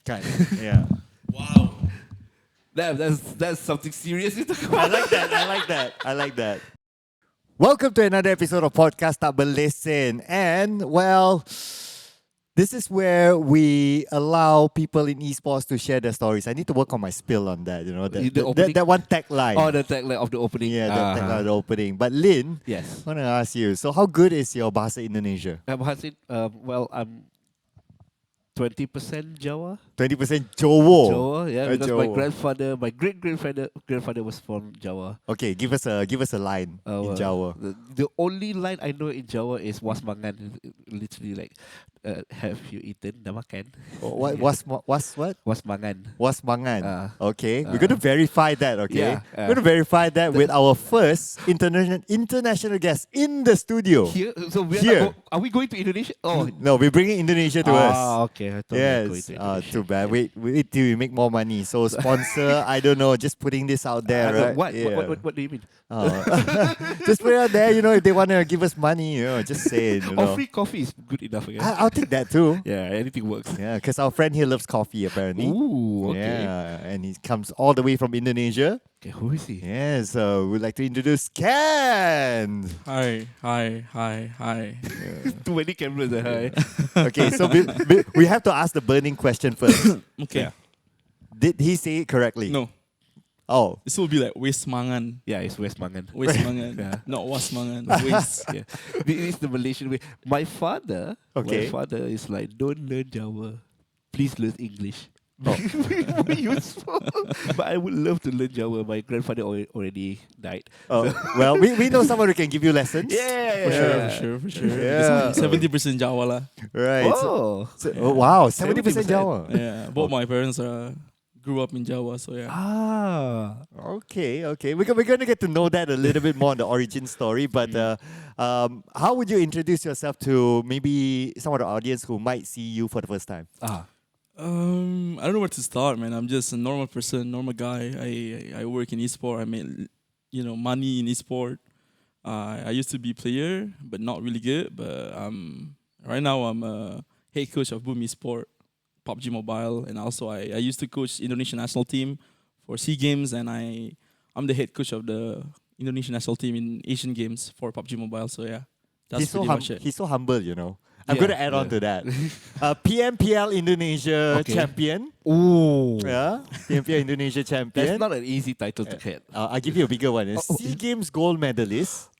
Kind of, yeah. Wow. That's something serious. I like that. I like that. I like that. Welcome to another episode of Podcast Berlesen. And, well, this is where we allow people in esports to share their stories. I need to work on my spill on that, that one tagline. Oh, the tagline of the opening. Yeah, that tagline of the opening. But Lin, yes, I want to ask you, so how good is your Bahasa Indonesia? Well, I'm 20% Jawa. 20% Jowo. Jawa, yeah, because Jowo. my great grandfather was from Jawa. Okay, give us a line in Jawa. The only line I know in Jawa is was mangan, literally like, have you eaten? Dah makan. What? Was mangan. Was mangan. Okay, we're going to verify that. Okay, Yeah, we're going to verify that with our first international guest in the studio. Here, so are we going to Indonesia? Oh no, we're bringing Indonesia to us. Okay. I thought Yes. Too bad. Wait till we make more money. So sponsor, I don't know, just putting this out there, right? What? Yeah. What do you mean? Just put it out there, if they want to give us money, just say it. Free coffee is good enough, I guess. I'll take that too. Yeah, anything works. Yeah, because our friend here loves coffee apparently. Ooh, okay. Yeah, and he comes all the way from Indonesia. Okay, who is he? Yeah, so we'd like to introduce Ken. Hi. Too many cameras, hi. Okay, so we have to ask the burning question first. Okay. Yeah. Did he say it correctly? No. Oh. This will be like West Mangan. Yeah, it's West Mangan. West Mangan. Yeah. Not West Mangan. West. Yeah. This is the Malaysian way. My father is like, don't learn Jawa. Please learn English. Oh. Very useful. But I would love to learn Jawa. My grandfather already died. Oh. Well, we know someone who can give you lessons. Yeah. For sure. Yeah. 70% Jawa lah. Right. Oh. Wow, 70% Jawa. Yeah. Both my parents grew up in Jawa, so yeah. Okay. We're going to get to know that a little bit more on the origin story. But how would you introduce yourself to maybe some of the audience who might see you for the first time? I don't know where to start, man. I'm just a normal person, normal guy. I work in esport. I made money in esport. I used to be a player, but not really good. But right now I'm a head coach of Boom Esports, PUBG Mobile, and also I used to coach Indonesian national team for SEA Games, and I'm the head coach of the Indonesian national team in Asian Games for PUBG Mobile. So yeah, that's pretty much it. He's so humble, I'm going to add on to that. PMPL Indonesia champion. Ooh. Yeah, PMPL Indonesia champion. That's not an easy title to get. I'll give you a bigger one. SEA Games gold medalist.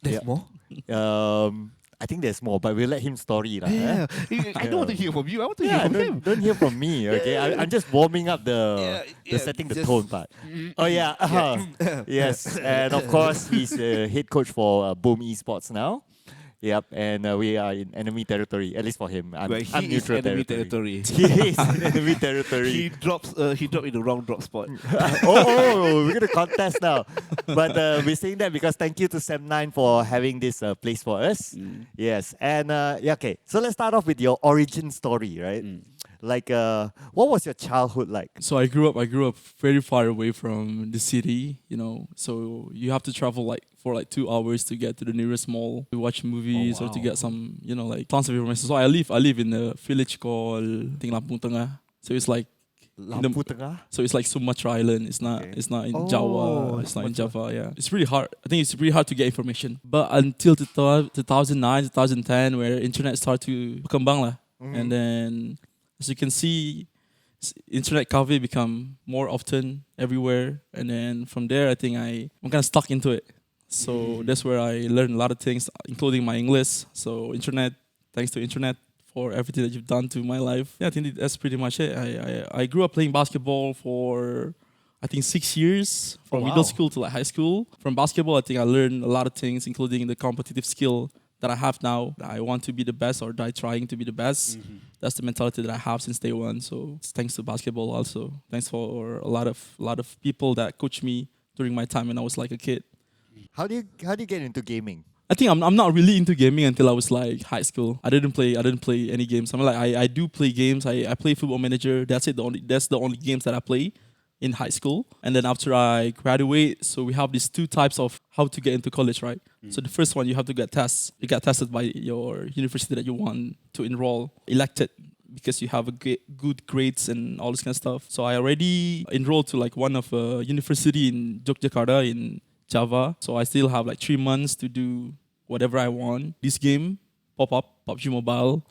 There's more? I think there's more, but we'll let him story. Yeah. I don't want to hear from you. I want to hear from him. Don't hear from me, okay? I'm just warming up the setting the tone part. Oh, yeah. Yes. And of course, he's the head coach for Boom Esports now. Yep, and we are in enemy territory, at least for him. I'm neutral territory. He is in enemy territory. He dropped in the wrong drop spot. We're going to contest now. But we're saying that because thank you to Sem9 for having this place for us. Yes, and okay. So let's start off with your origin story, right? Like, what was your childhood like? So I grew up very far away from the city, so you have to travel for 2 hours to get to the nearest mall to watch movies or to get some, tons of information. So I live in a village called Lampung Tengah. So it's like Lampung Tengah? So it's like Sumatra Island. It's not in Java. It's not in Java. Yeah, it's really hard. I think it's really hard to get information. But until 2009, 2010, where internet started to berkembang lah, and then as you can see, internet cafe become more often everywhere. And then from there, I think I'm kind of stuck into it. So that's where I learned a lot of things, including my English. So thanks to internet for everything that you've done to my life. Yeah, I think that's pretty much it. I grew up playing basketball for, I think, 6 years, from middle school to high school. From basketball, I think I learned a lot of things, including the competitive skill that I have now. I want to be the best or die trying to be the best. That's the mentality that I have since day one. So it's thanks to basketball also. Thanks for a lot of people that coached me during my time when I was like a kid. How do you get into gaming? I think I'm not really into gaming until I was like high school. I didn't play any games. I do play games. I play Football Manager. That's it. That's the only games that I play in high school. And then after I graduate, so we have these two types of how to get into college, right? So the first one, you have to get tests. You get tested by your university that you want to enroll, elected because you have a good grades and all this kind of stuff. So I already enrolled to like one of a university in Yogyakarta in Java. So I still have like 3 months to do whatever I want. This game pop up, PUBG Mobile.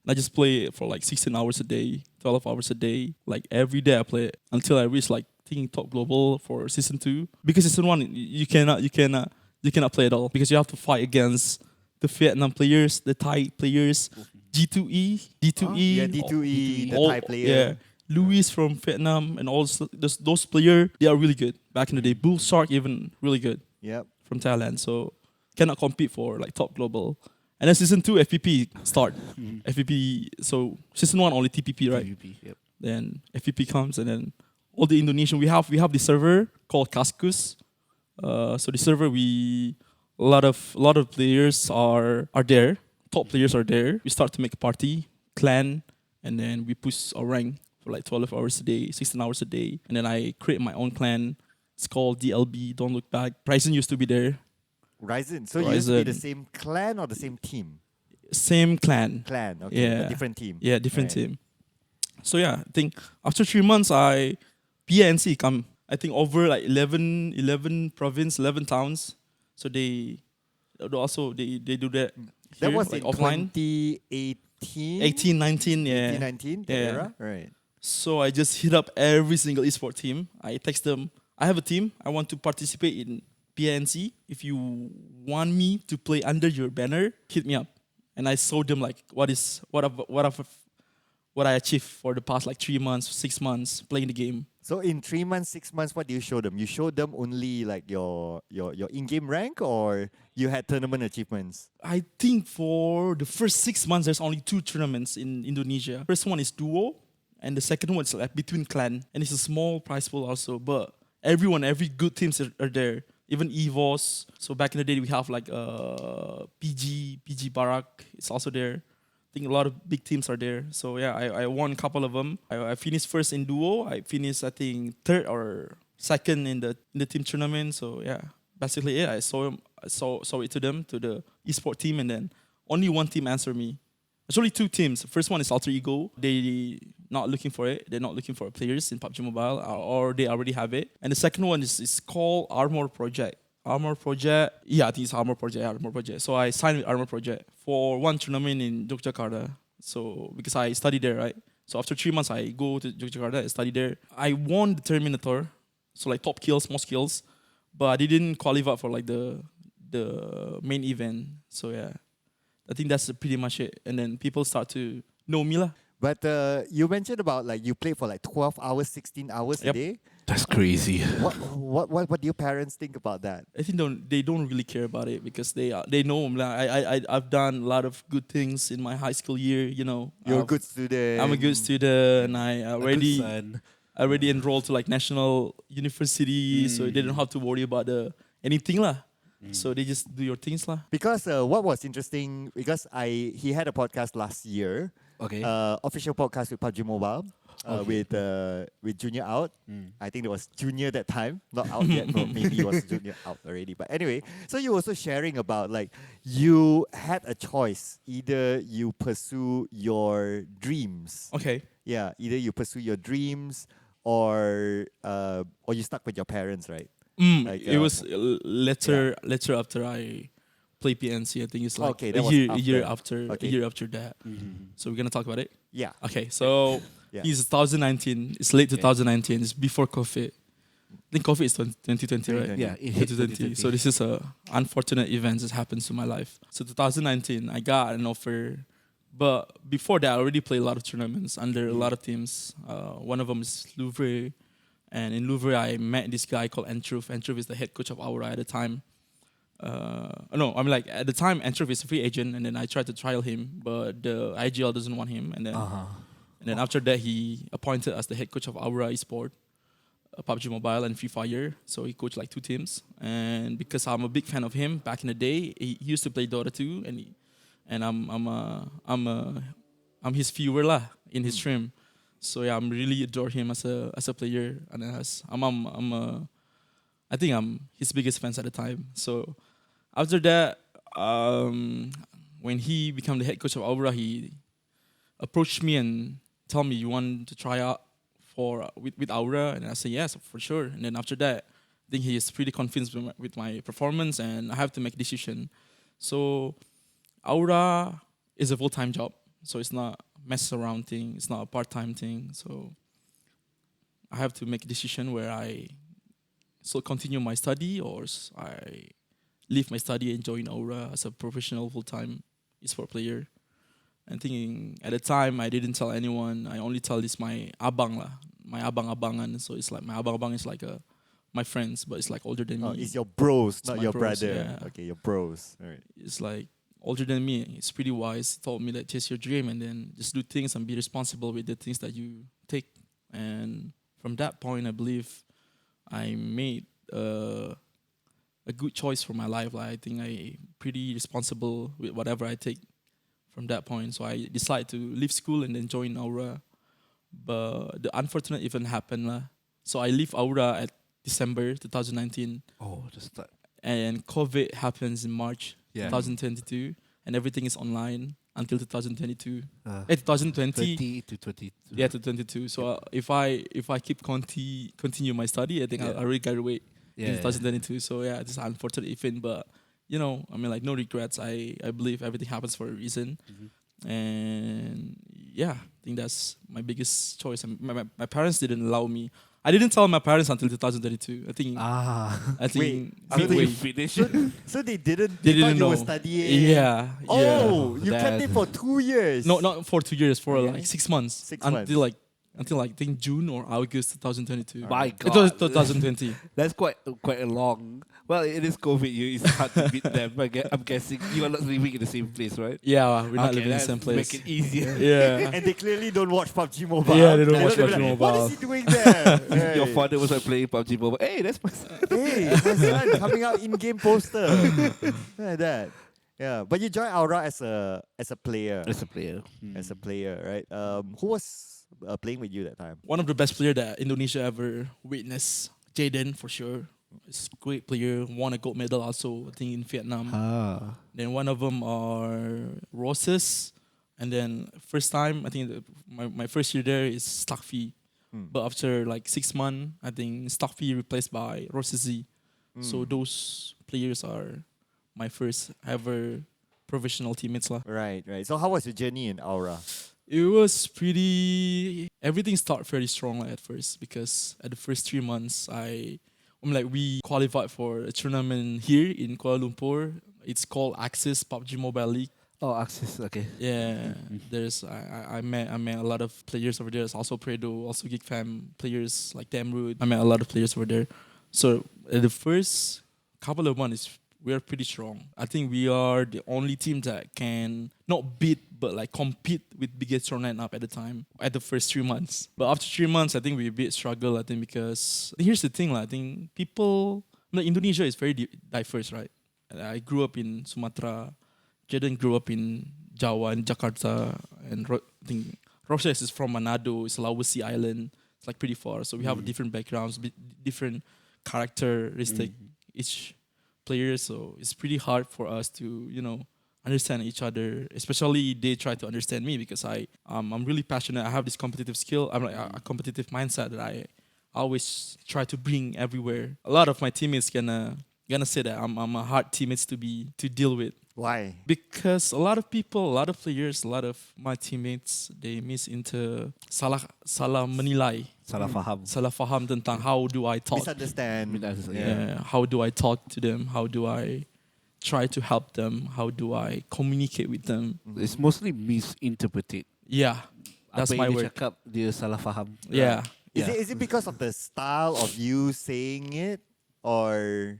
I just play it for like 16 hours a day, 12 hours a day. Like every day I play it until I reach like thinking top global for season 2. Because season 1 you cannot play at all because you have to fight against the Vietnam players, the Thai players, G2E, D2E, yeah, D2E, the Thai player. Yeah, Luis from Vietnam and all those players, they are really good. Back in the day, Bull Shark even really good. Yep. From Thailand, so cannot compete for like top global. And then season 2 FPP start. FPP, so season 1 only TPP, right? TPP, yep. Then FPP comes and then all the Indonesian we have the server called Kaskus. So the server a lot of players are there. Top players are there. We start to make a party, clan, and then we push our rank for like 12 hours a day, 16 hours a day. And then I create my own clan. It's called DLB, Don't Look Back. Ryzen used to be there. Ryzen. So you used to be the same clan or the same team? Same clan. Clan, okay. Yeah. A different team. Yeah, different team. So yeah, I think after 3 months, PNC come. I think over like 11 province, 11 towns. So they do that. That here, was like in offline. 2018? 18, 19, yeah. 19, that Yeah. era? Right. So I just hit up every single esports team. I text them, I have a team. I want to participate in PNC. If you want me to play under your banner, hit me up. And I showed them like what I achieved for the past like 3 months, 6 months playing the game. So in 3 months, 6 months, what do you show them? You showed them only like your in-game rank, or you had tournament achievements? I think for the first 6 months, there's only 2 tournaments in Indonesia. First one is duo, and the second one is like between clan, and it's a small prize pool also. But every good teams are there. Even EVOS. So back in the day, we have like PG Barak. It's also there. I think a lot of big teams are there. So yeah, I won a couple of them. I finished first in duo. I finished I think third or second in the team tournament. So yeah, basically I saw it to them, to the esports team, and then only one team answered me. Actually 2 teams. First one is Alter Ego. They not looking for it. They're not looking for players in PUBG Mobile, or they already have it. And the second one is called Armor Project. Armor Project. Yeah, I think it's Armor Project. Armor Project. So I signed with Armor Project for one tournament in Yogyakarta. So because I studied there, right? So after 3 months, I go to Yogyakarta and study there. I won the Terminator, so like top kills, most kills, but I didn't qualify for like the main event. So yeah, I think that's pretty much it. And then people start to know me lah. But you mentioned about like you play for like 12 hours, 16 hours a day. That's crazy. What do your parents think about that? I think they don't really care about it because they know I've done a lot of good things in my high school year. You know, You're a good student. I'm a good student, and I already son. enrolled to like national university, so they don't have to worry about anything lah. So they just do your things lah. Because what was interesting, because he had a podcast last year. Okay. Official podcast with PUBG Mobile. With Junior out. I think there was Junior that time, not out yet. No, maybe it was Junior out already. But anyway, so you were also sharing about like you had a choice. Either you pursue your dreams. Okay. Yeah, either you pursue your dreams or you stuck with your parents, right? Like, it was later after I play PNC. I think it's like a year after that. So we're gonna talk about it. Yeah. Okay. So it's 2019. It's late 2019. It's before COVID. I think COVID is 2020, right? Yeah, it hit 2020. So this is a unfortunate event that happens to my life. So 2019, I got an offer, but before that, I already played a lot of tournaments under a lot of teams. One of them is Louvre, and in Louvre, I met this guy called Entruth. Entruth is the head coach of Aura at the time. At the time, Entruth is a free agent, and then I tried to trial him, but the IGL doesn't want him, and then after that, he appointed as the head coach of Aura Esports, PUBG Mobile and Free Fire. So he coached like 2 teams, and because I'm a big fan of him, back in the day, he used to play Dota 2, and I'm his viewer lah in his stream. So yeah, I'm really adore him as a player, and I think I'm his biggest fans at the time. So after that, when he became the head coach of Aura, he approached me and tell me you want to try out for with Aura, and I said yes for sure. And then after that, I think he is pretty convinced with my performance, and I have to make a decision. So Aura is a full-time job, so it's not mess around thing. It's not a part-time thing. So I have to make a decision where I still continue my study or I leave my study and join Aura as a professional full-time esport player. And thinking at the time I didn't tell anyone. I only tell this my abang lah, my abang-abangan. So it's like my abang-abang is like my friends, but it's like older than me. It's your bros, It's not my your bros, brother. yeah. Okay, your bros. All right. It's like older than me. It's pretty wise. He told me that chase your dream and then just do things and be responsible with the things that you take. And from that point, I believe I made a good choice for my life. Like, I think I pretty responsible with whatever I take from that point. So I decided to leave school and then join Aura. But the unfortunate event happened lah. So I leave Aura at December 2019. Oh, just that. And COVID happens in March 2022, and everything is online until 2022. 2020. 20 to 22. Yeah, to 22. So if I keep continue my study, I think I'll really graduate in 2022. So yeah, it's an unfortunate event, but you know, I mean, like, no regrets. I believe everything happens for a reason, and yeah, I think that's my biggest choice. My parents didn't allow me. I didn't tell my parents until 2032. I think. I think. After you finish. So they didn't. They They thought didn't you were know. studying. Yeah. Oh, you That- kept it for 2 years. No, not for 2 years. For Okay. like 6 months. 6 until months. until I think June or August 2022. My It was God. 2020. That's quite a long. Well, it is COVID year. It's hard to beat them. I'm guessing you are not living in the same place, right? Yeah, we're not Okay, living in the let's same place. Make it easier. Yeah. And they clearly don't watch PUBG Mobile. Yeah, they don't watch They'll be PUBG like, Mobile. What is he doing there? Hey. Your father was like playing PUBG Mobile. Hey, that's my son. Hey, my son coming out in-game poster. Like that. Yeah, but you joined Aura as a player. As a player. As a player, right? Who was playing with you that time? One of the best players that Indonesia ever witnessed, Jaden for sure. He's a great player. Won a gold medal also, I think, in Vietnam. Then one of them are Roses. And then first time, I think my first year there is Stockfee. But after like 6 months, I think Stockfee replaced by Roses. So those players are my first ever professional teammates lah. Right. So how was your journey in Aura? It was pretty. Everything started very strong like, at first, because at the first 3 months, we qualified for a tournament here in Kuala Lumpur. It's called Axis PUBG Mobile League. Oh, Axis. Okay. Yeah, there's I met a lot of players over there. There's also Predo, also Geek Fam players like Damroot. I met a lot of players over there. So the first couple of months, we are pretty strong. I think we are the only team that can not beat but like compete with biggest tournament up at the time at the first 3 months. But after 3 months, I think we a bit struggle. I think because here's the thing, I think Indonesia is very diverse, right? I grew up in Sumatra. Jaden grew up in Jawa and Jakarta, and I think Roses is from Manado, Sulawesi Island. It's like pretty far, so we have different backgrounds, different characteristic each player. So it's pretty hard for us to understand each other. Especially they try to understand me because I'm really passionate. I have this competitive skill. I'm like a competitive mindset that I always try to bring everywhere. A lot of my teammates gonna say that I'm a hard teammates to deal with. Why? Because a lot of people, a lot of players, a lot of my teammates, they miss into salah menilai. Salah faham tentang how do I talk. Misunderstand. How do I talk to them? How do I try to help them? How do I communicate with them? It's mostly misinterpreted. Yeah, that's Apa my yang dia word. cakap, dia salah faham. Yeah. Is it because of the style of you saying it, or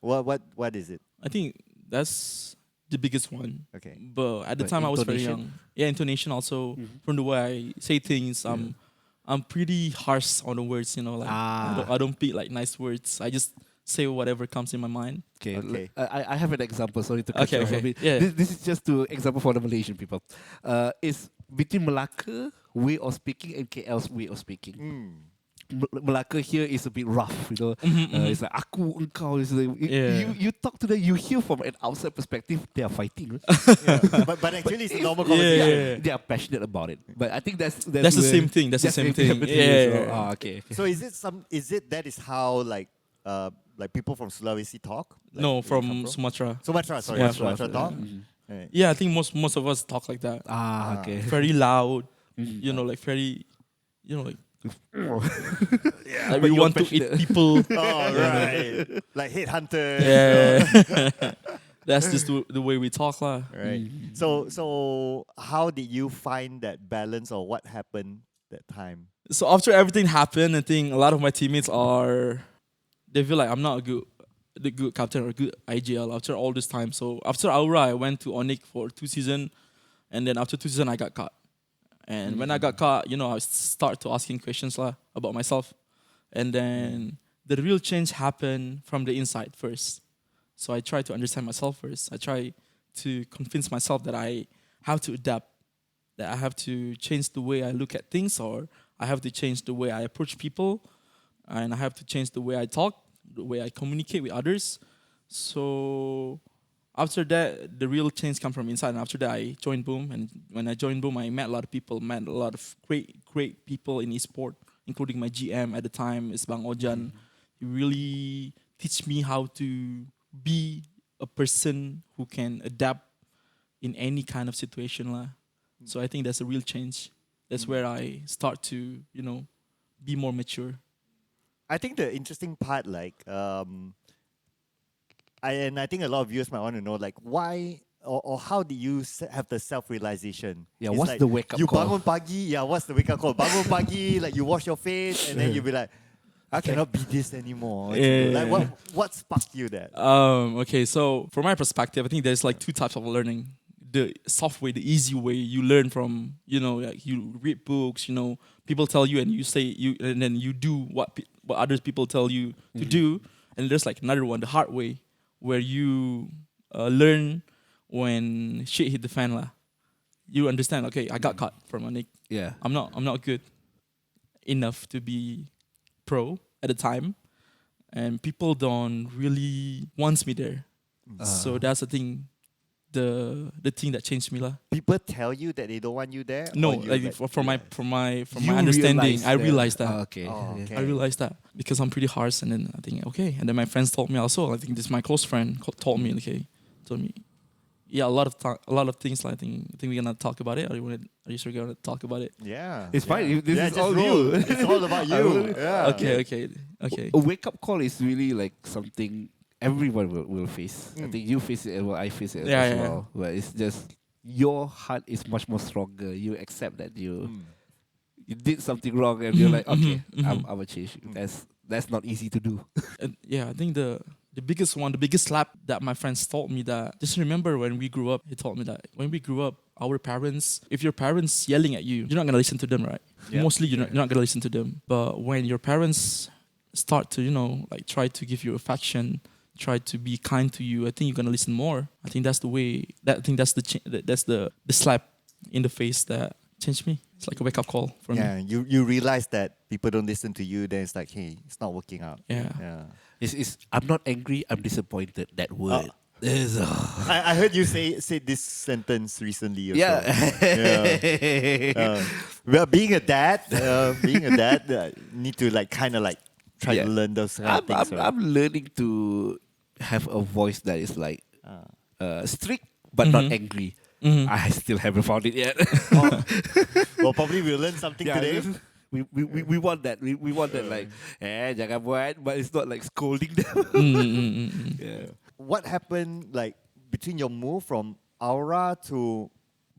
what is it? I think that's the biggest one. Okay. But at the But time I was very intonation? young. Yeah, intonation also. From the way I say things, I'm pretty harsh on the words. I don't pick like nice words. I just say whatever comes in my mind. Okay. I have an example. Sorry to cut you off a bit. Yeah. This is just to example for the Malaysian people. It's between Malacca way of speaking and KL's way of speaking. Melaka here is a bit rough, It's like aku, engkau. It's like, you talk to them, you hear from an outside perspective, they are fighting. But actually, it's a normal conversation. They are passionate about it. But I think that's the same thing. That's the same thing. Okay. So is it that is how like people from Sulawesi talk? Like, No, from Sumatra. Sumatra talk. Right. Yeah, I think most of us talk like that. Okay. Very loud. Like very, like. Like we want to eat people. Oh, right. Like headhunter. Yeah. That's just the way we talk, lah. Right. So how did you find that balance, or what happened that time? So after everything happened, I think a lot of my teammates they feel like I'm not the good captain or good IGL after all this time. So after Aura, I went to Onic for 2 seasons, and then after 2 seasons, I got caught. And when I got caught, I start to asking questions about myself. And then the real change happened from the inside first. So I try to understand myself first. I try to convince myself that I have to adapt, that I have to change the way I look at things, or I have to change the way I approach people, and I have to change the way I talk, the way I communicate with others. So after that, the real change come from inside. And after that, I joined Boom. And when I joined Boom, I met a lot of people, met a lot of great people in eSport, including my GM at the time, is Bang Ojan. He really teach me how to be a person who can adapt in any kind of situation. So I think that's a real change. That's where I start to, be more mature. I think the interesting part, I think a lot of viewers might want to know, why or how did you have the self-realization? Yeah, it's what's the wake-up call? You bangun pagi, what's the wake-up call? Bangun pagi, you wash your face, and then you'll be like, I cannot be this anymore. What sparked you that? Okay, so from my perspective, I think there's 2 types of learning. The soft way, the easy way, you learn from, you read books, people tell you and you say, and then you do what other people tell you to do. And there's another one, the hard way, where you learn when shit hit the fan. You understand, okay, I got caught from Onic. Yeah. I'm not good enough to be pro at the time. And people don't really want me there. So that's the thing. The thing that changed me. People tell you that they don't want you there? No, from my understanding, I realized that. Okay. I realized that because I'm pretty harsh, and then I think, okay. And then my friends told me also, I think this is my close friend told me, yeah, a lot of things. I think we're gonna talk about it. Are you sure we're gonna talk about it? Yeah, it's fine. This is all you. you. It's all about you. Yeah. Okay. A wake up call is really something everyone will face. I think you face it, I face it as well. But it's just your heart is much more stronger. You accept that you did something wrong, and you're like, okay, I'm gonna change. That's not easy to do. Yeah, I think the biggest slap that my friends told me, that just remember when we grew up. He told me that when we grew up, our parents, if your parents yelling at you, you're not gonna listen to them, right? Yeah. Mostly you're not gonna listen to them. But when your parents start to try to give you affection, try to be kind to you, I think you're gonna listen more. I think that's the way. I think that's the slap in the face that changed me. It's like a wake up call for me. Yeah, you realize that people don't listen to you. Then it's like, hey, it's not working out. Yeah. I'm not angry. I'm disappointed. That word. I heard you say this sentence recently. Yeah. Well, being a dad, need to try to learn those kind of things. I'm learning to have a voice that is strict but not angry. I still haven't found it yet. Well, probably we'll learn something today. We want that. We want that jangan buat, but it's not scolding them. Yeah. What happened between your move from Aura to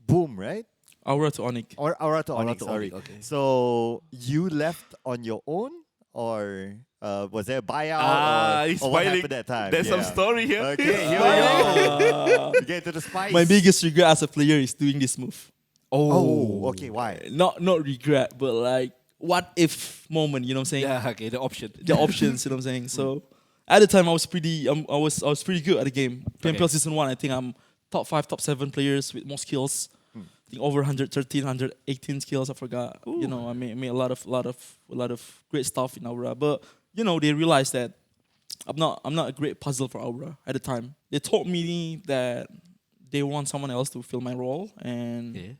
Boom, right? Aura to Onic. Aura to Onic, sorry. Okay. So you left on your own, or was there a buyout? Or what happened that time? There's some story here. Okay, here we go. We get to the spice. My biggest regret as a player is doing this move. Oh, okay. Why? Not regret, but what if moment. You know what I'm saying? Yeah. Okay. The options. You know what I'm saying? So at the time, I was pretty good at the game. PMPL Season 1, I think I'm top 5, top 7 players with more skills. think over 113, 118 skills. I forgot. Ooh. You know, I made a lot of great stuff in Aura. But you know, they realized that I'm not a great puzzle for Aura at the time. They told me that they want someone else to fill my role, and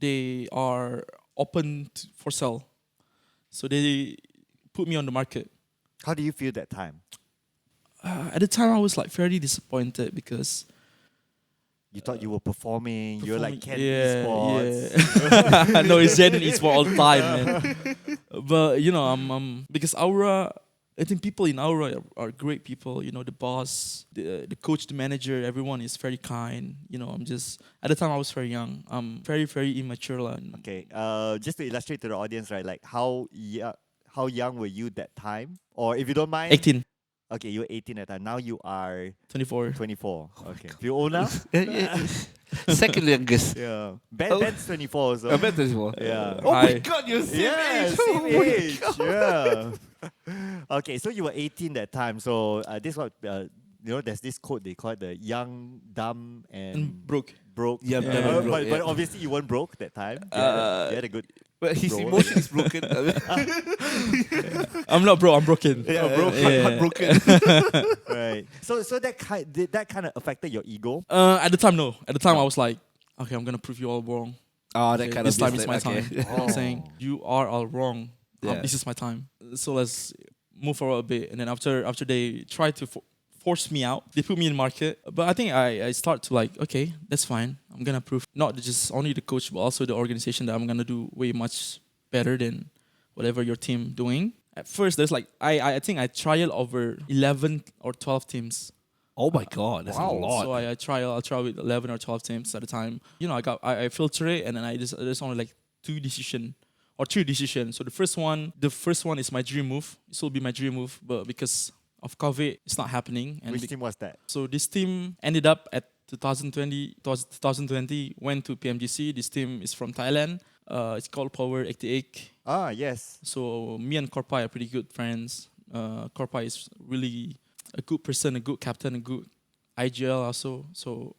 they are open for sale. So they put me on the market. How do you feel that time? At the time, I was like fairly disappointed because you thought you were performing. You were like Ken yeah, Esports. Yeah. No, it's Zen Esports all the time, man. But you know, I'm because Aura. I think people in Aura are great people. You know, the boss, the coach, the manager, everyone is very kind. You know, I'm just at the time I was very young. I'm very immature. Okay, just to illustrate to the audience, right? Like how young were you that time? Or if you don't mind, 18. Okay, you were 18 at the time. Now you are 24. 24. Okay, you old now? Second youngest. Yeah, Ben's 24. So Ben's 24. yeah. Oh my God, you're same age. Same age. Yeah. Okay, so you were 18 that time. So this what there's this quote they call it the young, dumb, and broke. Yeah, broke, but obviously you weren't broke that time. You had a good. But his emotion is broken. I'm not broke. I'm broken. Heartbroken. Right. So did that kind of affected your ego? At the time, no. At the time, I was like, okay, I'm gonna prove you all wrong. Oh, that Okay, kind this of time is my time. I'm saying Oh. you are all wrong. Yeah. This is my time. So let's move forward a bit. And then after they try to force me out, they put me in the market. But I think I start to like, okay, that's fine. I'm gonna prove not just only the coach but also the organization that I'm gonna do way much better than whatever your team doing. At first, there's like I think I trial over 11 or 12 teams. Oh my God, that's a lot. So I trial with 11 or 12 teams at a time. You know, I filter it, and then there's only like 2 decisions or 3 decisions. So the first one is my dream move. This will be my dream move, but because of COVID, it's not happening. And Which team was that? So this team ended up at 2020 went to PMGC. This team is from Thailand. It's called Power 88. Ah, yes. So me and Korpai are pretty good friends. Korpai is really a good person, a good captain, a good IGL also. So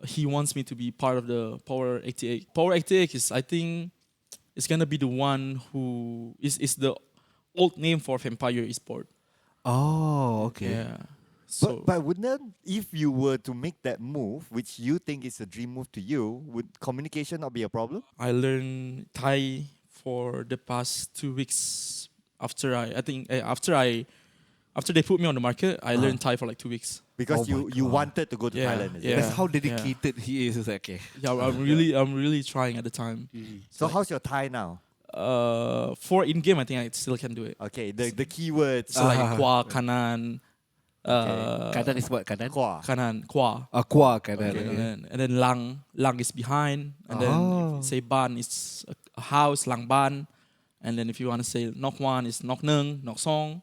he wants me to be part of the Power 88. Power 88 is, I think, it's gonna be the one who is the old name for Vampire Esports. Oh, okay. Yeah. So But wouldn't, if you were to make that move, which you think is a dream move to you, would communication not be a problem? I learned Thai for the past 2 weeks after they put me on the market. I learned Thai for like 2 weeks. Because you wanted to go to Thailand, is it? That's how dedicated he is. It's like, okay. Yeah, I'm really trying at the time. So how's your Thai now? For in game, I think I still can do it. Okay, the keywords. So like kwa, kanan, Kanan is what? Kanan? Kwa. kanan, kwa, Kwa kanan. okay. And then lang is behind, and then if you say ban is a house, lang ban, and then if you want to say nok one is nok nung, nok song,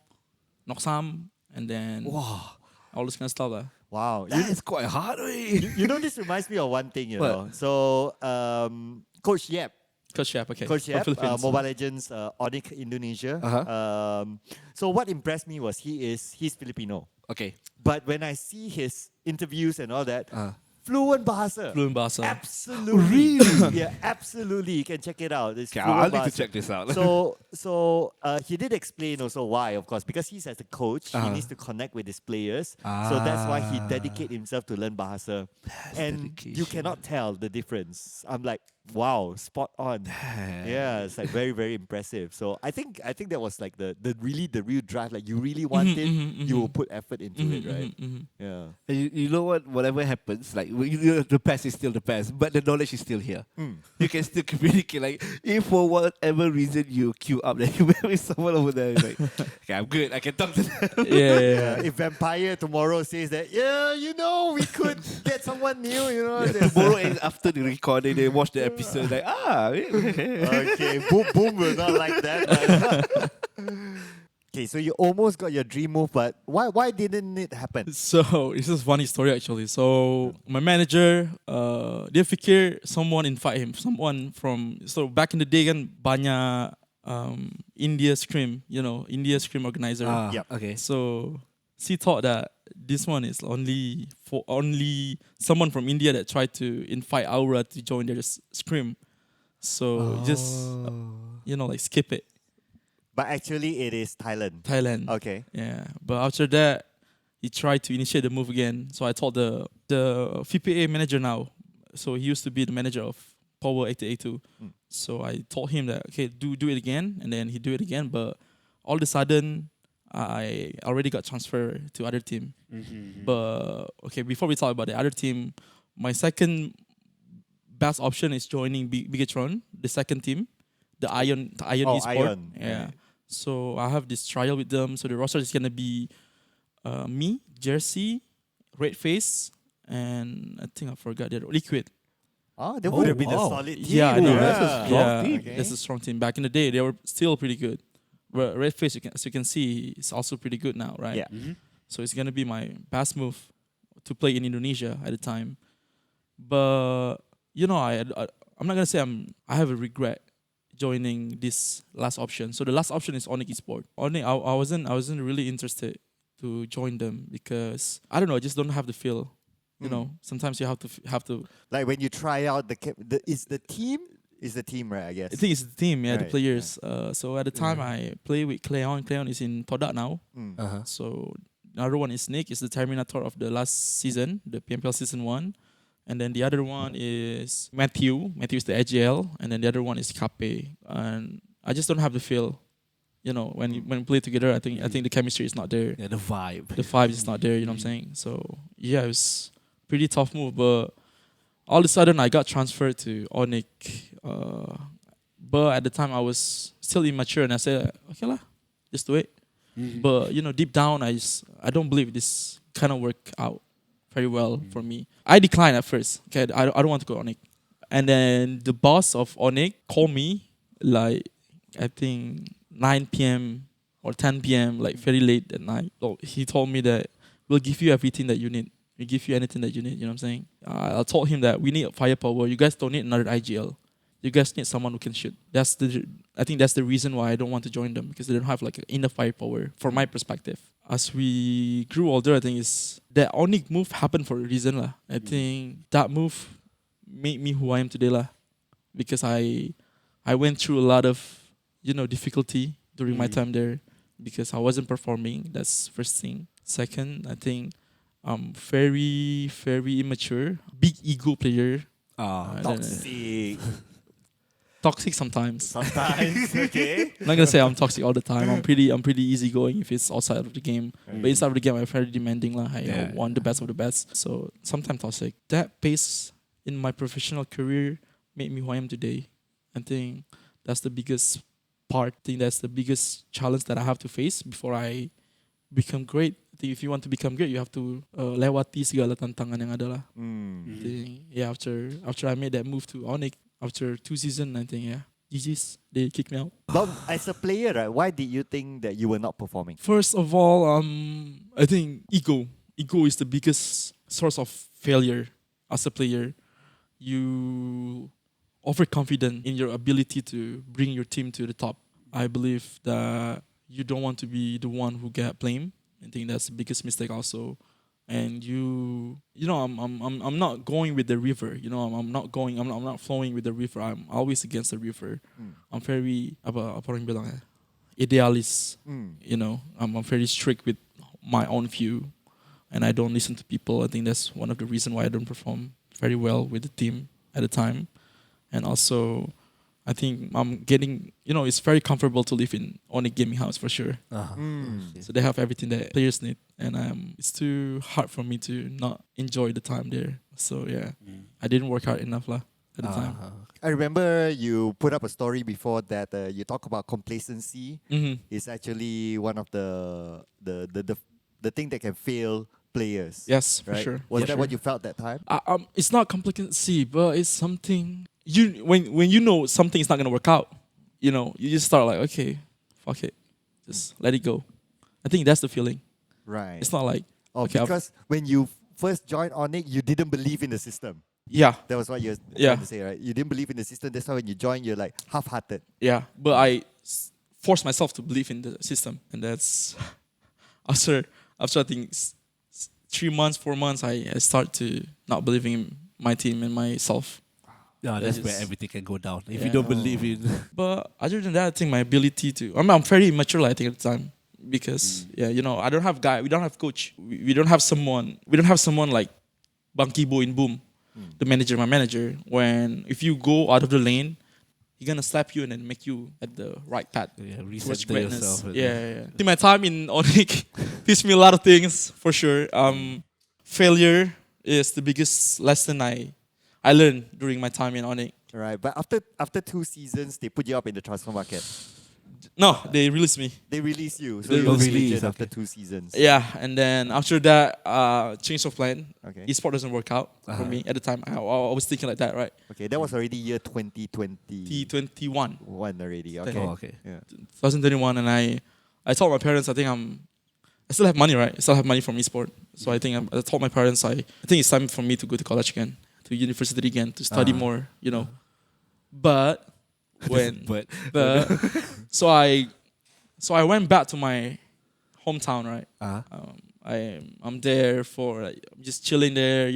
nok sam, and then Wow. all this kind of stuff. Wow. That is quite hard. You know, this reminds me of one thing, you know. So, Coach Yap. Coach Yap, okay. Coach From Yap, Philippines. Mobile Legends, Onic Indonesia. So what impressed me was he's Filipino. Okay. But when I see his interviews and all that, fluent bahasa. Fluent bahasa. Absolutely. Yeah, absolutely. You can check it out. It's Okay, fluent I'll need to bahasa. check this out. So he did explain also why, of course, because he's as a coach, he needs to connect with his players. So that's why he dedicated himself to learn bahasa. And you cannot tell the difference. I'm like, wow, spot on. Yeah, it's like very, very impressive. So I think that was like the real drive. Like you really want it, you will put effort into it, right? Yeah. And you know what? Whatever happens, like the past is still the past, but the knowledge is still here. You can still communicate. Like if for whatever reason you queue up, then you met with someone over there, you're like, okay, I'm good. I can talk to them. Yeah. If Vampire tomorrow says that, yeah, you know, we could get someone new, you know. Tomorrow and after the recording, they watch the episode like, Okay, boom will not like that. Okay, so you almost got your dream move, but why didn't it happen? So it's just funny story actually. So my manager, dia fikir someone invite him, someone from. So back in the day kan banyak India Scream, India Scream organizer. Yep. Okay. So she thought that this one is only for only someone from India that tried to invite Aura to join their scrim. So just like skip it. But actually, it is Thailand. Thailand. Okay. Yeah. But after that, he tried to initiate the move again. So I told the VPA manager now. So he used to be the manager of Power 8082. So I told him that, okay, do it again. And then he do it again. But all of a sudden, I already got transferred to other team. But okay, before we talk about the other team, my second best option is joining Bigatron, the second team, the Ion Esports. Ion. Yeah. Right. So I have this trial with them. So the roster is gonna be me, Jersey, Red Face, and I think I forgot the other Liquid. Oh, that would have been a solid team. Yeah, I know. That's a strong team. Okay. That's a strong team. Back in the day, they were still pretty good. But Red Face, as you can see, is also pretty good now, right? Yeah. So it's gonna be my best move to play in Indonesia at the time. But I'm not gonna say I have a regret joining this last option. So the last option is Onic Esports. Onic, I wasn't really interested to join them because I don't know, I just don't have the feel. You know, sometimes you have to. Like when you try out is the team, right? I guess. I think it's the team, the Right, players. So at the time I play with Cleon. Cleon is in Todak now. So another one is Nick, is the Terminator of the last season, the PMPL season 1. And then the other one is Matthew. Matthew is the AGL. And then the other one is Kape. And I just don't have the feel. When we play together, I think the chemistry is not there. Yeah, the vibe. The vibe is not there, you know what I'm saying? So yeah, it was pretty tough move. But all of a sudden I got transferred to Onic. But at the time I was still immature and I said, okay lah, just do it. But deep down I don't believe this kind of work out very well for me. I declined at first. Okay, I don't want to go Onic. And then the boss of Onic called me like I think 9 p.m. or 10 p.m. like very late at night. So he told me that we'll give you everything that you need. We'll give you anything that you need. You know what I'm saying? I told him that we need firepower. You guys don't need another IGL. You guys need someone who can shoot. I think that's the reason why I don't want to join them, because they don't have like enough firepower from my perspective. As we grew older, I think that Onic move happened for a reason lah. I think that move made me who I am today lah, because I went through a lot of difficulty during my time there because I wasn't performing. That's first thing. Second, I think I'm very, very immature, big ego player. Toxic. Toxic sometimes. Sometimes, okay. I'm not gonna say I'm toxic all the time. I'm pretty easygoing if it's outside of the game. But inside of the game, I'm very demanding. I want the best of the best. So sometimes toxic. That pace in my professional career made me who I am today. I think that's the biggest part. I think that's the biggest challenge that I have to face before I become great. I think if you want to become great, you have to lewati segala tantangan yang ada lah. I think, after I made that move to Onic, after 2 seasons, I think, GG's, they kicked me out. But as a player, right, why did you think that you were not performing? First of all, I think ego. Ego is the biggest source of failure as a player. You overconfident in your ability to bring your team to the top. I believe that you don't want to be the one who get blamed. I think that's the biggest mistake also. And I'm not going with the river. I'm not flowing with the river. I'm always against the river. I'm very apa orang bilang idealist. I'm very strict with my own view, and I don't listen to people. I think that's one of the reasons why I don't perform very well with the team at the time. And also, I think I'm getting, it's very comfortable to live in Onic Gaming House for sure. So they have everything that players need. And it's too hard for me to not enjoy the time there. So I didn't work hard enough lah at the time. I remember you put up a story before that you talk about complacency is actually one of the thing that can fail players. Yes, right? for sure. Was for that sure. what you felt that time? It's not complacency, but it's something when you know something is not gonna work out, you just start like, okay, fuck it, just let it go. I think that's the feeling. Right. It's not like because when you first joined Onic, you didn't believe in the system. Yeah. That was what you were trying to say, right? You didn't believe in the system. That's why when you joined, you're like half-hearted. Yeah, but I forced myself to believe in the system, and that's after after I think 3 months, 4 months, I start to not believing in my team and myself. Yeah, that's where everything can go down. If you don't believe in. But other than that, I think my ability to, I'm very immature, I think, at the time. Because, I don't have we don't have coach. We don't have someone like Bang Kibo in Boom, the manager, my manager. If you go out of the lane, he's gonna slap you and then make you at the right path. Yeah, towards recenter yourself. Yeah. I think my time in Onic teach me a lot of things, for sure. Failure is the biggest lesson I learned during my time in Onic. Right, but after 2 seasons, they put you up in the transfer market. No, they released me. They release you, so They you're release released after 2 seasons. Yeah, and then after that, change of plan. Okay. Esport doesn't work out for me at the time. I was thinking like that, right? Okay, that was already year 2020. T21. One already. Okay. Oh, okay. Yeah. 2021, and I told my parents, I think I still have money, right? I still have money from esport. So I think I told my parents, I think it's time for me to go to college again, to university again, to study more, But so I went back to my hometown, right? I'm there for I'm just chilling there,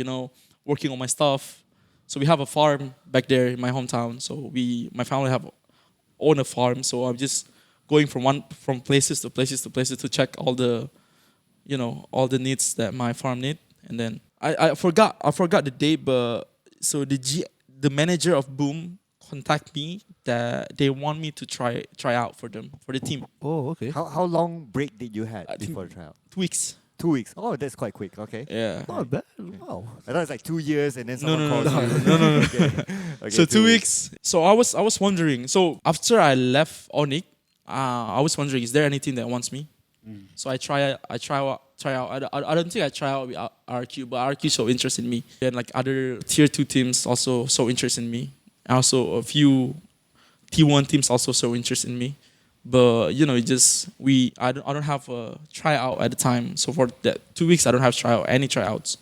working on my stuff. So we have a farm back there in my hometown. So my family own a farm. So I'm just going from places to places to check all the needs that my farm need. And then I forgot the date, but so the manager of Boom contact me that they want me to try out for the team. Oh, okay. How long break did you have before the tryout? 2 weeks. 2 weeks. Oh, that's quite quick. Okay. Yeah. Not bad. Wow. I thought it's like 2 years and then someone No. calls you. No. Okay, So 2 weeks. So I was wondering. So after I left Onic, I was wondering, is there anything that wants me? So I try out. I don't think I try out with RQ, but RQ so interested in me. And like other tier 2 teams also so interested in me. Also a few T1 teams also so interested in me. But I don't have a tryout at the time. So for that 2 weeks, I don't have any tryouts.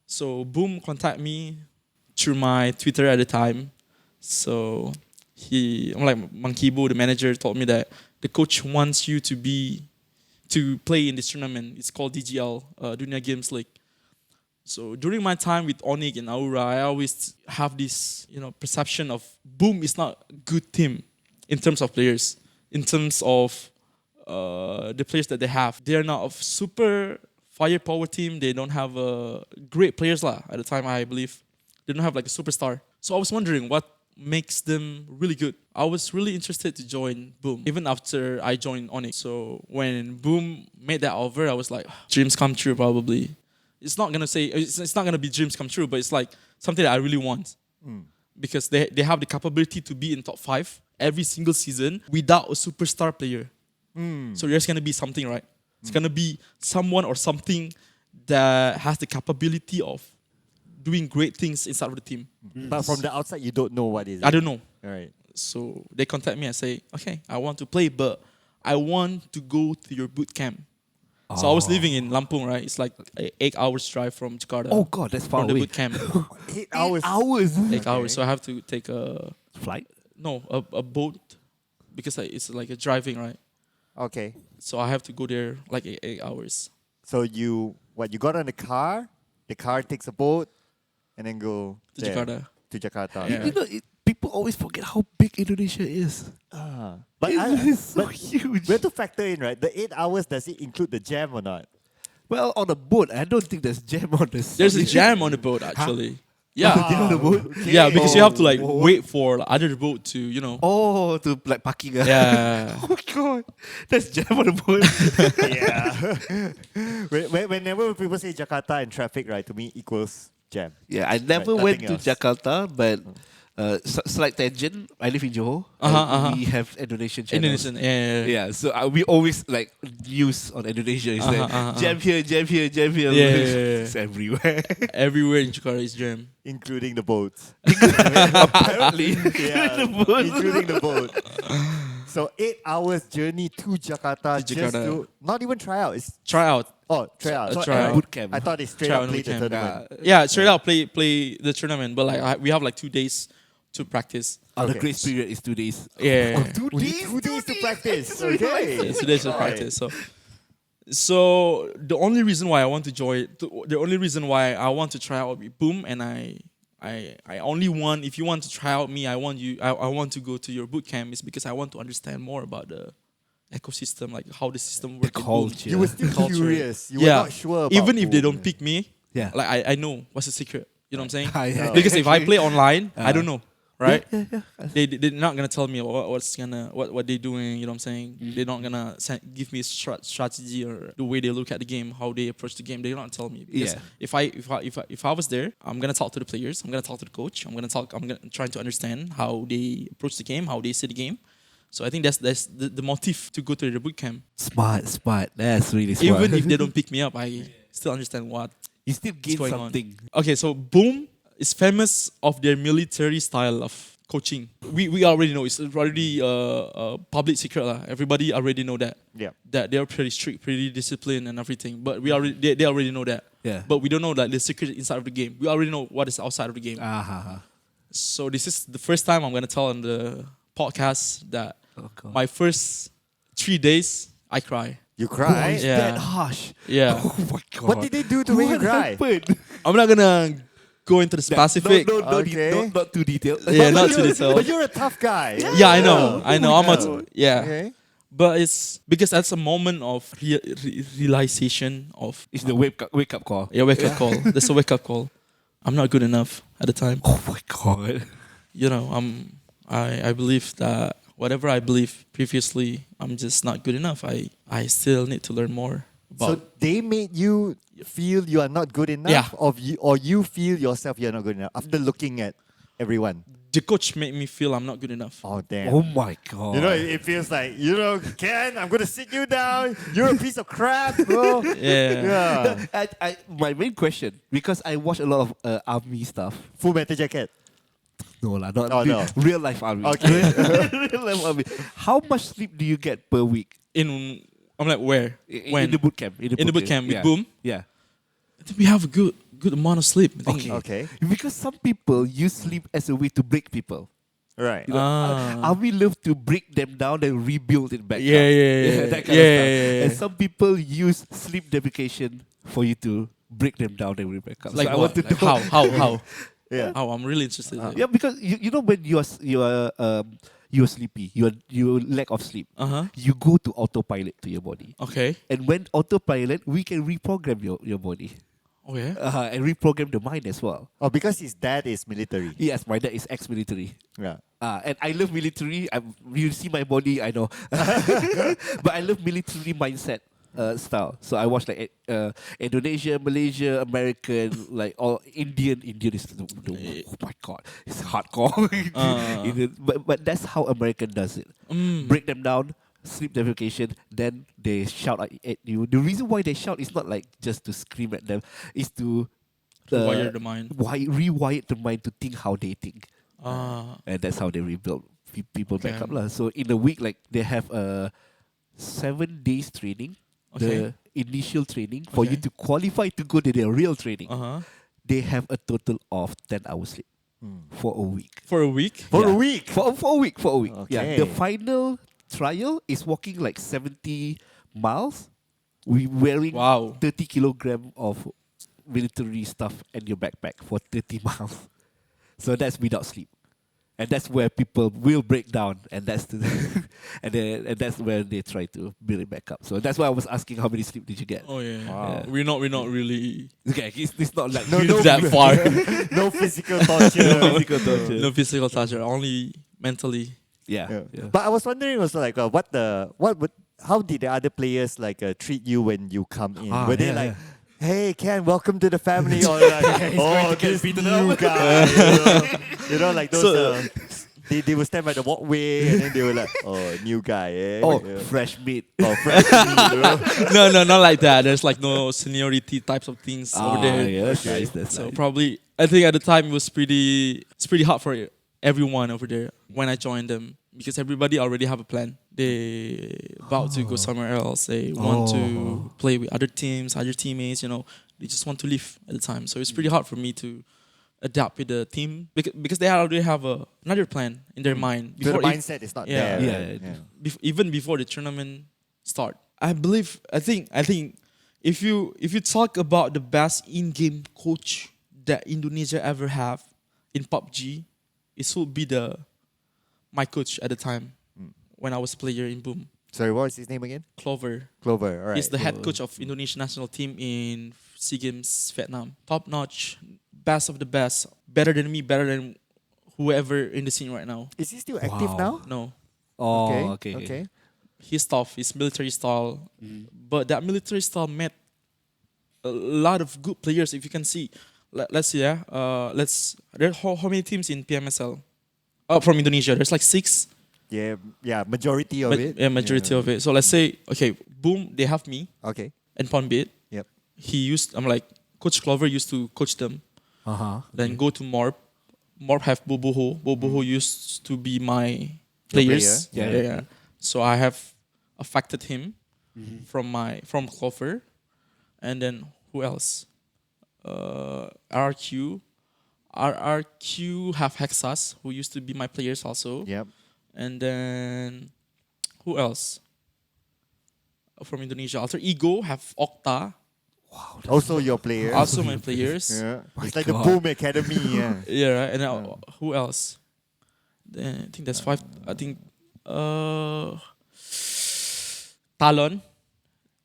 So Boom contact me through my Twitter at the time. So Mankibo, the manager, told me that the coach wants you to play in this tournament. It's called DGL, Dunia Games League. So during my time with Onic and Aura, I always have this perception of Boom is not a good team in terms of players. In terms of the players that they have, they are not a super firepower team. They don't have great players at the time. I believe they don't have like a superstar. So I was wondering what makes them really good. I was really interested to join Boom even after I joined Onic. So when Boom made that offer, I was like, dreams come true probably. It's not gonna be dreams come true, but it's like something that I really want. Because they have the capability to be in top 5 every single season without a superstar player. So there's gonna be something, right? It's gonna be someone or something that has the capability of doing great things inside of the team. But from the outside, you don't know what is it. I don't know. All right. So they contact me and say, okay, I want to play, but I want to go to your boot camp. So I was living in Lampung, right? It's like 8 hours drive from Jakarta. Oh God, that's far from away. the boot camp. 8 hours. 8 hours. So I have to take a Flight? No, a boat, because it's like a driving, right? Okay. So I have to go there like 8 hours. So you got on the car takes a boat, and then go To there, Jakarta. To Jakarta. Yeah. People always forget how big Indonesia is. But It's so huge. we have to factor in, right? The 8 hours, does it include the jam or not? Well, on a boat, I don't think there's jam on the There's a jam on the boat actually. Yeah. Jam on the boat? Yeah, because you have to like wait for the other boat to, Oh, to like parking. Yeah. Oh my God, that's jam on the boat. Yeah. Whenever people say Jakarta and traffic, right, to me equals jam. Yeah, I never Right, went nothing to else. Jakarta, but slight tangent. I live in Johor. We have Indonesian channels. Indonesian, yeah. Yeah, so we always like news on Indonesia. It's like jam here, jam here, jam here. Yeah. It's everywhere. Everywhere in Jakarta is jam. Including the boats. Apparently, Yeah, including the boat. So 8 hours journey to Jakarta, To just Jakarta. to not even try out. It's Try out. tryout. Try out. boot camp. I thought they straight Try up out played the boot camp. tournament. Yeah, straight out play the tournament, but like we have like 2 days to practice. The Okay. grace period is 2 days. Yeah. 2 days to practice. Okay. Yeah, 2 days to practice. So So the only reason why I want to join, the only reason why I want to try out with Boom, and I only want, if you want to try out me, I want to go to your boot camp, is because I want to understand more about the ecosystem, like how the system works. Culture. You were still curious. You were not sure about even if they Boom. don't pick me, like I know what's the secret. You know what I'm saying? Yeah. Because if I play online, I don't know. Right? Yeah. They're not gonna tell me what they're doing. You know what I'm saying? They're not gonna give me strategy or the way they look at the game, how they approach the game. They're not tell me, because if I was there, I'm gonna talk to the players. I'm gonna talk to the coach. I'm gonna try to understand how they approach the game, how they see the game. So I think that's the motive to go to the boot camp. Smart. That's really smart. Even if they don't pick me up, I still understand what you still gain going something. on. Okay, so Boom is famous of their military style of coaching. We already know, it's already public secret lah. Everybody already know that. Yeah. That they're pretty strict, pretty disciplined and everything. But they already know that. Yeah. But we don't know that the secret inside of the game. We already know what is outside of the game. So this is the first time I'm gonna tell on the podcast that my first 3 days I cry. You cry? Yeah. That harsh. Yeah. Oh my god. What did they do to make you cry? Happened? I'm not gonna go into the specific. No, Okay. not too detailed. Yeah, not too detailed. But you're a tough guy. Yeah, I know. I'm a, yeah. Okay. But it's because that's a moment of realization of It's the wake up call. wake up call. There's a wake up call. I'm not good enough at the time. Oh my god. You know, I believe that whatever I believed previously, I'm just not good enough. I still need to learn more about. So they made you feel you are not good enough, Yeah. or you feel yourself you're not good enough after looking at everyone. The coach made me feel I'm not good enough. Oh damn! Oh my god. You know, it feels like, Ken, I'm gonna sit you down. You're a piece of crap, bro. Yeah. My main question, because I watch a lot of army stuff. Full Metal Jacket. No lah, not no. real life army. Okay. Real life army. How much sleep do you get per week? I'm like, where? In the boot camp. In the boot camp with yeah. Boom? Yeah. I think we have a good amount of sleep. I think. Okay. Because some people use sleep as a way to break people. Right. You know, army love to break them down and rebuild it back up. Yeah. That kind of stuff. And some people use sleep deprivation for you to break them down and break back up. Like so what? I want to know How? Yeah. How? I'm really interested. in it. Yeah, because you know when you're sleepy, you lack of sleep. You go to autopilot to your body. Okay. And when autopilot, we can reprogram your body. Oh yeah. And reprogram the mind as well. Oh, because his dad is military. Yes, my dad is ex-military. Yeah. And I love military. You see my body, I know. But I love military mindset style. So I watch like Indonesia, Malaysia, American, like all Indian. Indian is oh my god, it's hardcore. But that's how American does it. Break them down. Sleep deprivation, then they shout at you. The reason why they shout is not like just to scream at them, is to Rewire the mind. Rewire the mind to think how they think. And that's how they rebuild people back up. So in a week, like they have a 7 days training, the initial training, for you to qualify to go to their real training. They have a total of 10 hours sleep for a week. For a week? For a week? For a week. Okay. Yeah. The final trial is walking like 70 miles. We wearing 30 kilogram of military stuff in your backpack for 30 miles. So that's without sleep. And that's where people will break down, and that's and that's where they try to build it back up. So that's why I was asking how many sleep did you get? Oh yeah. Wow. We're not really Okay, it's not like no that far. No physical torture. No physical torture, only mentally. Yeah. But I was wondering also, like, how did the other players like treat you when you come in? Were they like, hey Ken, welcome to the family, or like, oh, this new guy, like those. They will stand by the walkway and then they were like, oh, new guy, eh? Fresh meat. Oh, fresh meat. No, not like that. There's like no seniority types of things over there. Yeah, okay. That's So nice. probably, I think at the time it's pretty hard for everyone over there when I joined them, because everybody already have a plan. They about to go somewhere else. They want to play with other teams, other teammates. They just want to leave at the time. So it's pretty hard for me to adapt with the team because they already have another plan in their mind. The mindset is not there. Even before the tournament, start. I think if you talk about the best in-game coach that Indonesia ever have in PUBG, it would be my coach at the time when I was player in Boom. Sorry, what was his name again? Clover. Clover, all right. He's the head coach of Indonesian national team in SEA Games Vietnam. Top notch, best of the best, better than me, better than whoever in the scene right now. Is he still active now? No. Oh, Okay. His stuff, his military style, but that military style met a lot of good players. If you can see, let's see, there how many teams in PMSL? From Indonesia, there's like 6. Yeah, majority of it. Yeah, majority of it. So let's say, okay, Boom, they have me. Okay. And Ponbit. Yep. Coach Clover used to coach them. Then go to Morp. Morp have Boboho. Boboho used to be my players. Yeah. So I have affected him from Clover. And then who else? RRQ. RRQ have Hexas, who used to be my players also. Yep. And then who else? From Indonesia, Alter Ego have Okta. Wow. Also your players. Also my players. Yeah. It's like the Boom Academy. Yeah. Yeah, right. And then who else? Then I think that's 5. I think Talon.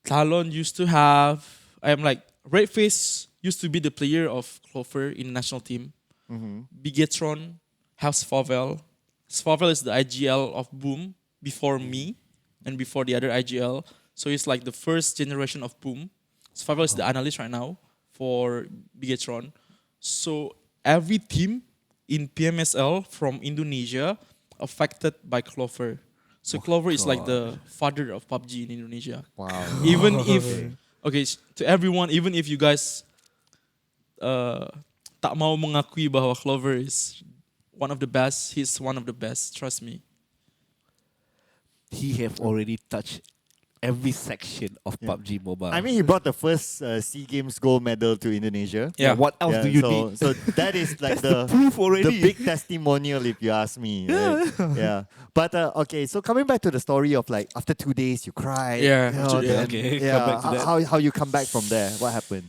Talon used to have. Redface used to be the player of Clover in the national team. Bigetron have Sfavel. Sfavel is the IGL of Boom before me and before the other IGL. So it's like the first generation of Boom. Sfavel is the analyst right now for Bigetron. So every team in PMSL from Indonesia affected by Clover. So Clover is like the father of PUBG in Indonesia. Wow. Even if, to everyone, even if you guys tak mau mengakui bahwa Clover is one of the best, he's one of the best, trust me. He have already touched every section of PUBG Mobile. I mean, he brought the first SEA Games gold medal to Indonesia. Yeah. What else do you need? So that is like the proof already. The big testimonial, if you ask me. Right? Yeah. But okay, so coming back to the story of like after 2 days you cried. Yeah. Come back to that. How you come back from there? What happened?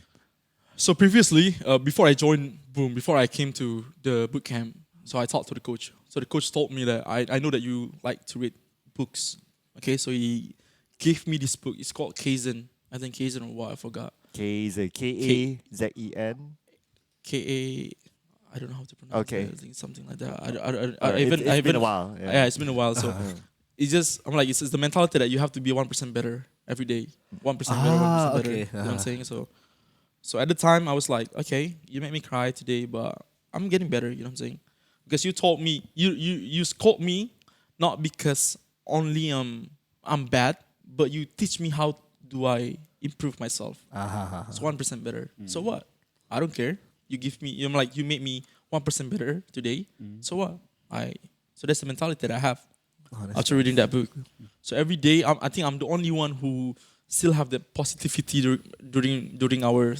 So previously, before I joined Boom, before I came to the boot camp, so I talked to the coach. So the coach told me that I know that you like to read books. Okay, so he gave me this book. It's called Kaizen. I think Kaizen or what, I forgot. Kaizen. K-A-Z-E-N? I don't know how to pronounce okay. it. I think something like that. It's been a while. Yeah, it's been a while. So it's just, it's the mentality that you have to be 1% better every day. 1% better, 1% better. You know what I'm saying? So at the time, I was like, okay, you made me cry today, but I'm getting better. You know what I'm saying? Because you told me, you scold me, not because only I'm bad, but you teach me how do I improve myself. It's 1% better. So what? I don't care. You give me, you made me 1% better today. So what? So that's the mentality that I have after reading that book. So every day, I think I'm the only one who still have the positivity during our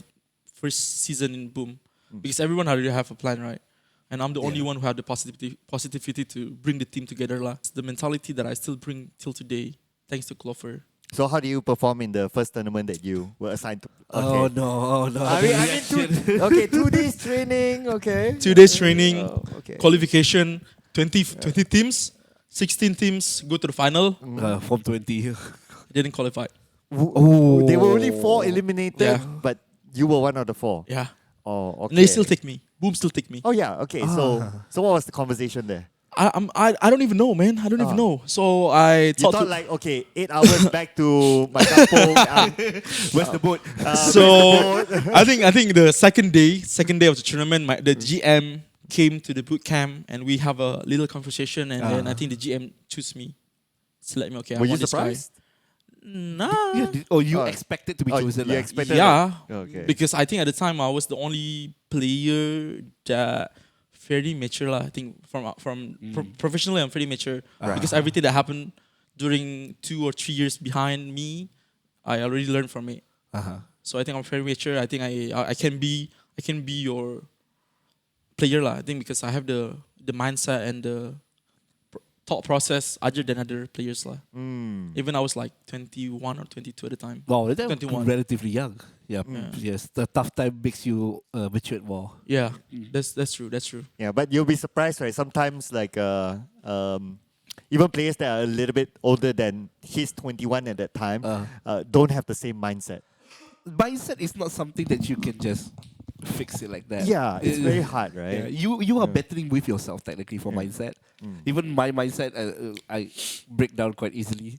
first season in Boom, because everyone already have a plan, right? And I'm the only one who had the positivity to bring the team together. It's the mentality that I still bring till today, thanks to Clover. So how do you perform in the first tournament that you were assigned to? Okay. Oh no! I mean, 2 days training. Okay. 2 days training, okay. qualification, 20 teams, 16 teams go to the final. From 20. Didn't qualify. They were only 4 eliminated, but you were one of the 4. Yeah. Oh, okay. And they still take me. Boom still take me. Oh yeah. Okay. So what was the conversation there? I don't even know, man. I don't even know. So I thought to like, okay, 8 hours back to my kampung. Where's the boat? I think the second day of the tournament, the GM came to the boot camp and we have a little conversation, and then I think the GM chose me. Select me. Okay, were I you want this guy. surprised? Nah. You expected to be chosen? You expected? Yeah. Okay. Because I think at the time I was the only player that fairly mature. I think from professionally I'm fairly mature. Because everything that happened during 2 or 3 years behind me, I already learned from it. So I think I'm fairly mature. I think I can be your player. I think because I have the mindset and the thought process other than other players lah. Mm. Even I was like 21 or 22 at the time. Wow, that's 21. relatively young. Yeah. Yes, the tough time makes you matured more. Yeah, that's true. That's true. Yeah, but you'll be surprised, right? Sometimes like even players that are a little bit older than he's 21 at that time don't have the same mindset. Mindset is not something that you can just fix it like that. Yeah, it's very hard, right? Yeah, you are battling with yourself technically for mindset. Even my mindset, I break down quite easily.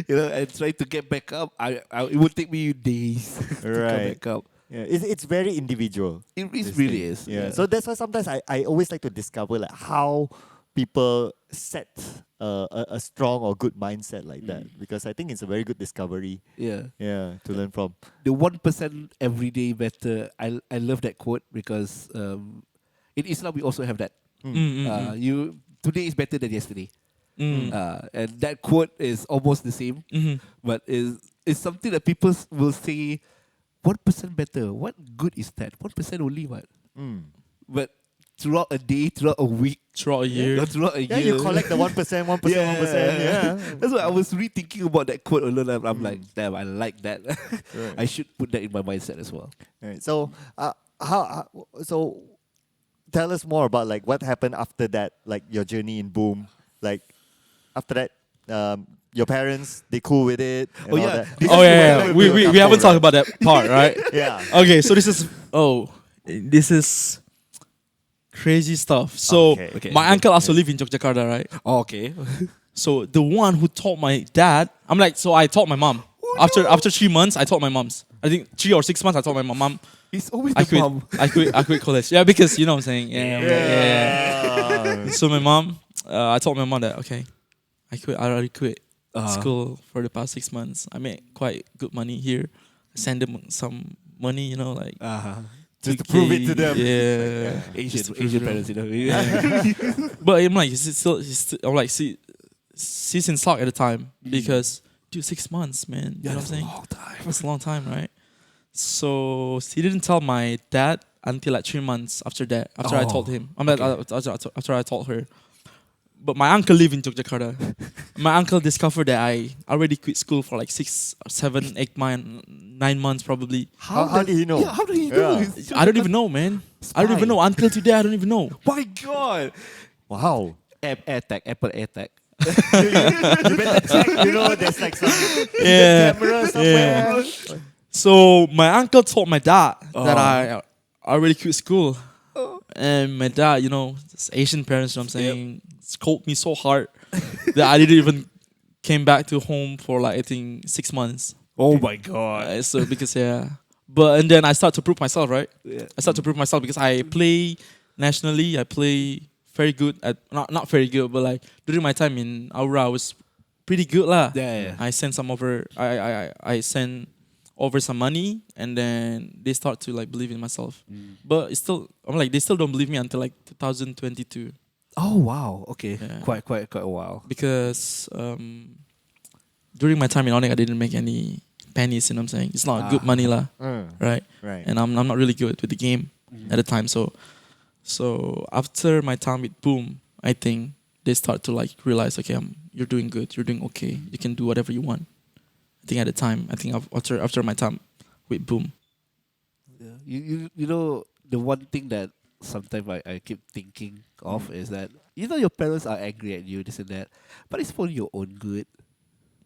And try to get back up. It would take me days to come back up. Yeah, it's very individual. It really is. Yeah. So that's why sometimes I always like to discover like how people set a strong or good mindset like that, because I think it's a very good discovery. Yeah. Yeah, to learn from. The 1% every day better. I love that quote because in Islam we also have that. You today is better than yesterday. And that quote is almost the same, but is something that people will say 1% better. What good is that? 1% only what? But throughout a day, throughout a week, throughout a year, yeah, you collect the 1%, 1%, 1%. Yeah, that's why I was rethinking about that quote alone. I'm like, damn, I like that. I should put that in my mindset as well. Right. So, so tell us more about like what happened after that, like your journey in Boom. Like after that, your parents, they cool with it. And all that. Yeah. We haven't talked about that part, right? Yeah. Okay, so this is crazy stuff. So my uncle also live in Yogyakarta, right? Oh, okay. So the one who taught my dad, I taught my mom. After 3 months, I taught my mom's. I think 3 or 6 months, I taught my mom. It's always I the quit. mom. I quit college. Yeah, because you know what I'm saying. Yeah. So my mom, I told my mom that I already quit school for the past 6 months. I made quite good money here. I send them some money, Just to prove it to them. Yeah. Asian parents, But I'm like, I'm like, she's in shock at the time because, dude, 6 months, man. You know what I'm saying? That's a long time, right? So she didn't tell my dad until like 3 months after that. After I told him, after I told her. But my uncle live in Yogyakarta. My uncle discovered that I already quit school for like 6, 7, 8 months, 9 months probably. How did he know? Yeah, how did he know? I don't even know, man. I don't even know. Until today, I don't even know. My God. Wow. AirTag, Apple AirTag. You better check, there's like some camera somewhere. Yeah. So my uncle told my dad that I already quit school. And my dad, this Asian parents, you know what I'm saying, scolded me so hard that I didn't even came back to home for like I think 6 months. Oh my God. So because and then I start to prove myself, right? Yeah. I start to prove myself because I play nationally. I play very good at not very good, but like during my time in Aura, I was pretty good lah. Yeah. I sent some over. I sent over some money, and then they start to like believe in myself. But it's still, they still don't believe me until like 2022. Oh wow, okay, Yeah. quite a while. Because during my time in Onic, I didn't make any pennies. You know what I'm saying? It's not good money lah, right? Right. And I'm not really good with the game at the time. So after my time with Boom, I think they start to like realize, okay, you're doing good, you're doing okay, you can do whatever you want. I think at the time, after my time with Boom. Yeah. You know the one thing that sometimes I keep thinking of is that your parents are angry at you, this and that, but it's for your own good.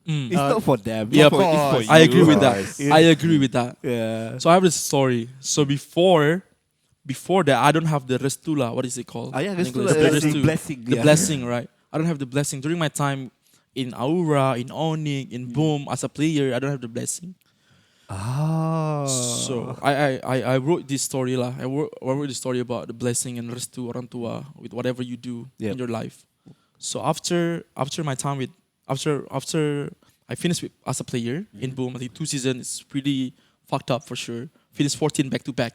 It's not for them. Yeah, it's for you. I agree with that. I agree with that. Yeah. So I have this story. So before that, I don't have the restula. What is it called? Yeah, in English? the blessing. The blessing, right? I don't have the blessing during my time in Aura, in Onic, in Boom as a player. I don't have the blessing. So I wrote this story lah. I wrote this story about the blessing and restu orang tua with whatever you do in your life. So after my time with after I finished as a player in Boom, I think 2 seasons is pretty fucked up for sure. Finished 14 back to back.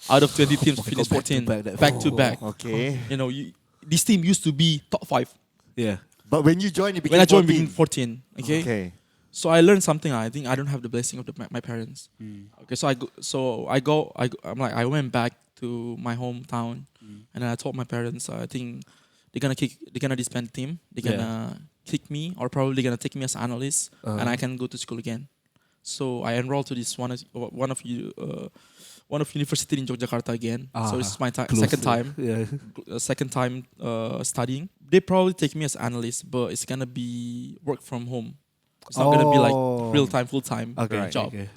Out of 20 teams, finished 14 back to back. Okay. This team used to be top 5. Yeah. But when you joined, it became When I joined, 14. became 14. Okay. So I learned something. I think I don't have the blessing of my parents. Okay. I went back to my hometown, and I told my parents. I think they're gonna disband the team. They're gonna kick me, or probably gonna take me as analyst, and I can go to school again. So I enrolled to this one of university in Yogyakarta again. So it's my second time studying. They probably take me as analyst, but it's gonna be work from home. It's not gonna be like real time, full time job. Okay.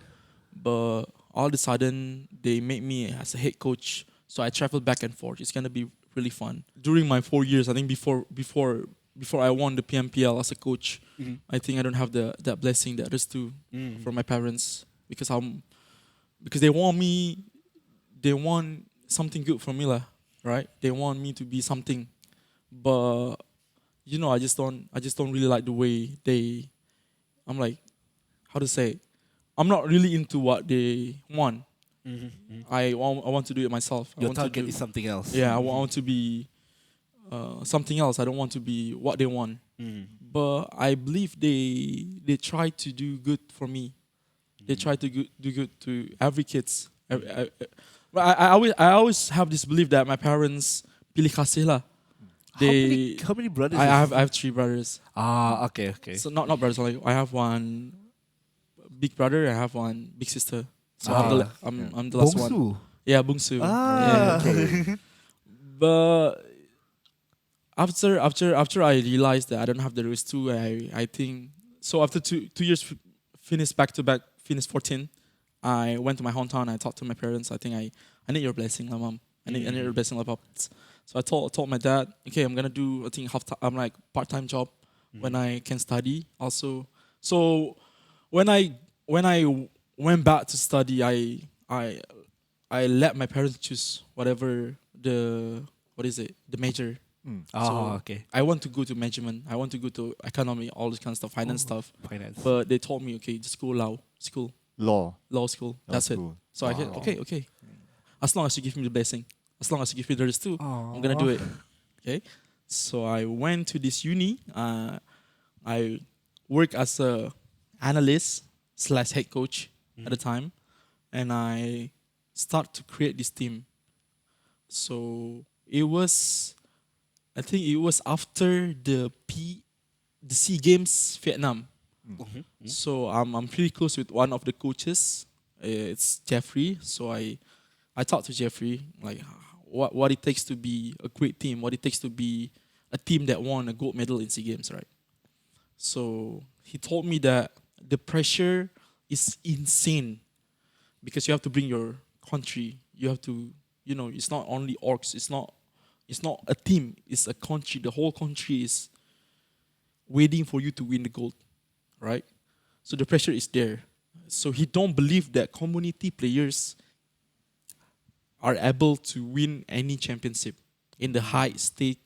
But all of a sudden they made me as a head coach. So I traveled back and forth. It's gonna be really fun. During my 4 years, I think before I won the PMPL as a coach, I think I don't have that blessing that others do from my parents, because they want something good from me lah, right? They want me to be something, but I just don't really like the way I'm like, how to say, I'm not really into what they want. I want to do it myself. Your target is something else. Yeah, I want to be something else. I don't want to be what they want. But I believe they try to do good for me. They try to do good to every kids. I always have this belief that my parents pilih kasih lah. How many brothers? I have 3 brothers. Okay. So not brothers. Like I have one big brother. I have one big sister. So I'm the last one. Yeah, bungsu. Yeah. Okay. But after I realized that I don't have the rest too, I think so. After two years finished back to back, finished 14, I went to my hometown. I talked to my parents. I think I need your blessing, la mom. I need your blessing, la pop. So I told my dad, okay, I'm gonna do part-time job when I can study also. So when I went back to study, I let my parents choose whatever the major. Okay. I want to go to management. I want to go to economy, all this kind of stuff, finance stuff. Finance. But they told me, okay, just go law school. Law school. That's school. it. So I said, okay. As long as you give me the blessing, as long as you give me the rest too, I'm gonna do it. Okay. So I went to this uni. I work as a analyst / head coach at the time, and I start to create this team. So I think it was after the SEA Games Vietnam. So I'm pretty close with one of the coaches. It's Jeffrey. So I talked to Jeffrey like what it takes to be a great team, what it takes to be a team that won a gold medal in SEA Games, right? So he told me that the pressure is insane because you have to bring your country. You have to, it's not only orcs. It's not a team. It's a country. The whole country is waiting for you to win the gold, right? So the pressure is there. So he don't believe that community players are able to win any championship in the high stake,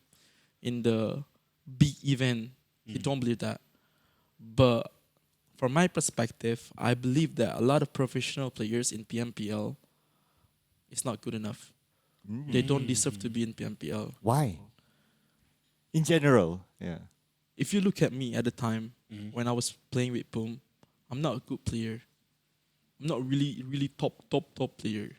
in the big event. He don't believe that. But from my perspective, I believe that a lot of professional players in PMPL is not good enough. They don't deserve to be in PMPL. Why? In general, yeah. If you look at me at the time when I was playing with Boom, I'm not a good player. I'm not really top player.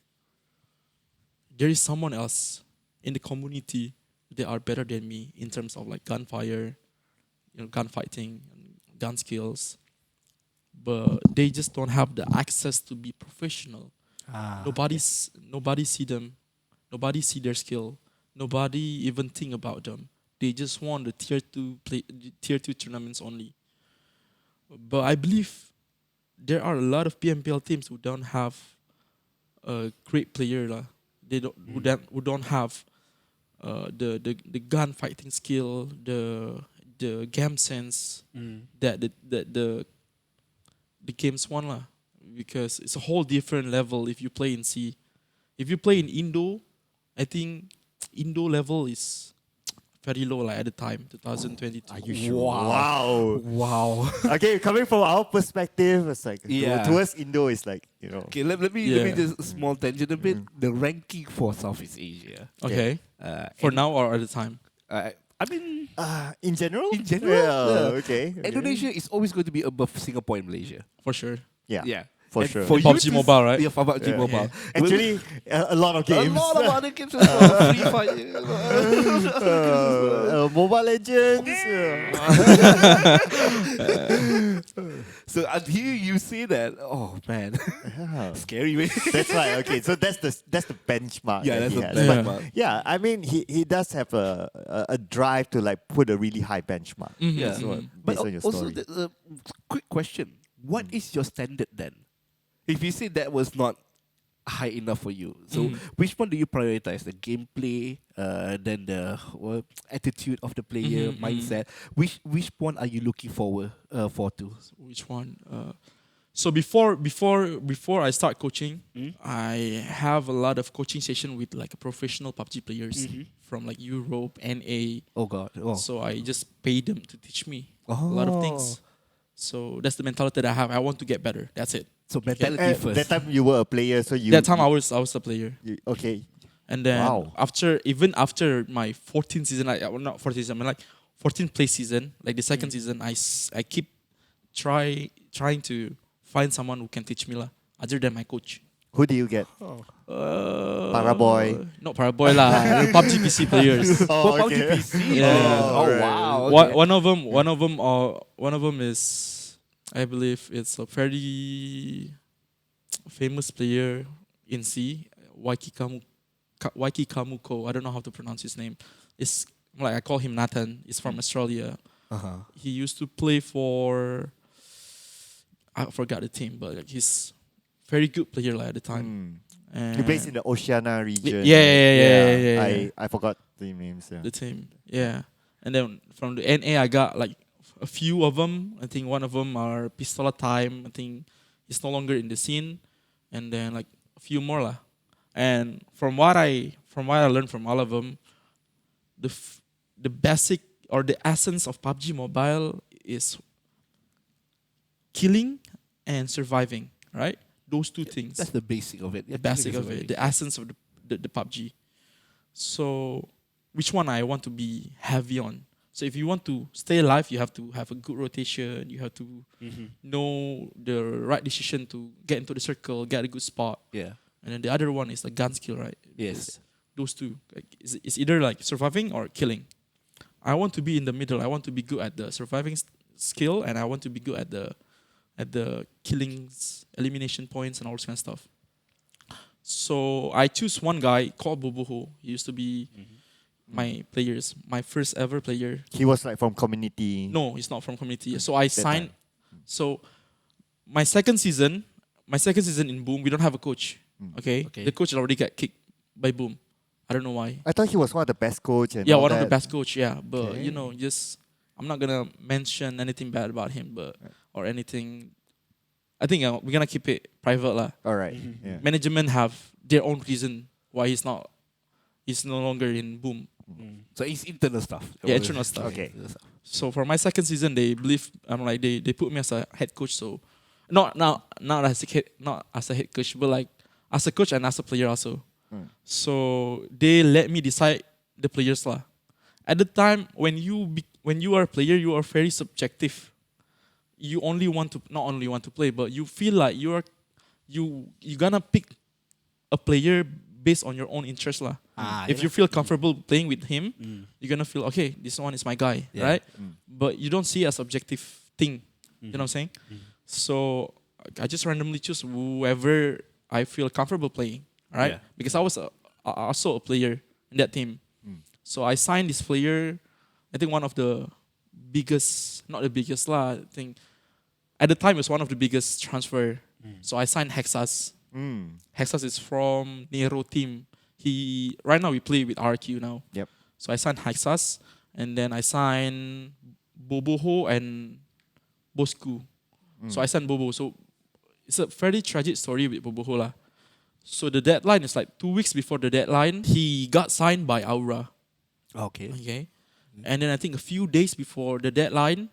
There is someone else in the community that are better than me in terms of like gunfire, gunfighting, gun skills. But they just don't have the access to be professional. Nobody see them. Nobody see their skill. Nobody even think about them. They just want the tier 2 tournaments only. But I believe there are a lot of PMPL teams who don't have a great player. Who don't have the gunfighting skill, the game sense that the games won lah. Because it's a whole different level if you play in C. If you play in Indo, I think Indo level is very low like at the time, 2022. Are you sure? Wow. Okay, coming from our perspective, it's like towards Indo is like, Okay, let me just small tangent a bit. The ranking for Southeast Asia. Okay. For now or at the time? I mean, in general? Yeah. Okay. Indonesia is always going to be above Singapore and Malaysia. For sure. Yeah. Yeah. For And sure. For PUBG you to Mobile, right? Yeah, for PUBG Mobile. Actually, a lot of games. A lot of other games as well. Free Fire. Mobile Legends. So I hear you say that. Oh man, scary way. That's right. Okay, so that's the benchmark. Yeah, that that's he the has. benchmark. But yeah, I mean, he does have a drive to like put a really high benchmark. Yeah. That's what- But based on your also, story. the quick question: what is your standard then? If you say that was not high enough for you, so which one do you prioritize? The gameplay, then the attitude of the player, mindset. Which one are you looking forward for to? Which one? So before I start coaching, I have a lot of coaching session with like professional PUBG players from like Europe, NA. Oh God! Oh. So I just pay them to teach me a lot of things. So that's the mentality that I have. I want to get better. That's it. So mentality first. That time you were a player, so you. That time I was a player. Okay. And then Wow. after my 14th season, like well, not 14th season, I mean like 14th place season, like the second season, I keep trying to find someone who can teach me lah, other than my coach. Who do you get? Paraboy. Not Paraboy lah, PUBG PC players. Oh, PUBG PC. Yeah. Oh wow. Okay. One of them is, I believe it's a very famous player in C, Waiki Kamuko. I don't know how to pronounce his name. It's like I call him Nathan. He's from Australia. He used to play for, I forgot the team, but like he's very good player like, at the time. And He plays in the Oceania region. Yeah. I forgot the names. Yeah. The team. Yeah. And then from the NA, I got like a few of them. I think one of them are Pistola Time. I think he's no longer in the scene. And then like a few more lah. And from what I learned from all of them, the basic or the essence of PUBG Mobile is killing and surviving, right? Those two things. That's the basic of it. The basic of it, the essence of the PUBG. So, which one I want to be heavy on? So, if you want to stay alive, you have to have a good rotation. You have to know the right decision to get into the circle, get a good spot. Yeah. And then the other one is the gun skill, right? Yes. Those two. Like, it's either like surviving or killing. I want to be in the middle. I want to be good at the surviving skill, and I want to be good at the killings, elimination points, and all this kind of stuff. So I choose one guy called Boboho. He used to be my first ever player. He was like from community. No, he's not from community. So I signed. time. So my second season in Boom, we don't have a coach. Okay? The coach already got kicked by Boom. I don't know why. I thought he was one of the best coach. And Yeah, all one of that. the best coach. Yeah, but just I'm not gonna mention anything bad about him, but or anything. I think we're gonna keep it private lah. All right. Yeah. Management have their own reason why he's no longer in Boom. So it's internal stuff. Yeah, internal stuff. Okay. So for my second season, they believe they put me as a head coach. So not as a head coach, but like as a coach and as a player also. So they let me decide the players lah. At the time when you are a player, you are very subjective. You not only want to play, but you feel like you gonna pick a player based on your own interest lah. If you feel comfortable playing with him, you're gonna feel okay. This one is my guy, right? But you don't see it as objective thing. You know what I'm saying? So I just randomly choose whoever I feel comfortable playing, right? Yeah. Because I was also a player in that team. So I signed this player. I think one of the biggest, not the biggest lah. I think at the time it was one of the biggest transfer. So I signed Hexas. Hexas is from Nero team. Right now we play with RQ now. Yep. So I signed Hexas, and then I signed Boboho and Bosku. So I signed Bobo. So it's a very tragic story with Boboho lah. So the deadline is like 2 weeks before the deadline. He got signed by Aura. Okay. And then I think a few days before the deadline,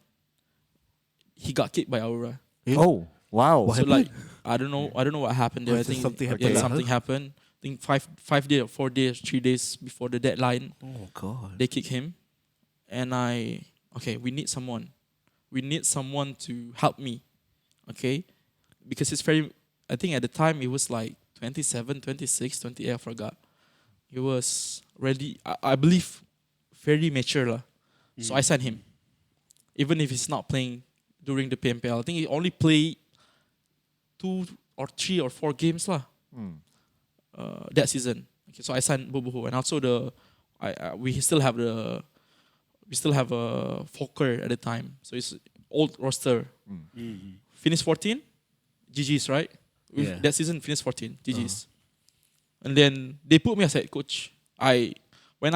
he got kicked by Aura. Oh, wow. So like I don't know what happened there. I think something happened. something happened. I think 5 days or 4 days, 3 days before the deadline, Oh God. they kicked him. And we need someone. We need someone to help me. Okay? Because it's very I think at the time it was like 27, 26, 28, I forgot. He was ready, I believe, very mature lah. So I signed him. Even if he's not playing during the PMPL. I think he only played 2 or 3 or 4 games lah. That season. Okay, so I signed Boboho, and also we still have a Fokker at the time. So it's old roster. Finished 14, GG's, right? Yeah. That season finished 14, GG's. And then they put me as head coach. When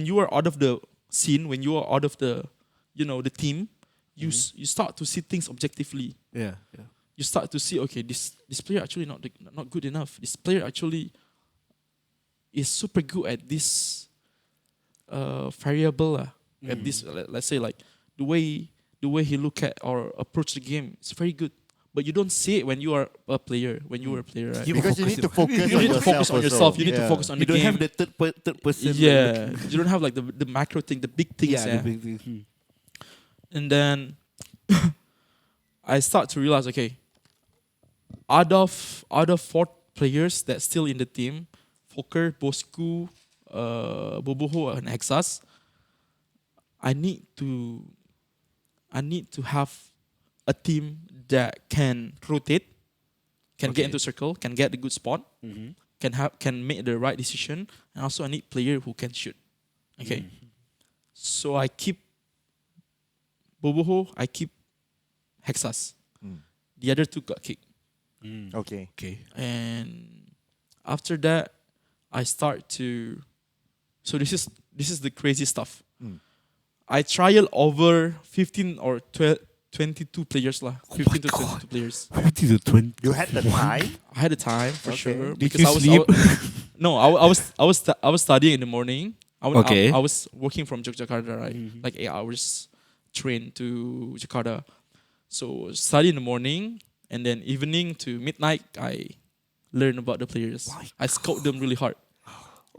you are out of the scene, when you are out of the the team, you start to see things objectively. Yeah. You start to see, okay, this player actually not good enough. This player actually is super good at this variable. At this, let's say, like the way he look at or approach the game, it's very good. But you don't see it when you are a player. When you were a player, right? Because you need to focus You need to focus on yourself. You need to focus on the game. You don't have the third person. Yeah, you don't have like the macro thing, the big things. Yeah, the big thing. And then I start to realize, okay, out of 4 players that's still in the team, Fokker, Bosku, Boboho, and Exas, I need to have a team that can rotate, can get into circle, can get the good spot, can make the right decision, and also I need player who can shoot. Okay, so I keep Boboho, I keep Hexas. The other 2 got kicked. Okay. And after that, I start to. So this is the crazy stuff. I trial over 15 or 22 players lah. 15 to 22 players. 50 to 20. You had the time? I had the time for sure. Did because you I was, sleep? I was studying in the morning. I was working from Yogyakarta, right? Like 8 hours train to Jakarta. So study in the morning, and then evening to midnight, I learn about the players. I scout them really hard.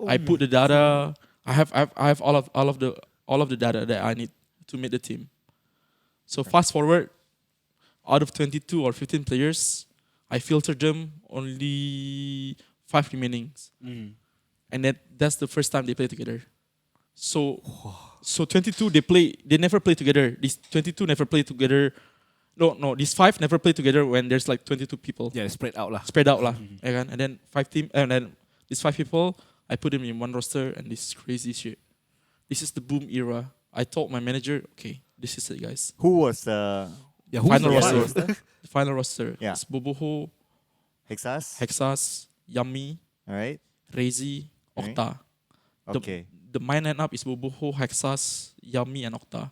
I put the data. I have all of the data that I need to make the team. So fast forward, out of 22 or 15 players, I filtered them, only 5 remaining. And that's the first time they play together. So 22 they never play together. These 22 never play together. No, these 5 never play together when there's like 22 people. Yeah, spread out lah. And then 5 team, and then these 5 people, I put them in one roster, and this is crazy shit. This is the boom era. I told my manager, okay, this is it, guys. Who was the Final roster? roster? The final roster. Yeah. It's Boboho, Hexas? Yummy, All right. Rezi, Right. Okta. Okay. The main lineup is Boboho, Hexas, Yummy, and Okta.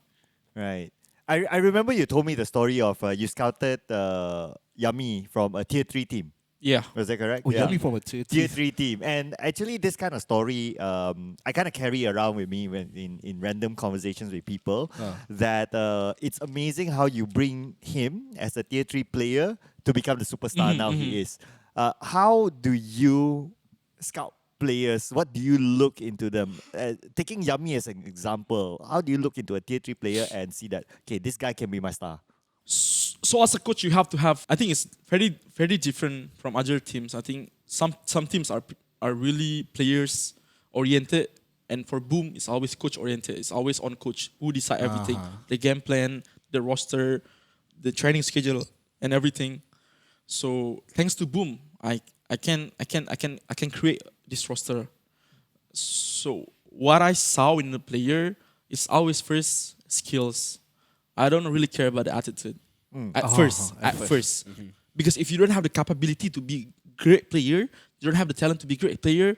Right. I remember you told me the story of you scouted Yummy from a tier 3 team. Yeah. Was that correct? Oh, Yummy from a tier 3 team. And actually this kind of story I kind of carry around with me when in random conversations with people that it's amazing how you bring him as a tier 3 player to become the superstar now he is. How do you scout players? What do you look into them? Taking Yummy as an example, how do you look into a tier 3 player and see that, okay, this guy can be my star? So as a coach, you have to have. I think it's very, very different from other teams. I think some teams are really players oriented, and for Boom, it's always coach oriented. It's always on coach who decide everything, the game plan, the roster, the training schedule, and everything. So thanks to Boom, I can create this roster. So what I saw in the player is always first skills. I don't really care about the attitude at first. Because if you don't have the capability to be great player, you don't have the talent to be great player,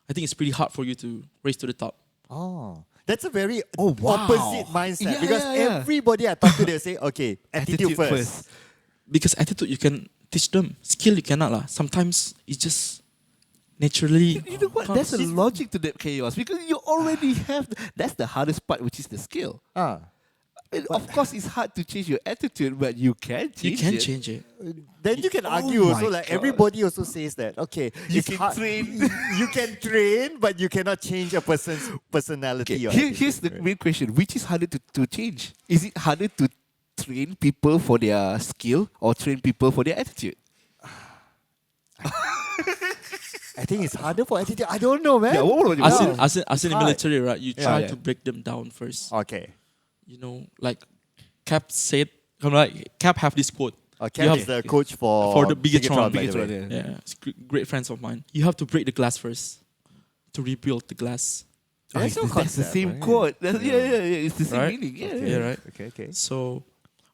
I think it's pretty hard for you to raise to the top. Oh, that's a very opposite mindset. Because yeah. everybody I talk to, they say, okay, attitude first. Because attitude, you can teach them. Skill, you cannot lah. Sometimes it's just naturally. You know what? There's a logic to that chaos because you already have. That's the hardest part, which is the skill. Of course, it's hard to change your attitude, but you can change it. You can change it. Then you can argue also, like everybody also says that, okay, You it's can hard. train. You can train, but you cannot change a person's personality. Okay, here's the main question: which is harder to change? Is it harder to train people for their skill or train people for their attitude? I think it's harder for attitude. I don't know, man. Yeah, what about you? As in the hard. military, right? You try Yeah. to break them down first. Okay. You know, like Cap said, Cap have this quote. Okay. You He's the coach for the Bigatron, by the way. Yeah, it's great friends of mine. You have to break the glass first to rebuild the glass. That's no That's the concept, same right? quote. Yeah. It's the same Right? meaning. Yeah. Yeah, right. Okay. So,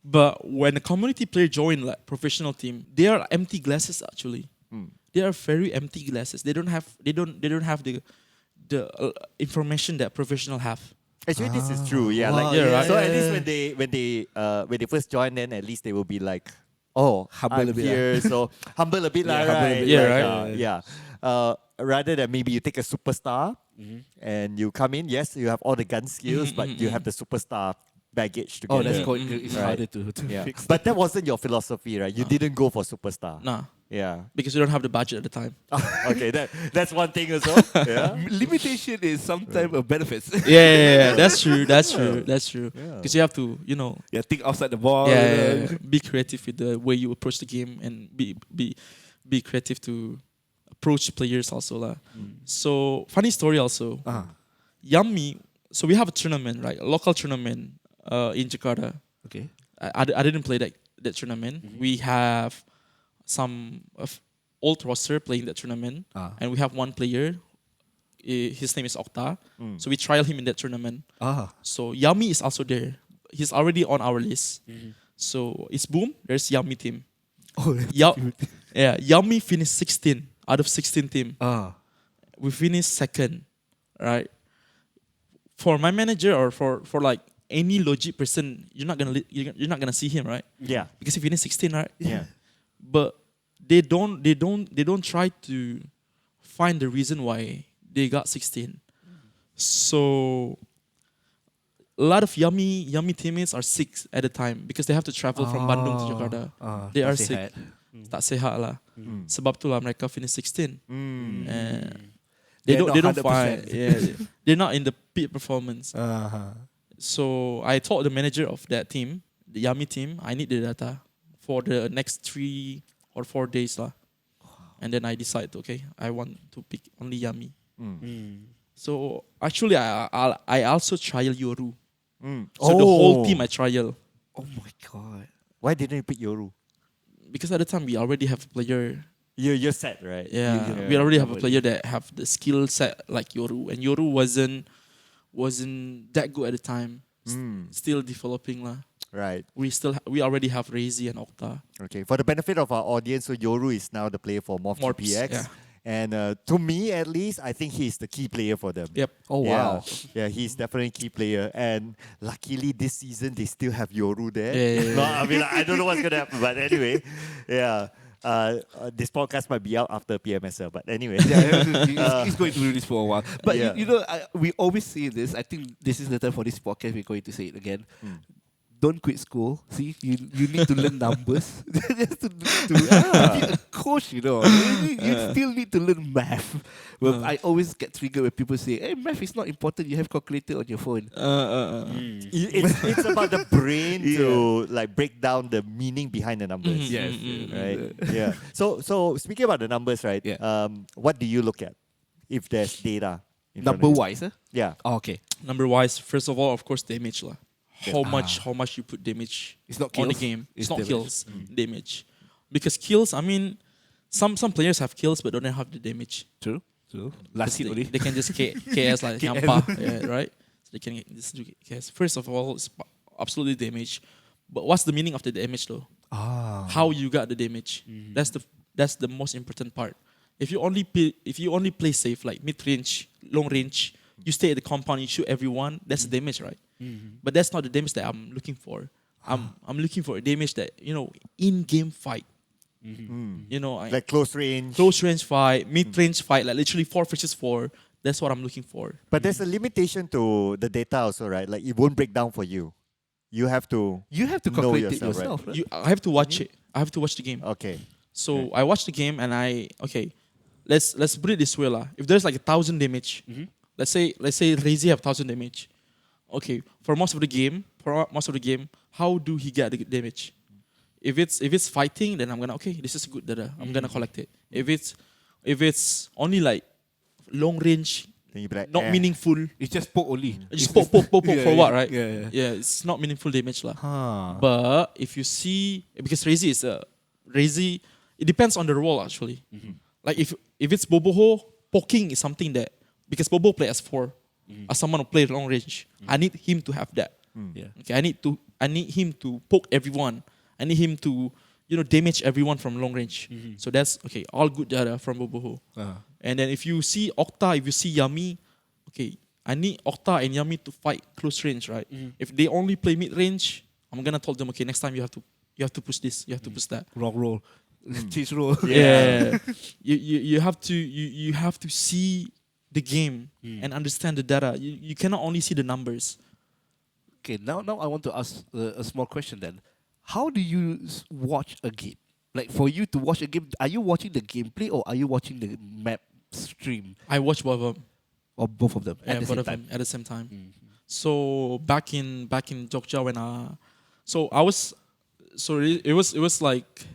but when a community player join like professional team, they are empty glasses actually. They are very empty glasses. They don't have the information that professional have. Actually, this is true. Yeah, Wow, like yeah, right. so. At least when they first join, then at least they will be like, oh, Humble I'm a bit, here, so humble a bit, Yeah, like, humble a right? bit, yeah, Like, right. yeah. Rather than maybe you take a superstar and you come in. Yes, you have all the gun skills, but you have the superstar baggage together. Oh, that's quite. It's Right. harder to Yeah. fix. But that wasn't your philosophy, right? You didn't go for superstar. Nah, Yeah. because you don't have the budget at the time. Okay, that's one thing as well. Yeah. Limitation is sometimes a benefit. Yeah, that's true. That's true. Yeah. Because you have to, Yeah, think outside the box. be creative with the way you approach the game and be creative to approach players also lah. So funny story also. Yummy. So we have a tournament, right? A local tournament in Jakarta. Okay. I didn't play that tournament. We have some old roster playing that tournament, and we have one player. His name is Okta. So we trial him in that tournament. So Yummy is also there. He's already on our list. So it's Boom. There's Yummy team. Oh, Yeah, Yummy finished 16 out of 16 team. We finished second, right? For my manager or for like any logic person, you're not gonna see him, right? Yeah. Because he finished 16, right? Yeah. But they don't try to find the reason why they got 16. So a lot of yummy teammates are sick at the time because they have to travel from Bandung to Jakarta. They are sick. Tak sehat lah. Sebab tu lah mereka finish 16. And they don't find. Yeah, they're not in the peak performance. So I told the manager of that team, the Yummy team, I need the data for the next 3 or 4 days lah. And then I decided, okay, I want to pick only Yummy. So actually, I also trial Yoru. So the whole team I trial. Oh my god. Why didn't you pick Yoru? Because at the time we already have a player. You're set, right? Yeah, we already have a player that have the skill set like Yoru, and Yoru wasn't that good at the time. Still developing lah. Right. We already have Razy and Okta. Okay. For the benefit of our audience, so Yoru is now the player for Morph Morphs, GPX. yeah. And to me, at least, I think he's the key player for them. Yep. Oh wow. Yeah, he's definitely a key player. And luckily, this season, they still have Yoru there. Yeah. No, I mean, I don't know what's going to happen. But anyway, yeah. This podcast might be out after PMSL. But anyway. Yeah, he's going to do this for a while. But Yeah. we always say this. I think this is the time for this podcast. We're going to say it again. Don't quit school. See, you need to learn numbers. Just to be a coach, you still need to learn math. Well, I always get triggered when people say, "Hey, math is not important. You have calculator on your phone." It's about the brain to like break down the meaning behind the numbers. Yes. Right. Yeah. So speaking about the numbers, right? Yeah. What do you look at if there's data? in front of Number you? wise, huh? Yeah. Oh, okay. Number wise, first of all, of course, damage lah. How much you put damage It's not on the kills. game. It's not damage. kills, damage. Because kills, I mean, some players have kills but don't have the damage. True. Last hit only. They can just KS like Nyampa, right? So they can just do KS. First of all, it's absolutely damage. But what's the meaning of the damage though? How you got the damage? That's the most important part. If you only play safe like mid range, long range, you stay at the compound, you shoot everyone. That's the damage, right? But that's not the damage that I'm looking for. I'm looking for a damage that in game fight. Like close range. Close range fight, mid range fight, like literally 4 versus 4. That's what I'm looking for. But there's a limitation to the data also, right? Like it won't break down for you. You have to know calculate it yourself, yourself. Right? I have to watch it. I have to watch the game. Okay. So I watch the game and let's put it this way lah. If there's like 1,000 damage, let's say Razy have 1,000 damage. Okay, for most of the game, for most of the game, how do he get the damage? If it's fighting, then I'm gonna this is good data. I'm gonna collect it. If it's only like long range, then you be like, not meaningful. It's just poke only. Just poke for what, right? Yeah. It's not meaningful damage lah. Huh. But if you see, because Razy, it depends on the role actually. Like if it's Boboho, poking is something that, because Bobo play as 4, as someone who plays long range, I need him to have that. Yeah. Okay, I need him to poke everyone. I need him to, damage everyone from long range. So that's all good data from Boboho. And then if you see Octa, if you see Yami, I need Octa and Yami to fight close range, right? If they only play mid range, I'm gonna tell them, next time you have to push this, you have to push that. Wrong roll. Cheese roll. Yeah. you have to see the game and understand the data. You cannot only see the numbers. Okay, now I want to ask a small question then. How do you watch a game? Like for you to watch a game, are you watching the gameplay or are you watching the map stream? I watch both of them. Or both of them at the same time? At the same time. So back in Jogja when it was like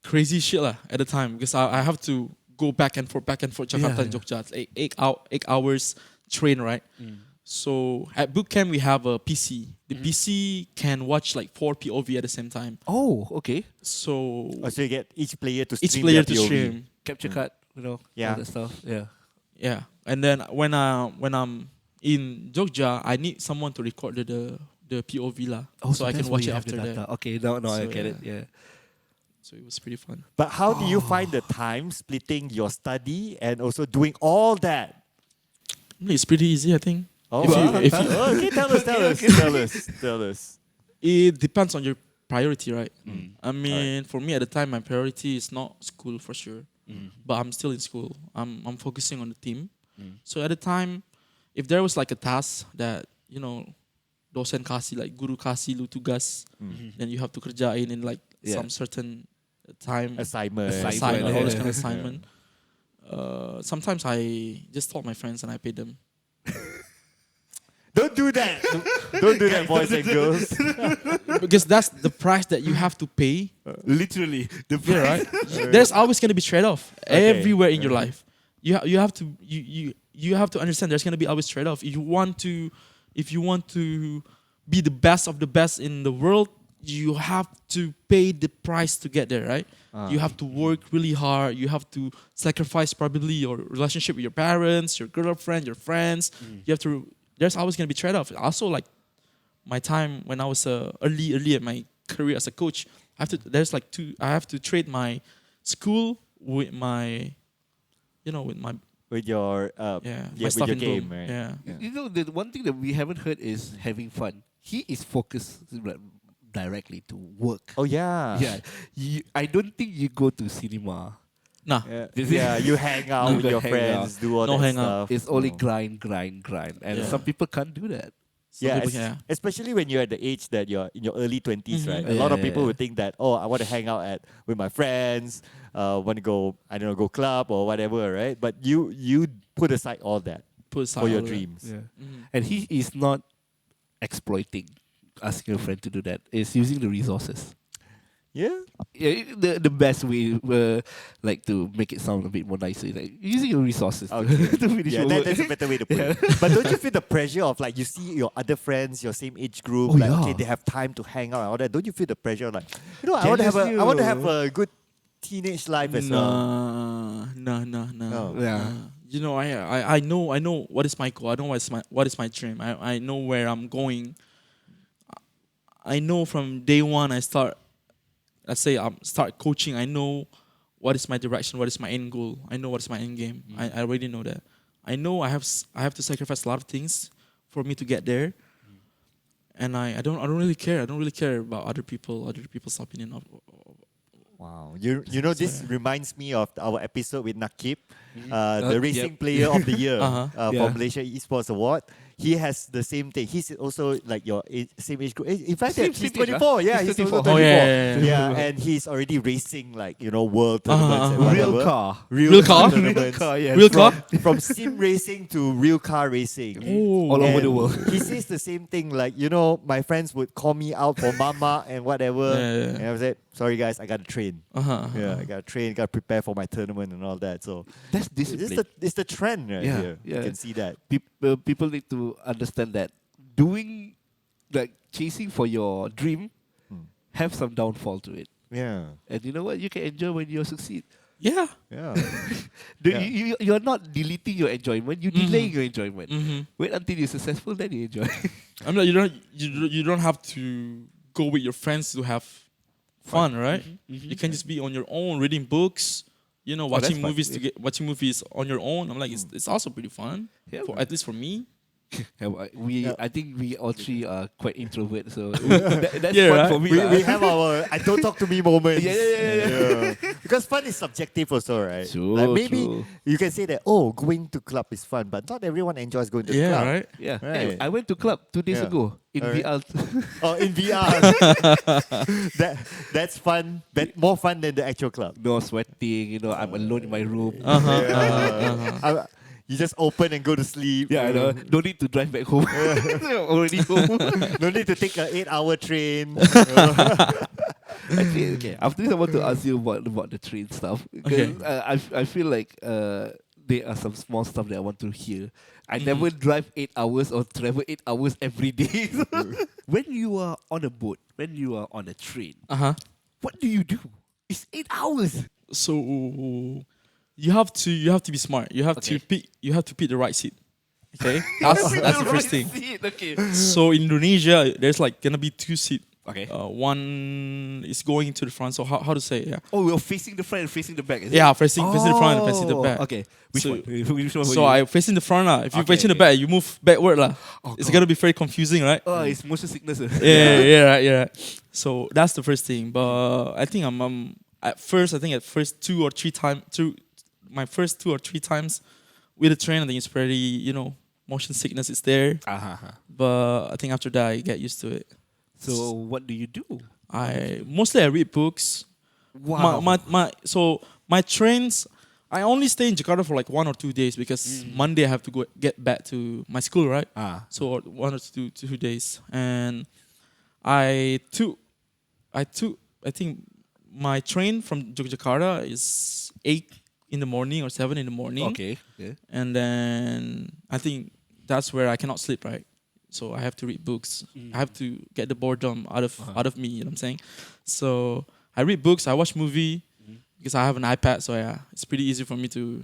crazy shit lah at the time, because I have to go back and forth Jakarta and Jogja. It's 8 hours train, right? So at boot camp we have a PC. The PC can watch like 4 POV at the same time. Oh, okay. So you get each player to stream their POV. stream. Capture card, all that stuff. Yeah. Yeah. And then when I'm in Jogja, I need someone to record the POV lah. So I can watch it after that. Okay, no, I get it. Yeah. So it was pretty fun. But how do you find the time splitting your study and also doing all that? It's pretty easy, I think. Oh, If you okay, tell us. It depends on your priority, right? I mean, for me at the time, my priority is not school for sure, but I'm still in school. I'm focusing on the team. So at the time, if there was like a task that dosen kasih, like guru kasih lu tugas, then you have to kerjain in like some certain time Assignment, all this kind of assignment. Sometimes I just told my friends and I paid them. Don't do that. Don't do that, boys and girls. Because that's the price that you have to pay. Literally, the Yeah, right. There's always going to be trade-off everywhere in your life. You have to understand there's going to be always trade-off. If you want to be the best of the best in the world, you have to pay the price to get there, right? You have to work really hard. You have to sacrifice probably your relationship with your parents, your girlfriend, your friends. You have to. There's always going to be trade-off. Also, like my time when I was early in my career as a coach, I have to trade my school with my, with your my with stuff your in game, Boom. right? Yeah. The one thing that we haven't heard is having fun. He is focused directly to work. Oh yeah. Yeah. I don't think you go to cinema. Nah. You hang out with your friends, do all No that hang stuff. out. It's only grind. And some people can't do that. Especially when you're at the age that you're in your early 20s, right? A Yeah, lot of yeah, people yeah. would think that, I want to hang out with my friends, want to go, go club or whatever, right? But you put aside all that for your dreams. Yeah. And he is not exploiting, asking a friend to do that. It's using the resources. Yeah. Yeah, the best way, like to make it sound a bit more nicer, like using your resources to finish your work. That's a better way to put it. But don't you feel the pressure of like you see your other friends, your same age group, they have time to hang out and all that? Don't you feel the pressure like, I want to have a good teenage life as well? No. Yeah. I know what is my goal. I know what is my dream. I know where I'm going. I know from day one I start coaching. I know what is my direction, what is my end goal. I know what is my end game. I already know that. I know I have to sacrifice a lot of things for me to get there. And I don't really care. I don't really care about other people's opinion. Wow. This reminds me of our episode with Nakib, the racing player of the year from Malaysia Esports Award. he has the same thing. He's also like your same age group. In fact, Same he's age, 24. Yeah, he's 24. also 24. Oh, yeah. Yeah, and he's already racing like world tournaments and whatever. Real car. Real car? tournaments. Yes. Real car? From sim racing to real car racing. Oh. All over And the world. He says the same thing, like, my friends would call me out for mama and whatever. Yeah. And I was like, sorry guys, I gotta train. Uh-huh. Yeah, I gotta train, gotta prepare for my tournament and all that. So That's discipline. it's the trend right here. Yeah. You can see that. People need to understand that doing, like, chasing for your dream, have some downfall to it. Yeah. And you know what? You can enjoy when you succeed. Yeah. Yeah. You're not deleting your enjoyment. You delaying your enjoyment. Mm-hmm. Wait until you're successful, then you enjoy. I mean, like, you don't have to go with your friends to have fun, right? You can just be on your own, reading books, watching fun. movies watching movies on your own. I'm like, it's also pretty fun. Yeah, At least for me. I think we all three are quite introverts, so that's Yeah, fun right? for me. We have our I don't talk to me moments. Yeah. Because fun is subjective also, right? True, Like maybe true. you can say that, going to club is fun, but not everyone enjoys going to the Yeah, club. right? Yeah. Right. Hey, I went to club 2 days Yeah. ago in Alright. VR. Oh, in VR. That's fun. More fun than the actual club. No sweating, I'm alone in my room. You just open and go to sleep. Yeah, I know. No need to drive back home. Already home. No need to take an 8-hour train. Actually, okay. After this, I want to ask you about the train stuff. Because I feel like there are some small stuff that I want to hear. I never drive 8 hours or travel 8 hours every day. When you are on a boat, when you are on a train, what do you do? It's 8 hours. So you have to be smart. You have to pick the right seat. Okay, that's the first thing. Okay. So in Indonesia, there's like gonna be 2 seats. Okay. One is going to the front. So how to say? Yeah. Oh, we're facing the front and facing the back. Is Yeah, it? facing the front and facing the back. Okay. Which So- one? Which one? So I facing the front lah. If you Okay, facing the okay. back, you move backward lah. Oh, It's God. gonna be very confusing, right? Oh, it's motion sickness. Yeah. So that's the first thing. But I think I'm at first 2 or 3 times my first 2 or 3 times with the train, I think it's pretty, motion sickness is there. But I think after that I get used to it. So what do you do? I read books. Wow. My trains, I only stay in Jakarta for like 1 or 2 days because Monday I have to get back to my school, right? So 1 or 2 days, and I think my train from Yogyakarta is 8 in the morning or 7 in the morning. Okay. Yeah. And then I think that's where I cannot sleep, right? So I have to read books. I have to get the boredom out of me, you know what I'm saying? So I read books, I watch movie because I have an iPad, so yeah, it's pretty easy for me to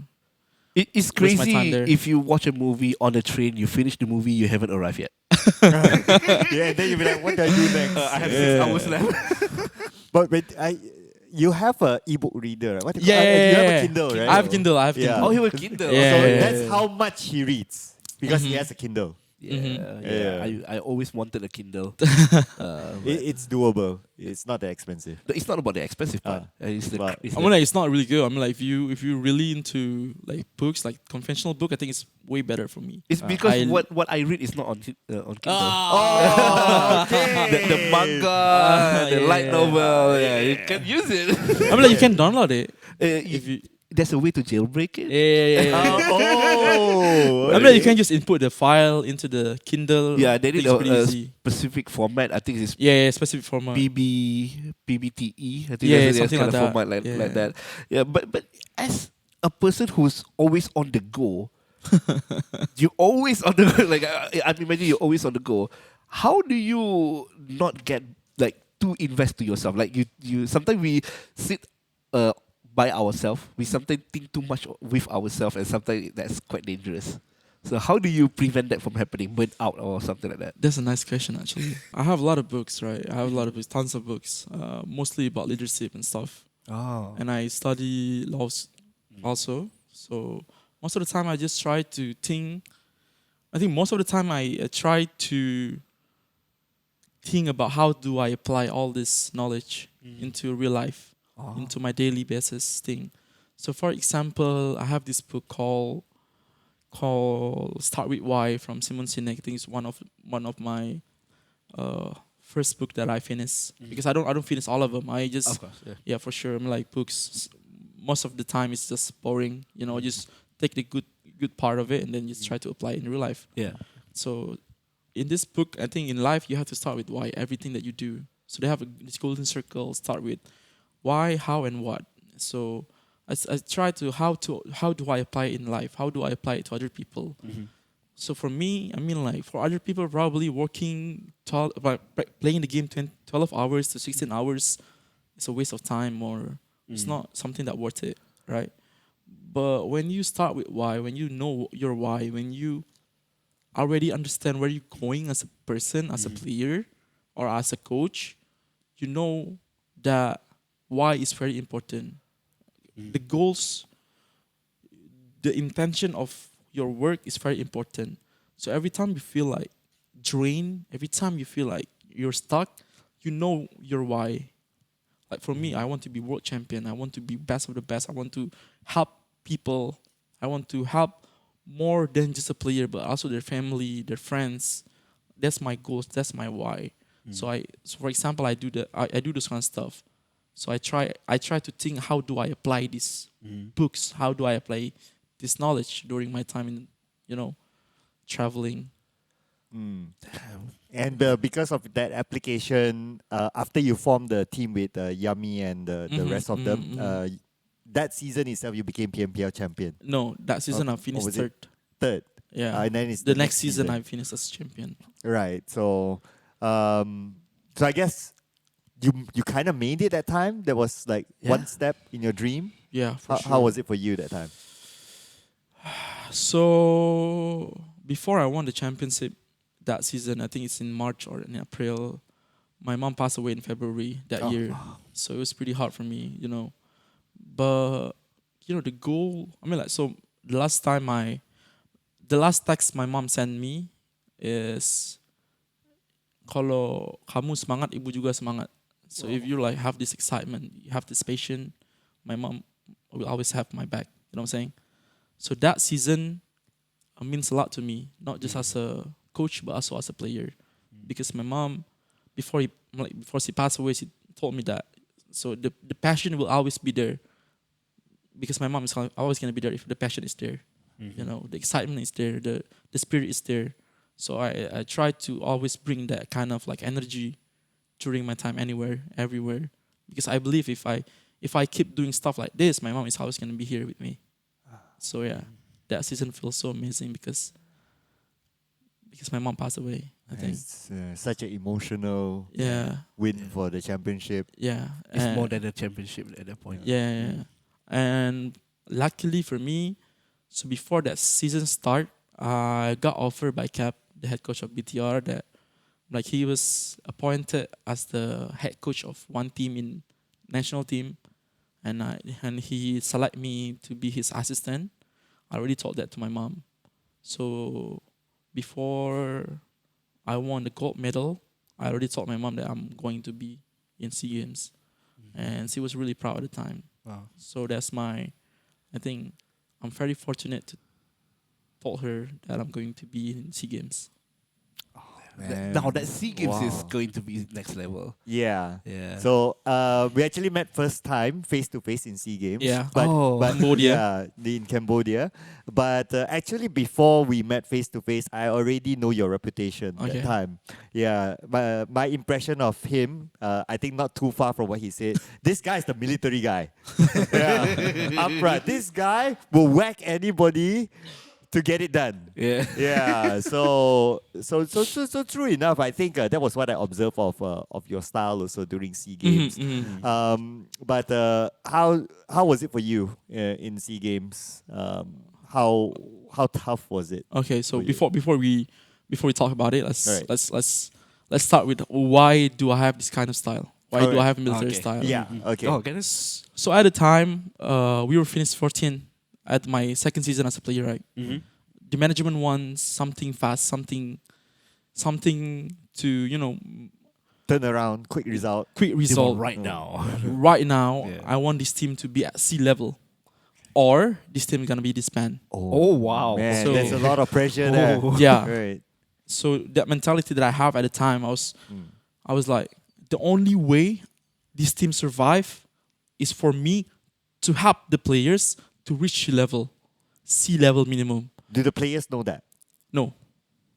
It's waste my time crazy there. if you watch a movie on a train, you finish the movie, you haven't arrived yet. Yeah, and then you'll be like, what do I do next? I have 6 hours left. But you have a ebook reader, right? What do you Yeah, call- yeah, you have yeah. a Kindle, right? I have Kindle. Yeah. Oh, you have a Kindle. Yeah. So yeah, that's how much he reads because he has a Kindle. Yeah. I always wanted a Kindle. It's doable. It's not that expensive. It's not about the expensive part. but- It's I mean, like, it's not really good. I mean, like, if you're really into like books, like conventional book, I think it's way better for me. it's because I- what I read is not on Kindle. Oh, okay. The manga, the light yeah. novel, you can use it. I mean, like, you can download it if you. There's a way to jailbreak it. Yeah. Oh. I mean, like, you can just input the file into the Kindle. Yeah, they I think need it's pretty a easy. specific format. I think it's Yeah, specific format. PBTE. I think Yeah, that's something kind of like that. format like Yeah. that. Yeah, but as a person who's always on the go, you're always on the go. Like I imagine you're always on the go. How do you not get like too invest to yourself? Like you sometimes we sit by ourselves. We sometimes think too much with ourselves, and sometimes that's quite dangerous. So how do you prevent that from happening, burn out or something like that? That's a nice question, actually. I have a lot of books, right? I have a lot of books, tons of books, mostly about leadership and stuff. Oh. And I study laws also. So most of the time, I just try to think. I think most of the time, I try to think about how do I apply all this knowledge into real life, into my daily basis thing. So, for example, I have this book called called Start With Why from Simon Sinek. I think it's one of my first book that I finished, because I don't finish all of them. I just, of course, yeah, for sure. I'm like books. Most of the time it's just boring. You know, just take the good part of it and then just try to apply it in real life. Yeah. So in this book, I think in life you have to start with why, everything that you do. So they have this golden circle. Start with why, how, and what. So I try to how do I apply it in life? How do I apply it to other people? So for me, I mean, like, for other people, probably working, playing the game 12 hours to 16 hours, it's a waste of time, or it's not something that worth it, right? But when you start with why, when you know your why, when you already understand where you're going as a person, as a player, or as a coach, you know that why is very important. The goals, the intention of your work is very important. So every time you feel like drained, every time you feel like you're stuck, you know your why. Like for me, I want to be world champion. I want to be best of the best. I want to help people. I want to help more than just a player, but also their family, their friends. That's my goals. That's my why. So for example, I do this kind of stuff. So I try to think, how do I apply these books? How do I apply this knowledge during my time in, traveling? And because of that application, after you formed the team with Yummy and the rest of them, that season itself you became PMPL champion. No, that season I finished third. Third. Yeah. And then it's the next season I finished as champion. Right. So I guess you kind of made it that time. That was like one step in your dream. Yeah. For sure. How was it for you that time? So before I won the championship that season, I think it's in March or in April, my mom passed away in February that year. So it was pretty hard for me, But the goal, I mean, like, so the last text my mom sent me is, kalau kamu semangat, ibu juga semangat. So if you like have this excitement, you have this passion, my mom will always have my back. You know what I'm saying? So that season means a lot to me, not just as a coach, but also as a player. Because my mom, before she passed away, she told me that. So the passion will always be there. Because my mom is always going to be there if the passion is there. The excitement is there, the spirit is there. So I try to always bring that kind of like energy during my time anywhere, everywhere. Because I believe if I keep doing stuff like this, my mom is always going to be here with me. So yeah, that season feels so amazing because my mom passed away, I think. It's such an emotional win for the championship. Yeah. It's more than a championship at that point. Yeah. And luckily for me, so before that season start, I got offered by Cap, the head coach of BTR, that like he was appointed as the head coach of one team in national team, and he select me to be his assistant. I already told that to my mom. So before I won the gold medal, I already told my mom that I'm going to be in SEA Games, and she was really proud at the time. Wow. So that's I think I'm very fortunate to told her that I'm going to be in SEA Games. Now that SEA Games is going to be next level. Yeah. Yeah. So we actually met first time face to face in SEA Games. Yeah. But Cambodia. Yeah, in Cambodia. But actually before we met face to face, I already know your reputation that time. Yeah. My impression of him, I think not too far from what he said. This guy is the military guy. Upright. This guy will whack anybody to get it done. Yeah. So true enough. I think that was what I observed of your style also during SEA Games. But how was it for you in SEA Games? How tough was it? Okay. So before we talk about it, let's start with why do I have this kind of style? Why do I have military style? Yeah. Okay. So at the time, we were finished 14. At my second season as a player, right? The management wants something fast, something to turn around, quick result right now. Right now, I want this team to be at sea level. or this team is gonna be disbanded. Oh wow. Man, So- there's a lot of pressure there. Yeah. Right. So that mentality that I have at the time, I was like, the only way this team survive is for me to help the players to reach sea level minimum. Do the players know that? No,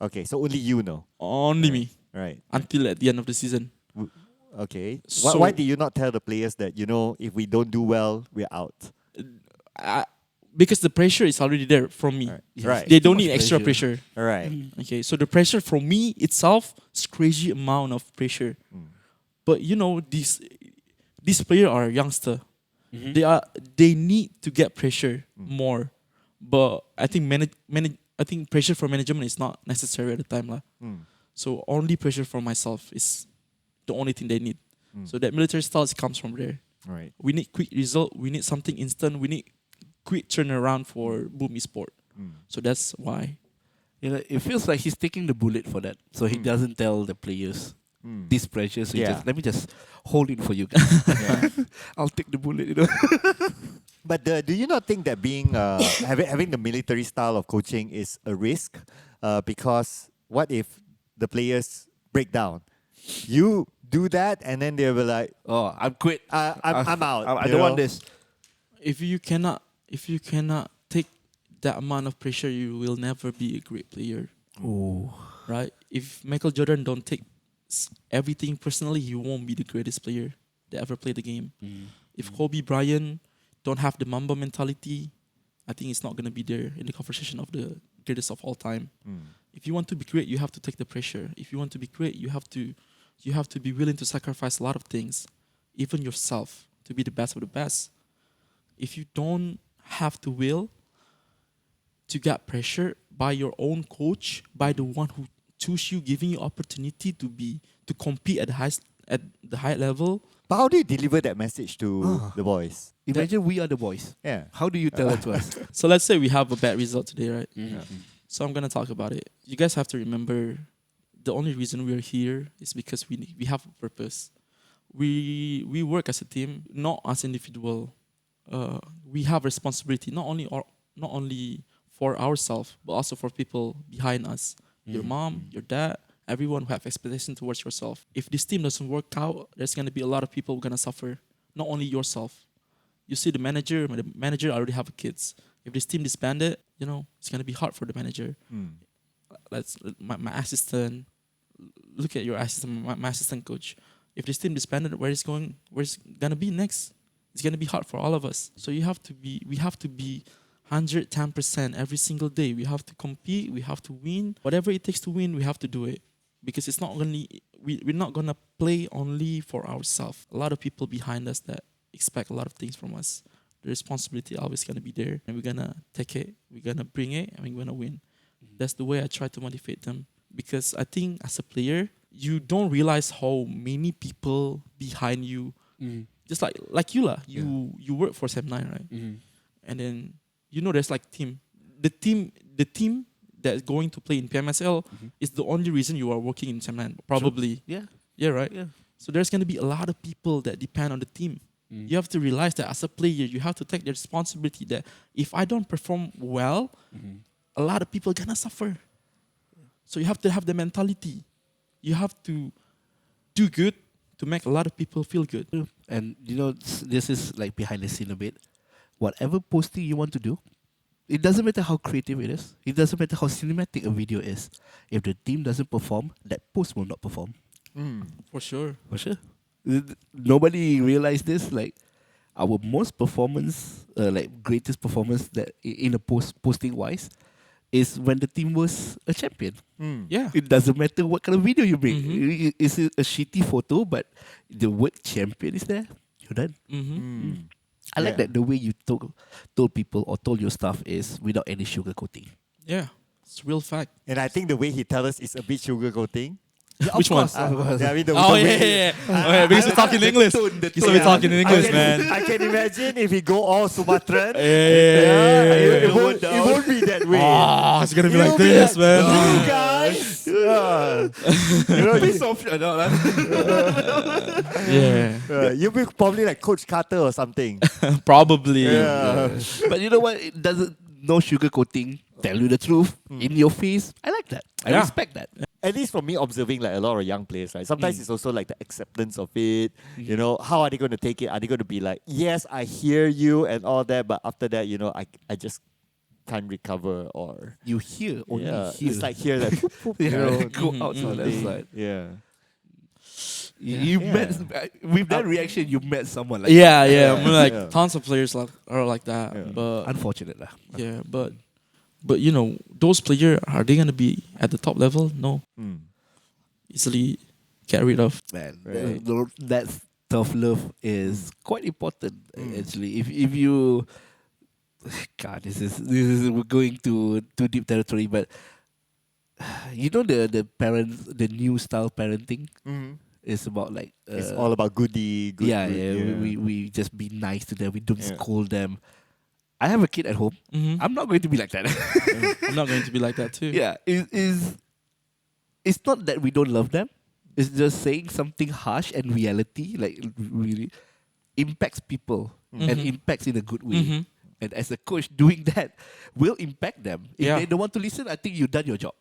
Okay, so only you know. only me Right. until at the end of the season. Okay. So- Why did you not tell the players that, if we don't do well, we're out? Because the pressure is already there from me. Right. They Too don't much need extra pressure. pressure. All right. Okay, so the pressure from me itself is crazy amount of pressure. But these players are youngster. They need to get pressure more. But I think I think pressure from management is not necessary at the time lah. So only pressure from myself is the only thing they need. So that military styles comes from there. Right. We need quick result. We need something instant. We need quick turnaround for Boom Esports. So that's why. It feels like he's taking the bullet for that. So he doesn't tell the players this pressure. So let me just hold it for you guys. I'll take the bullet. But do you not think that being having the military style of coaching is a risk? Because what if the players break down? You do that, and then they will like, Oh, I'm quit. I'm out. I you don't know? want this. If you cannot take that amount of pressure, you will never be a great player. Oh. Right? If Michael Jordan don't take everything personally, he won't be the greatest player that ever played the game. If Kobe Bryant don't have the Mamba mentality, I think it's not gonna be there in the conversation of the greatest of all time. If you want to be great, you have to take the pressure. If you want to be great, you have to be willing to sacrifice a lot of things, even yourself, to be the best of the best. If you don't have the will to get pressure by your own coach, by the one who choose you, giving you opportunity to compete at the high level. But how do you deliver that message to the boys? Imagine we are the boys. Yeah. How do you tell it to us? So let's say we have a bad result today, right? So I'm gonna talk about it. You guys have to remember, the only reason we're here is because we have a purpose. We work as a team, not as individual. We have responsibility not only for ourselves, but also for people behind us. Your mom, your dad, everyone who have expectation towards yourself. If this team doesn't work out, there's gonna be a lot of people gonna suffer. Not only yourself. You see the manager already have kids. If this team disbanded, it's gonna be hard for the manager. Let's my assistant. Look at your assistant, my assistant coach. If this team disbanded, where's gonna be next? It's gonna be hard for all of us. So we have to be 110% every single day. We have to compete. We have to win. Whatever it takes to win, we have to do it. Because it's not only we're not gonna play only for ourselves. A lot of people behind us that expect a lot of things from us. The responsibility always gonna be there, and we're gonna take it. We're gonna bring it, and we're gonna win. That's the way I try to motivate them. Because I think as a player, you don't realize how many people behind you. Just like you lah. You work for Sem 9, right? And then there's like team. The team that's going to play in PMSL is the only reason you are working in Sem 9. Probably. Yeah. Yeah, right? Yeah. So there's gonna be a lot of people that depend on the team. You have to realize that as a player, you have to take the responsibility that if I don't perform well, a lot of people are gonna suffer. So you have to have the mentality. You have to do good to make a lot of people feel good. And this is like behind the scene a bit. Whatever posting you want to do, it doesn't matter how creative it is. It doesn't matter how cinematic a video is. If the team doesn't perform, that post will not perform. For sure. For sure. Nobody realized this. Like our most performance, greatest performance that in a posting wise, is when the team was a champion. Yeah. It doesn't matter what kind of video you make. It's a shitty photo, but the word champion is there. You're done. I like that the way you told people or told your staff is without any sugarcoating. Yeah. It's real fact. And I think the way he tells us is a bit sugarcoating. Which one? Yeah, I mean because we're talking English. Because we're talking in English, man. I can imagine if we go all Sumatran. It won't be that way. Oh, it's gonna be like this, man. You guys. Piece of You'll be probably like Coach Carter or something. Probably. But you know what? It doesn't. No sugarcoating. Tell you the truth in your face. I like that. I respect that. At least for me, observing like a lot of young players, right? Sometimes it's also like the acceptance of it. You know, how are they going to take it? Are they going to be like, yes, I hear you and all that, but after that, you know, I just can't recover, or You hear only hear. it's like here that Go out on that side. yeah. You met with that reaction. You met someone like Yeah. I mean, like Yeah. tons of players are like that. Yeah. But unfortunate lah. yeah, but you know, those players, are they gonna be at the top level? No, easily get rid of. Man, Right. that tough love is quite important actually. If you, God, this is we're going to too deep territory, but you know the parents, the new style parenting is about like It's all about goody. We just be nice to them. We don't scold them. I have a kid at home. I'm not going to be like that. I'm not going to be like that too. Yeah, it's not that we don't love them. It's just saying something harsh and reality, like really impacts people and impacts in a good way. And as a coach, doing that will impact them. If they don't want to listen, I think you've done your job.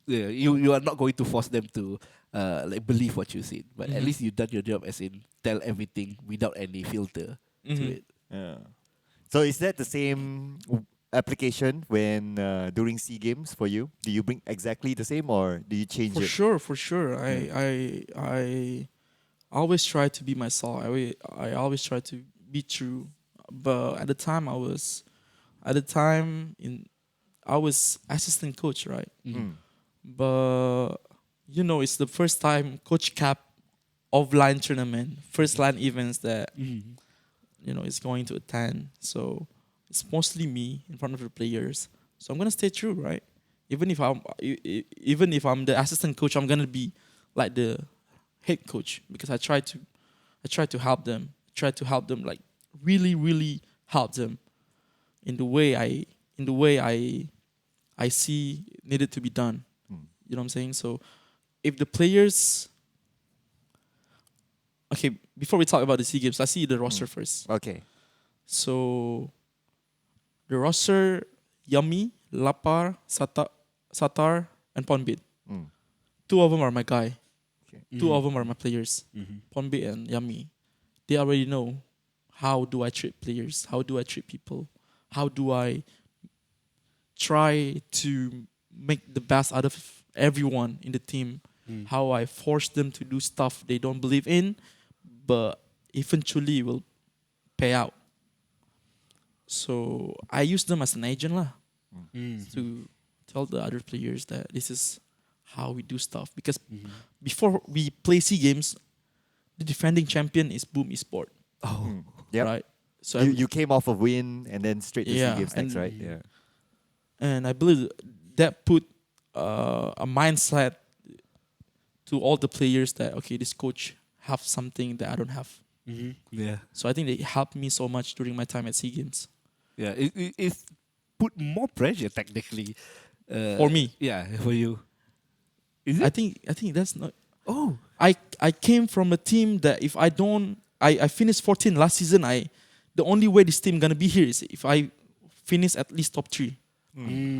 Yeah, you are not going to force them to like believe what you said, but at least you've done your job, as in tell everything without any filter to it. Yeah. So is that the same application when during SEA Games for you? Do you bring exactly the same, or do you change For it? sure. I always try to be myself. I always try to be true. But at the time I was assistant coach, right? But you know, it's the first time Coach Cap offline tournament, first line events that you know is going to attend. So it's mostly me in front of the players. So I'm gonna stay true, right? Even if I'm the assistant coach, I'm gonna be like the head coach, because I try to help them. Like really help them in the way I see needed to be done. You know what I'm saying? So if the players, okay, before we talk about the SEA Games, let's see the roster first. Okay. So the roster: Yummy, Lapar, Satar, and Ponbit. Two of them are my guy. Okay. Two of them are my players. Ponbit and Yummy. They already know how do I treat players, how do I treat people, how do I try to make the best out of everyone in the team, how I force them to do stuff they don't believe in, but eventually will pay out. So I use them as an agent to tell the other players that this is how we do stuff. Because before we play SEA Games, the defending champion is Boom Esports. Yep. Right. So you came off a win and then straight to SEA Games next, and- right? Yeah. And I believe that put a mindset to all the players that, okay, this coach have something that I don't have. Yeah, So I think they helped me so much during my time at SEA Games. yeah. It's put more pressure technically For me. Yeah, for you. Is I it? think that's not. Oh, I came from a team that if I don't, I finished 14 last season. The only way this team gonna be here is if I finish at least top 3.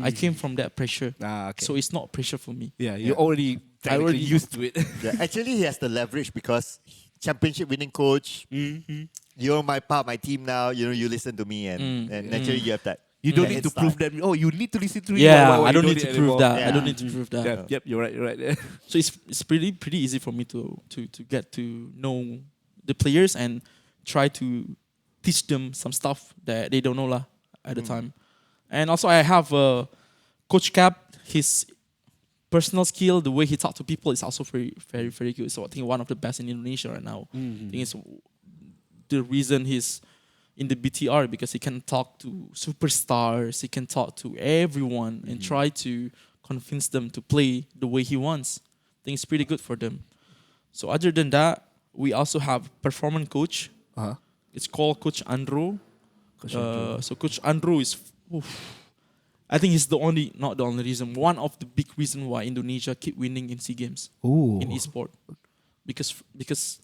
I came from that pressure, okay. so it's not pressure for me. yeah, you're already technically used to it. Yeah. Actually, he has the leverage because championship winning coach. You're my team now. You know, you listen to me, and naturally you have that. You don't that need head to start. prove them. Oh, you need to listen to me. Yeah, Why I don't you need to it prove anymore? that. I Yeah. don't need to prove that. Yep, you're right. You're right. So it's pretty easy for me to get to know the players and try to teach them some stuff that they don't know at the time. And also I have Coach Cap. His personal skill, the way he talks to people, is also very good. So I think one of the best in Indonesia right now. I think it's the reason he's in the BTR, because he can talk to superstars, he can talk to everyone and try to convince them to play the way he wants. think it's pretty good for them. So other than that, we also have performance coach. It's called Coach Andrew. So Coach Andrew is, I think he's not the only reason, one of the big reasons why Indonesia keep winning in SEA Games in esport. Because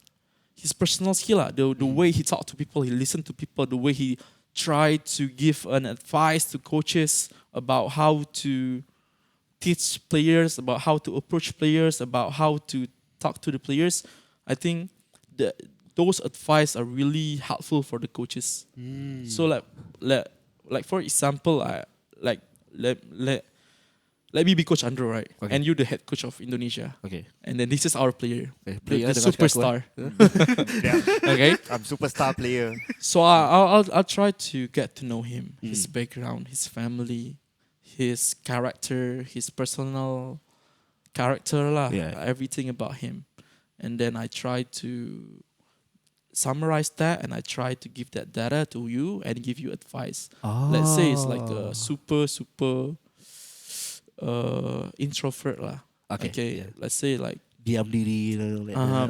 his personal skill, the way he talk to people, he listen to people, the way he try to give an advice to coaches about how to teach players, about how to approach players, about how to talk to the players. I think those advice are really helpful for the coaches. So like for example, let me be Coach Andrew, right? Okay. And you the head coach of Indonesia. Okay. And then this is our player, Player the superstar. Okay. I'm superstar player. So I'll try to get to know him, his background, his family, his character, his personal character everything about him. And then I try to summarize that, and I try to give that data to you and give you advice. Let's say it's like a super introvert lah. Okay. Yeah. Let's say like diam diri.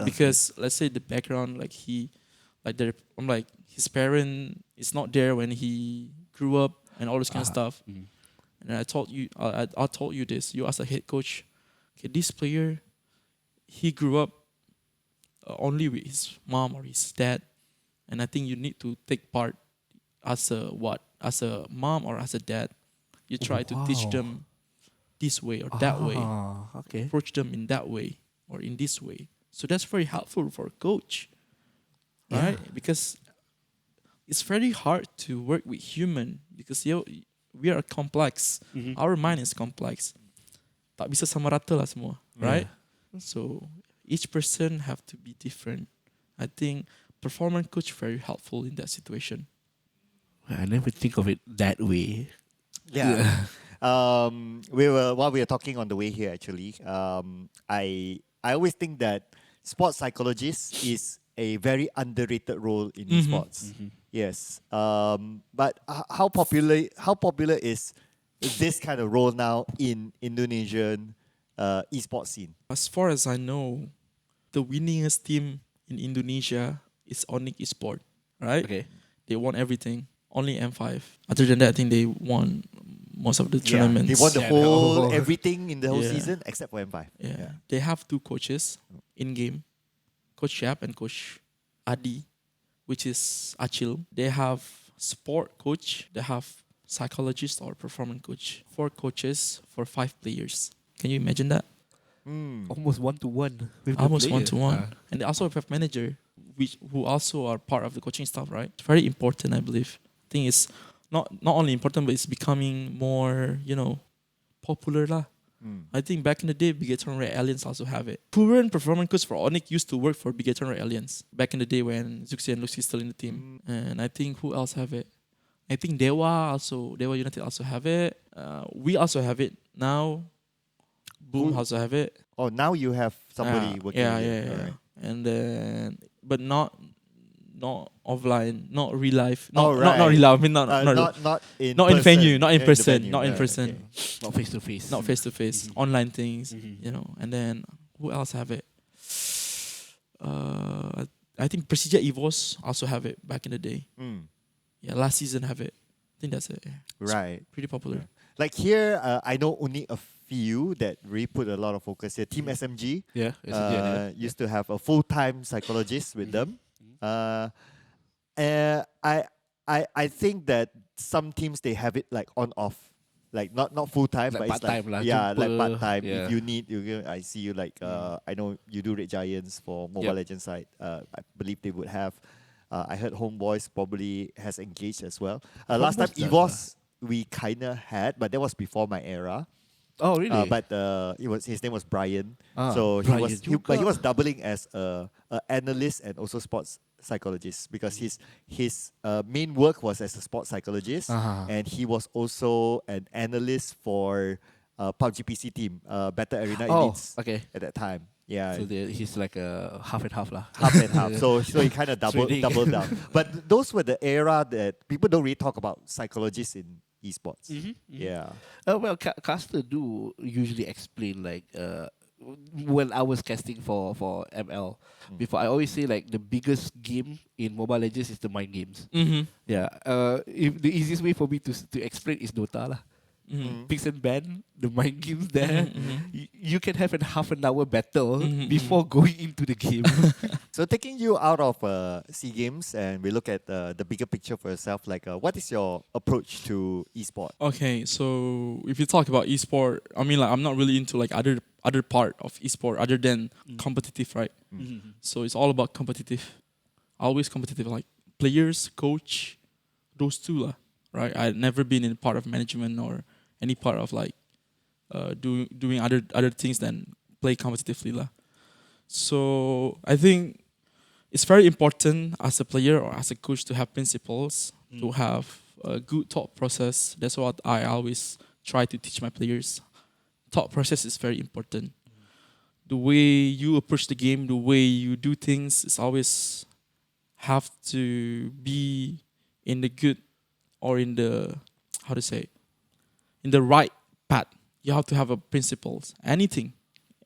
Because let's say the background I'm like his parent is not there when he grew up and all this kind of stuff. And I told you this. You as a head coach, okay, this player, he grew up only with his mom or his dad, and I think you need to take part as a mom or as a dad. You try to teach them this way or that way. Okay. Approach them in that way or in this way. So that's very helpful for a coach, right? Because it's very hard to work with human because we are complex. Our mind is complex. Tak bisa sama rata lah semua, right? So each person have to be different. I think performance coach very helpful in that situation. I never think of it that way. Yeah. While we were talking on the way here, actually, I always think that sports psychologist is a very underrated role in esports. Yes. But how popular is this kind of role now in Indonesian esports scene? As far as I know, the winningest team in Indonesia is Onic Esports, right? Okay. They won everything. Only M5. Other than that, I think they won most of the tournaments. They won the whole everything in the whole season except for M5. Yeah. They have two coaches in game, Coach Yap and Coach Adi, which is Achil. They have sport coach. They have psychologist or performance coach. 4 coaches for 5 players. Can you imagine that? Almost 1-to-1. Almost 1-to-1. And they also have manager, who also are part of the coaching staff, right? It's very important, I believe. I think it's not only important, but it's becoming more, popular lah. I think back in the day, Bigatron Red Aliens also have it. Current performance coach for Onic used to work for Bigatron Red Aliens back in the day when Zuxi and Luxi still in the team. And I think who else have it? I think Dewa United also have it. We also have it now. Boom also have it. Oh, now you have somebody working. Yeah. Right. And then, but not offline, not real life, not real life. I mean, not in venue, not in person, not in person, okay. Not face to face, not face to face. Online things, And then who else have it? I think Persija Evos also have it back in the day. Yeah, last season have it. I think that's it. Right, it's pretty popular. Like here, I know only a few that really put a lot of focus here. Team SMG, used to have a full-time psychologist with them. I think that some teams they have it like on off, like not full time, like but it's like like part time. If you need, I see you like I know you do Red Giants for Mobile Legends side. I believe they would have. I heard Homeboys probably has engaged as well. Last time EVOS we kinda had, but that was before my era. Oh really? But his name was Brian. So he was doubling as a analyst and also sports psychologist because his main work was as a sports psychologist, and he was also an analyst for PUBG PC team, Battle Arena Elites at that time. Yeah. So he's like a half and half lah. Half and half. So he kind of doubled down. But those were the era that people don't really talk about psychologists in esports. Yeah. Well, Caster do usually explain like when I was casting for ML before, I always say like the biggest game in Mobile Legends is the mind games. Yeah. If the easiest way for me to explain is Dota lah. Picks and ban, the mind games there. You can have a half an hour battle before going into the game. So taking you out of SEA Games and we look at the bigger picture for yourself, like what is your approach to esport? Okay, so if you talk about esport, I mean, like I'm not really into like other part of esport other than competitive, right? So it's all about competitive, always competitive, like players, coach, those two lah, right? I've never been in part of management or any part of like doing other things than play competitively lah. So I think it's very important as a player or as a coach to have principles, to have a good thought process. That's what I always try to teach my players. Thought process is very important. The way you approach the game, the way you do things is always have to be in the good or in the, how to say, in the right path. You have to have a principles. Anything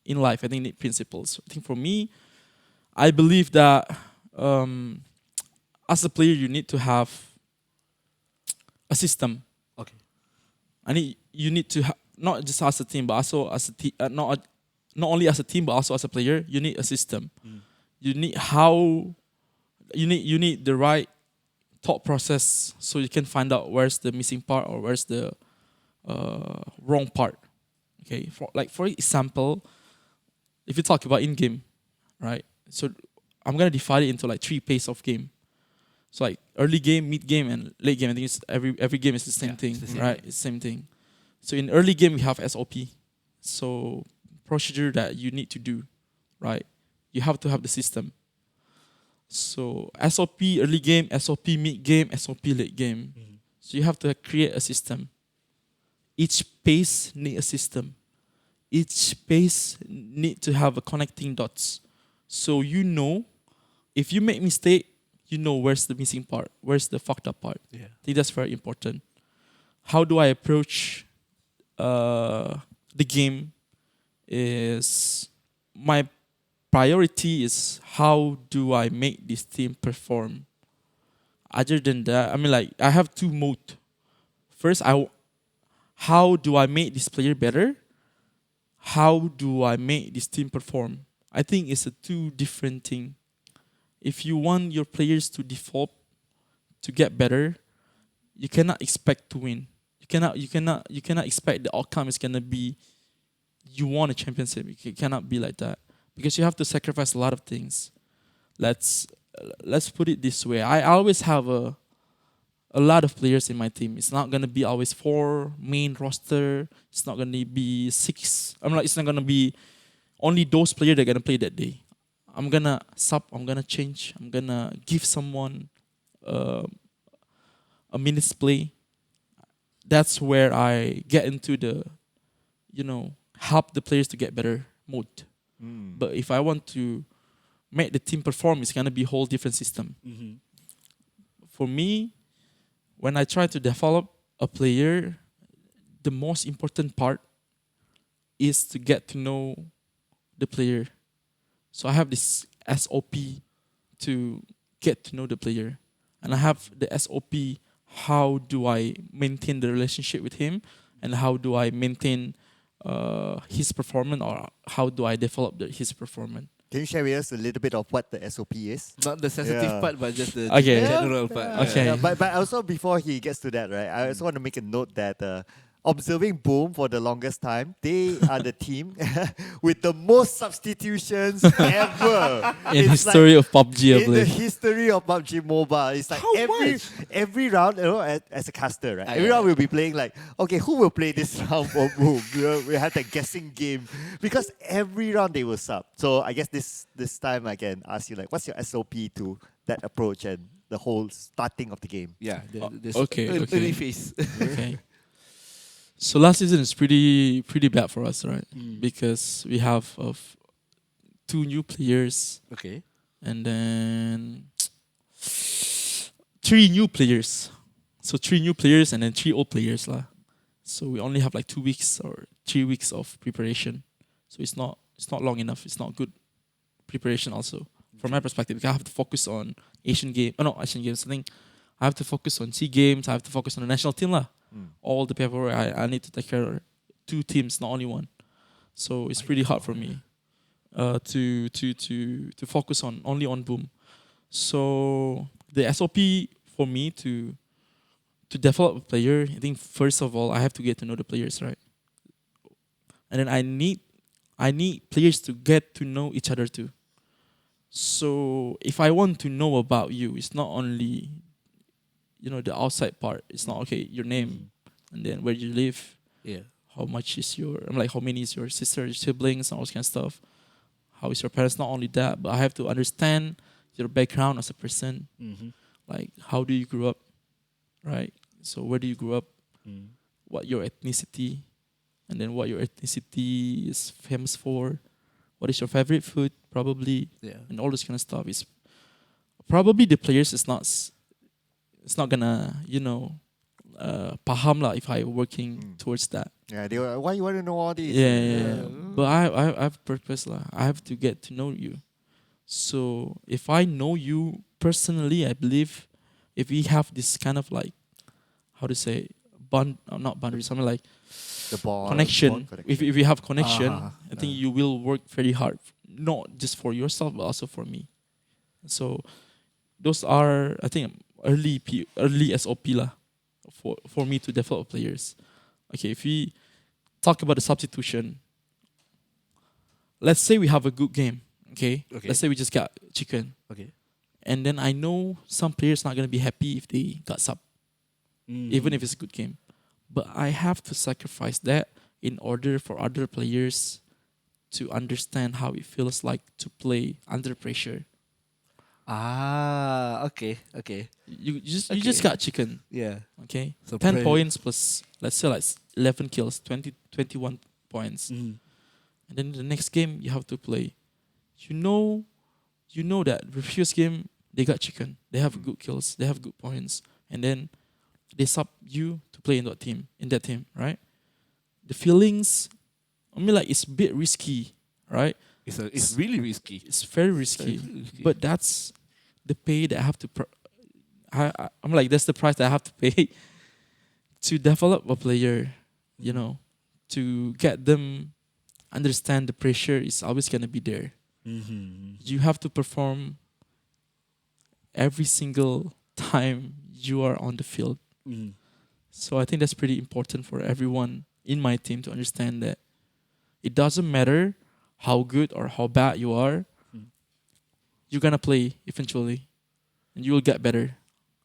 in life, I think need principles. I think for me, I believe that as a player, you need to have a system. Okay. You need to not just as a team, but also as a not only as a team, but also as a player. You need a system. You need you need the right thought process so you can find out where's the missing part or where's the wrong part. Okay. For example, if you talk about in-game, right? So I'm gonna divide it into like 3 phases of game. So like early game, mid game, and late game. I think it's every game is the same thing, right? It's the same thing. So in early game we have SOP. So procedure that you need to do, right? You have to have the system. So SOP early game, SOP mid game, SOP late game. So you have to create a system. Each phase need a system. Each phase need to have a connecting dots. So you know, if you make mistake, you know where's the missing part, where's the fucked up part. Yeah. I think that's very important. How do I approach the game? Is my priority is how do I make this team perform? Other than that, I mean, like I have 2 modes. First, how do I make this player better? How do I make this team perform? I think it's a 2 different thing. If you want your players to develop, to get better, you cannot expect to win. You cannot expect the outcome is gonna be you won a championship. It cannot be like that because you have to sacrifice a lot of things. Let's put it this way. I always have a lot of players in my team. It's not gonna be always 4 main roster. It's not gonna be 6. It's not gonna be only those players that are gonna play that day. I'm gonna sub. I'm gonna change. I'm gonna give someone a minute's play. That's where I get into the, help the players to get better mode. But if I want to make the team perform, it's gonna be a whole different system. For me, when I try to develop a player, the most important part is to get to know the player. So I have this SOP to get to know the player. And I have the SOP, how do I maintain the relationship with him and how do I maintain his performance or how do I develop his performance. Can you share with us a little bit of what the SOP is? Not the sensitive part, but just the Okay. general part. Okay. Yeah, but also before he gets to that, right, I also want to make a note that observing Boom for the longest time, they are the team with the most substitutions ever. In history of PUBG, in the history of PUBG Mobile. It's like How every round, as a caster, right? Every round we'll be playing like, okay, who will play this round for Boom? We have that guessing game. Because every round they will sub. So I guess this time I can ask you, like, what's your SOP to that approach and the whole starting of the game? Yeah. Okay. Early phase. Okay. So last season is pretty bad for us, right? Because we have 2 new players. Okay. And then 3 new players. So 3 new players and then 3 old players lah. So we only have like 2 weeks or 3 weeks of preparation. So it's not long enough. It's not good preparation also. From my perspective, I have to focus on Asian Games. Oh, no, Asian Games. I think I have to focus on SEA Games. I have to focus on the national team lah. All the paperwork, I need to take care of 2 teams, not only one. So it's pretty hard for me to focus on only on Boom. So the SOP for me to develop a player, I think first of all I have to get to know the players, right? And then I need players to get to know each other too. So if I want to know about you, it's not only the outside part. It's not okay, your name and then where you live. Yeah. How much is how many is your sister, siblings, and all this kind of stuff. How is your parents? Not only that, but I have to understand your background as a person. Like how do you grow up, right? So where do you grow up? What your ethnicity, and then what your ethnicity is famous for. What is your favorite food? Probably, and all this kind of stuff is probably the players is not. It's not gonna paham lah if I working towards that. Yeah, they were, why you want to know all this? Yeah. But I have purpose lah. I have to get to know you. So if I know you personally, I believe if we have this kind of like, how to say, not boundaries, something like the bond, connection. If we have connection, I think you will work very hard, not just for yourself but also for me. So those are, I think, early SOP lah for me to develop players. Okay, if we talk about the substitution, let's say we have a good game. Okay. Let's say we just got chicken. Okay. And then I know some players not gonna be happy if they got sub, even if it's a good game. But I have to sacrifice that in order for other players to understand how it feels like to play under pressure. Okay. You just got chicken. Yeah. Okay. So 10 points plus, let's say like 11 kills, 21 points. And then the next game you have to play. You know that the previous game they got chicken. They have good kills. They have good points. And then they sub you to play in that team, right? The feelings, I mean, like, it's a bit risky, right? It's really risky. It's very risky. But that's the pay that I have to. I'm like, that's the price that I have to pay to develop a player. To get them understand the pressure is always gonna be there. You have to perform every single time you are on the field. So I think that's pretty important for everyone in my team to understand that it doesn't matter how good or how bad you are, you're gonna play eventually, and you will get better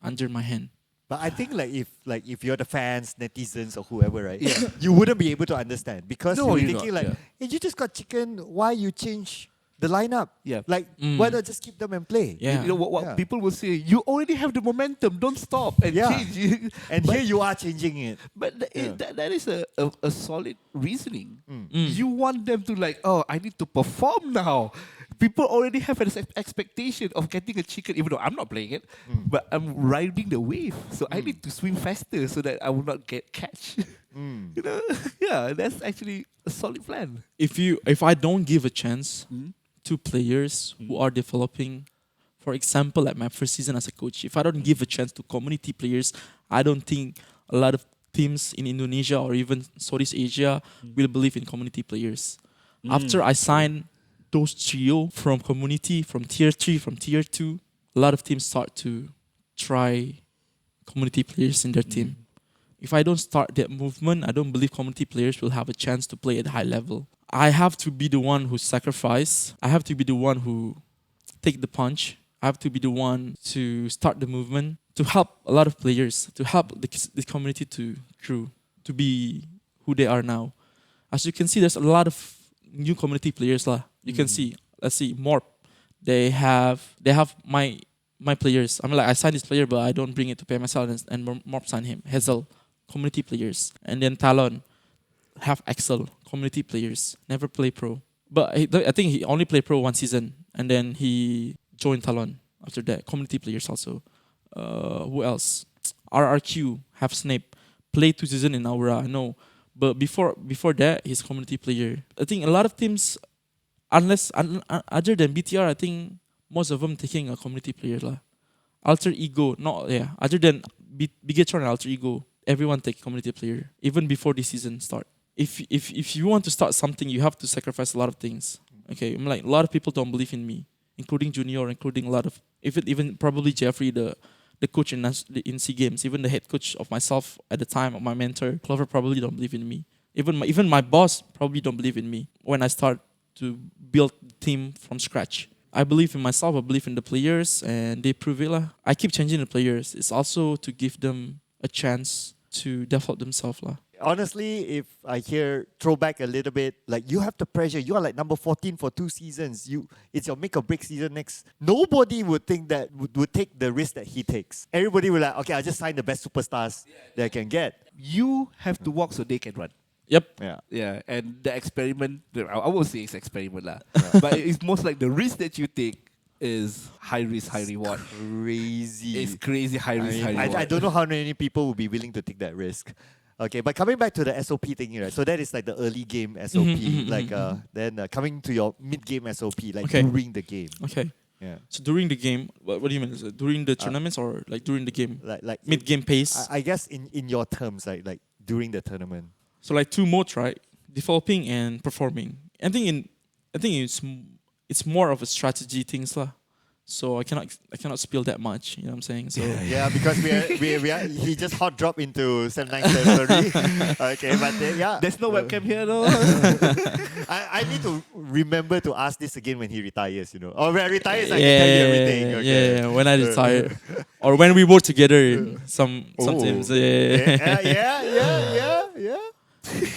under my hand. But I think if you're the fans, netizens, or whoever, right? Yeah. You wouldn't be able to understand because you're thinking hey, you just got chicken. Why you change the lineup? Yeah. Why not just keep them and play? Yeah. You know what people will say? You already have the momentum. Don't stop and change. And here you are changing it. But that is a solid reasoning. You want them to I need to perform now. People already have an expectation of getting a chicken, even though I'm not playing it, but I'm riding the wave. So I need to swim faster so that I will not get catch. Yeah, that's actually a solid plan. If I don't give a chance to players who are developing, for example, like my first season as a coach, if I don't give a chance to community players, I don't think a lot of teams in Indonesia or even Southeast Asia will believe in community players. After I signed those trio from community, from tier 3, from tier 2, a lot of teams start to try community players in their team. If I don't start that movement, I don't believe community players will have a chance to play at a high level. I have to be the one who sacrifice. I have to be the one who take the punch. I have to be the one to start the movement, to help a lot of players, to help the community to grow, to be who they are now. As you can see, there's a lot of new community players lah. You can see, let's see, Morp. They have my players. I mean, like, I signed this player, but I don't bring it to pay myself, and Morp signed him. Hazel, community players. And then Talon, have Axel, community players. Never play pro. But I think he only played pro one season, and then he joined Talon after that. Community players also. Who else? RRQ, have Snape. Played 2 seasons in Aura, I know. But before that, he's a community player. I think a lot of teams Other than BTR, I think most of them taking a community player lah. Alter Ego, other than Bigatron and Alter Ego, everyone take community player even before the season start. If you want to start something, you have to sacrifice a lot of things. Okay, I'm like a lot of people don't believe in me, including Junior, including a lot of even probably Jeffrey, the coach in SEA Games, even the head coach of myself at the time, of my mentor Clover, probably don't believe in me. Even my boss probably don't believe in me when I start to build the team from scratch. I believe in myself, I believe in the players, and they prove it lah. I keep changing the players. It's also to give them a chance to develop themselves lah. Honestly, if I hear throwback a little bit, like you have the pressure, you are like number 14 for 2 seasons. It's your make or break season next. Nobody would think that would take the risk that he takes. Everybody will like, okay, I'll just sign the best superstars that I can get. You have to walk so they can run. Yep. Yeah, and the experiment, I won't say it's experiment lah, but it's most like the risk that you take is high risk, high reward. Crazy. It's crazy high risk, high reward. I don't know how many people would be willing to take that risk. Okay, but coming back to the SOP thing, right? So that is like the early game SOP. Then coming to your mid game SOP, like during the game. Okay. Yeah. So during the game, what do you mean? Is it during the tournaments or like during the game? Like mid game pace. I guess in your terms, like during the tournament. So like 2 modes, right? Developing and performing. I think it's more of a strategy things lah. So I cannot spill that much. You know what I'm saying? So yeah, because we are he just hot drop into 7-9 territory. Okay, but yeah, there's no webcam here though. I need to remember to ask this again when he retires. You know, or when I retire, I can tell you everything. Okay? Yeah, when I retire, or when we work together. Sometimes. Yeah.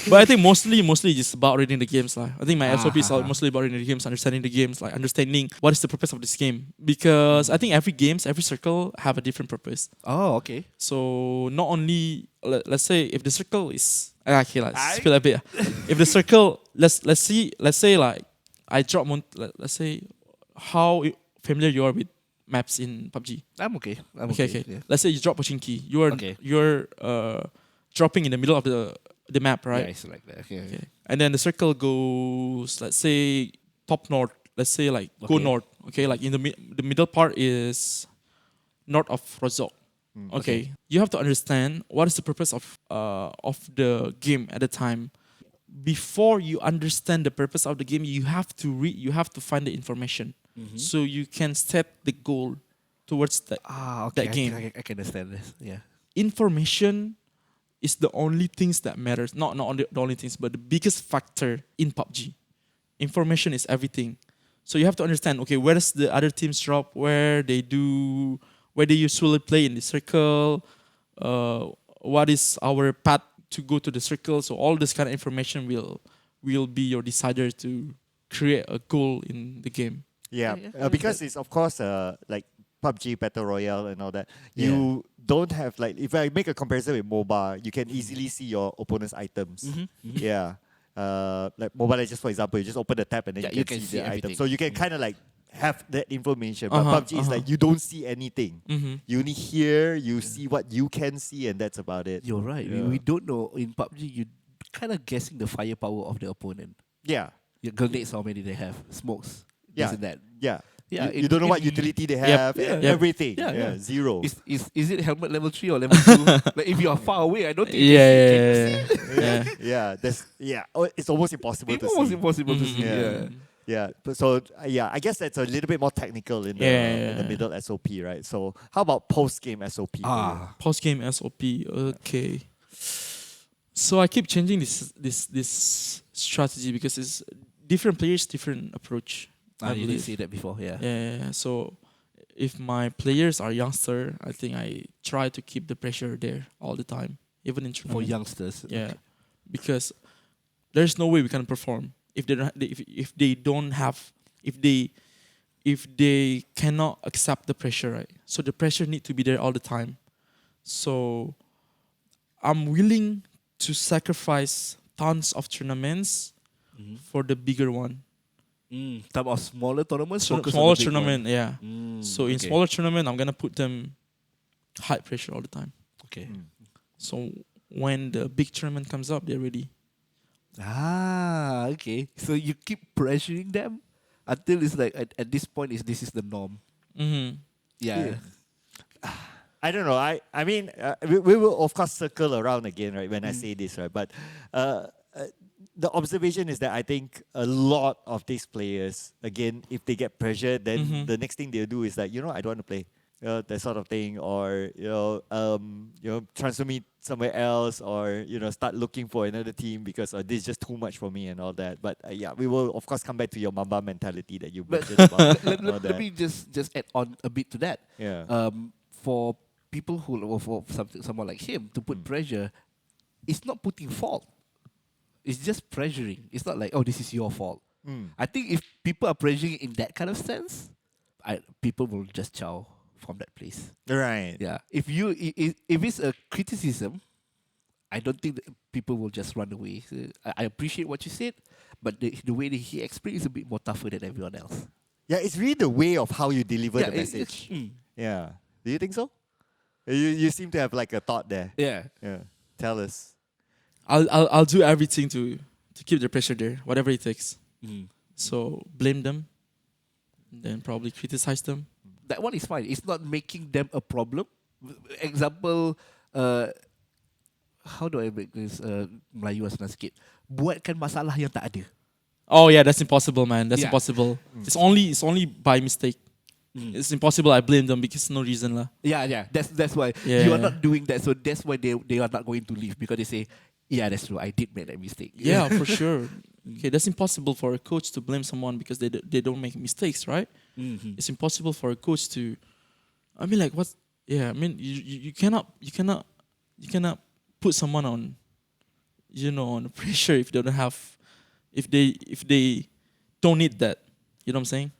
But I think mostly just about reading the games lah. I think my SOP is mostly about reading the games, understanding the games, like understanding what is the purpose of this game. Because I think every circle have a different purpose. Oh, okay. So not only let's say if the circle is okay, let's spill a bit. If the circle let's say like I drop let's say how familiar you are with maps in PUBG. I'm okay. Okay. Yeah. Let's say you drop Pochinki. You're dropping in the middle of the map, right? Yeah, it's like that. Okay. And then the circle goes, let's say, top north. Let's say like go north. Okay, like in the middle part is north of Rozok. Okay, you have to understand what is the purpose of the game at the time. Before you understand the purpose of the game, you have to read. You have to find the information, so you can set the goal towards that game. I can understand this. Yeah. Information is the only things that matters. Not the only things, but the biggest factor in PUBG. Information is everything. So you have to understand, okay, where does the other teams drop, where they usually play in the circle, what is our path to go to the circle. So all this kind of information will be your decider to create a goal in the game. Yeah, because it's of course like PUBG Battle Royale and all that. You don't have like, if I make a comparison with MOBA, you can easily see your opponent's items. Yeah. Like Mobile Legends, for example, you just open the tab and then you can see the items. So you can kind of like have that information. But PUBG is like you don't see anything. You only hear, you see what you can see, and that's about it. You're right. Yeah. We don't know. In PUBG, you're kind of guessing the firepower of the opponent. Yeah. Your grenades, how many they have, smokes, this and that. Yeah. Yeah, you don't know what utility they have. Everything. Zero. Is it helmet level 3 or level 2? Like if you are far away, I don't think. It's almost impossible to see. Almost impossible to see. Yeah. So I guess that's a little bit more technical in the middle SOP, right? So how about post game SOP? Post game SOP. Okay. So I keep changing this strategy because it's different players, different approach. You did say that before, Yeah. So if my players are youngster, I think I try to keep the pressure there all the time, even in tournament. For youngsters. Yeah, because there's no way we can perform if they cannot accept the pressure, right? So the pressure need to be there all the time. So I'm willing to sacrifice tons of tournaments for the bigger one. Type of smaller tournaments? Smaller tournament, yeah. So in smaller tournament, I'm going to put them high pressure all the time. Okay. So when the big tournament comes up, they're ready. Okay. So you keep pressuring them? until it's like at this point this is the norm. Mm-hmm. Yeah. I don't know. I mean, we will of course circle around again, right? When I say this, right? But the observation is that I think a lot of these players, again, if they get pressured, then the next thing they'll do is like, I don't want to play, that sort of thing, or transfer me somewhere else, or start looking for another team because this is just too much for me and all that. But yeah, we will of course come back to your Mamba mentality that you mentioned about. Let me just add on a bit to that. Yeah. For people for someone like him to put pressure, it's not putting fault. It's just pressuring. It's not like, oh, this is your fault. I think if people are pressuring in that kind of sense, people will just chow from that place. Right. Yeah. If it's a criticism, I don't think that people will just run away. So I appreciate what you said, but the way that he explained is a bit more tougher than everyone else. Yeah, it's really the way of how you deliver the message. Yeah. Do you think so? You seem to have like a thought there. Yeah. Yeah. Tell us. I'll do everything to keep the pressure there, whatever it takes. So blame them, then probably criticize them. That one is fine. It's not making them a problem. Example, how do I make this Melayu senang sikit? Buatkan masalah yang tak ada. Oh yeah, that's impossible, man. That's Yeah. impossible. It's only by mistake. It's impossible. I blame them because no reason lah. Yeah. That's why Yeah. you are not doing that. So that's why they are not going to leave, because they say, yeah, that's true. I did make that mistake. Yeah, for sure. Okay, that's impossible for a coach to blame someone because they don't make mistakes, right? It's impossible for a coach to. I mean, like what? Yeah, I mean, you cannot put someone on, on pressure if they don't have, if they don't need that. You know what I'm saying?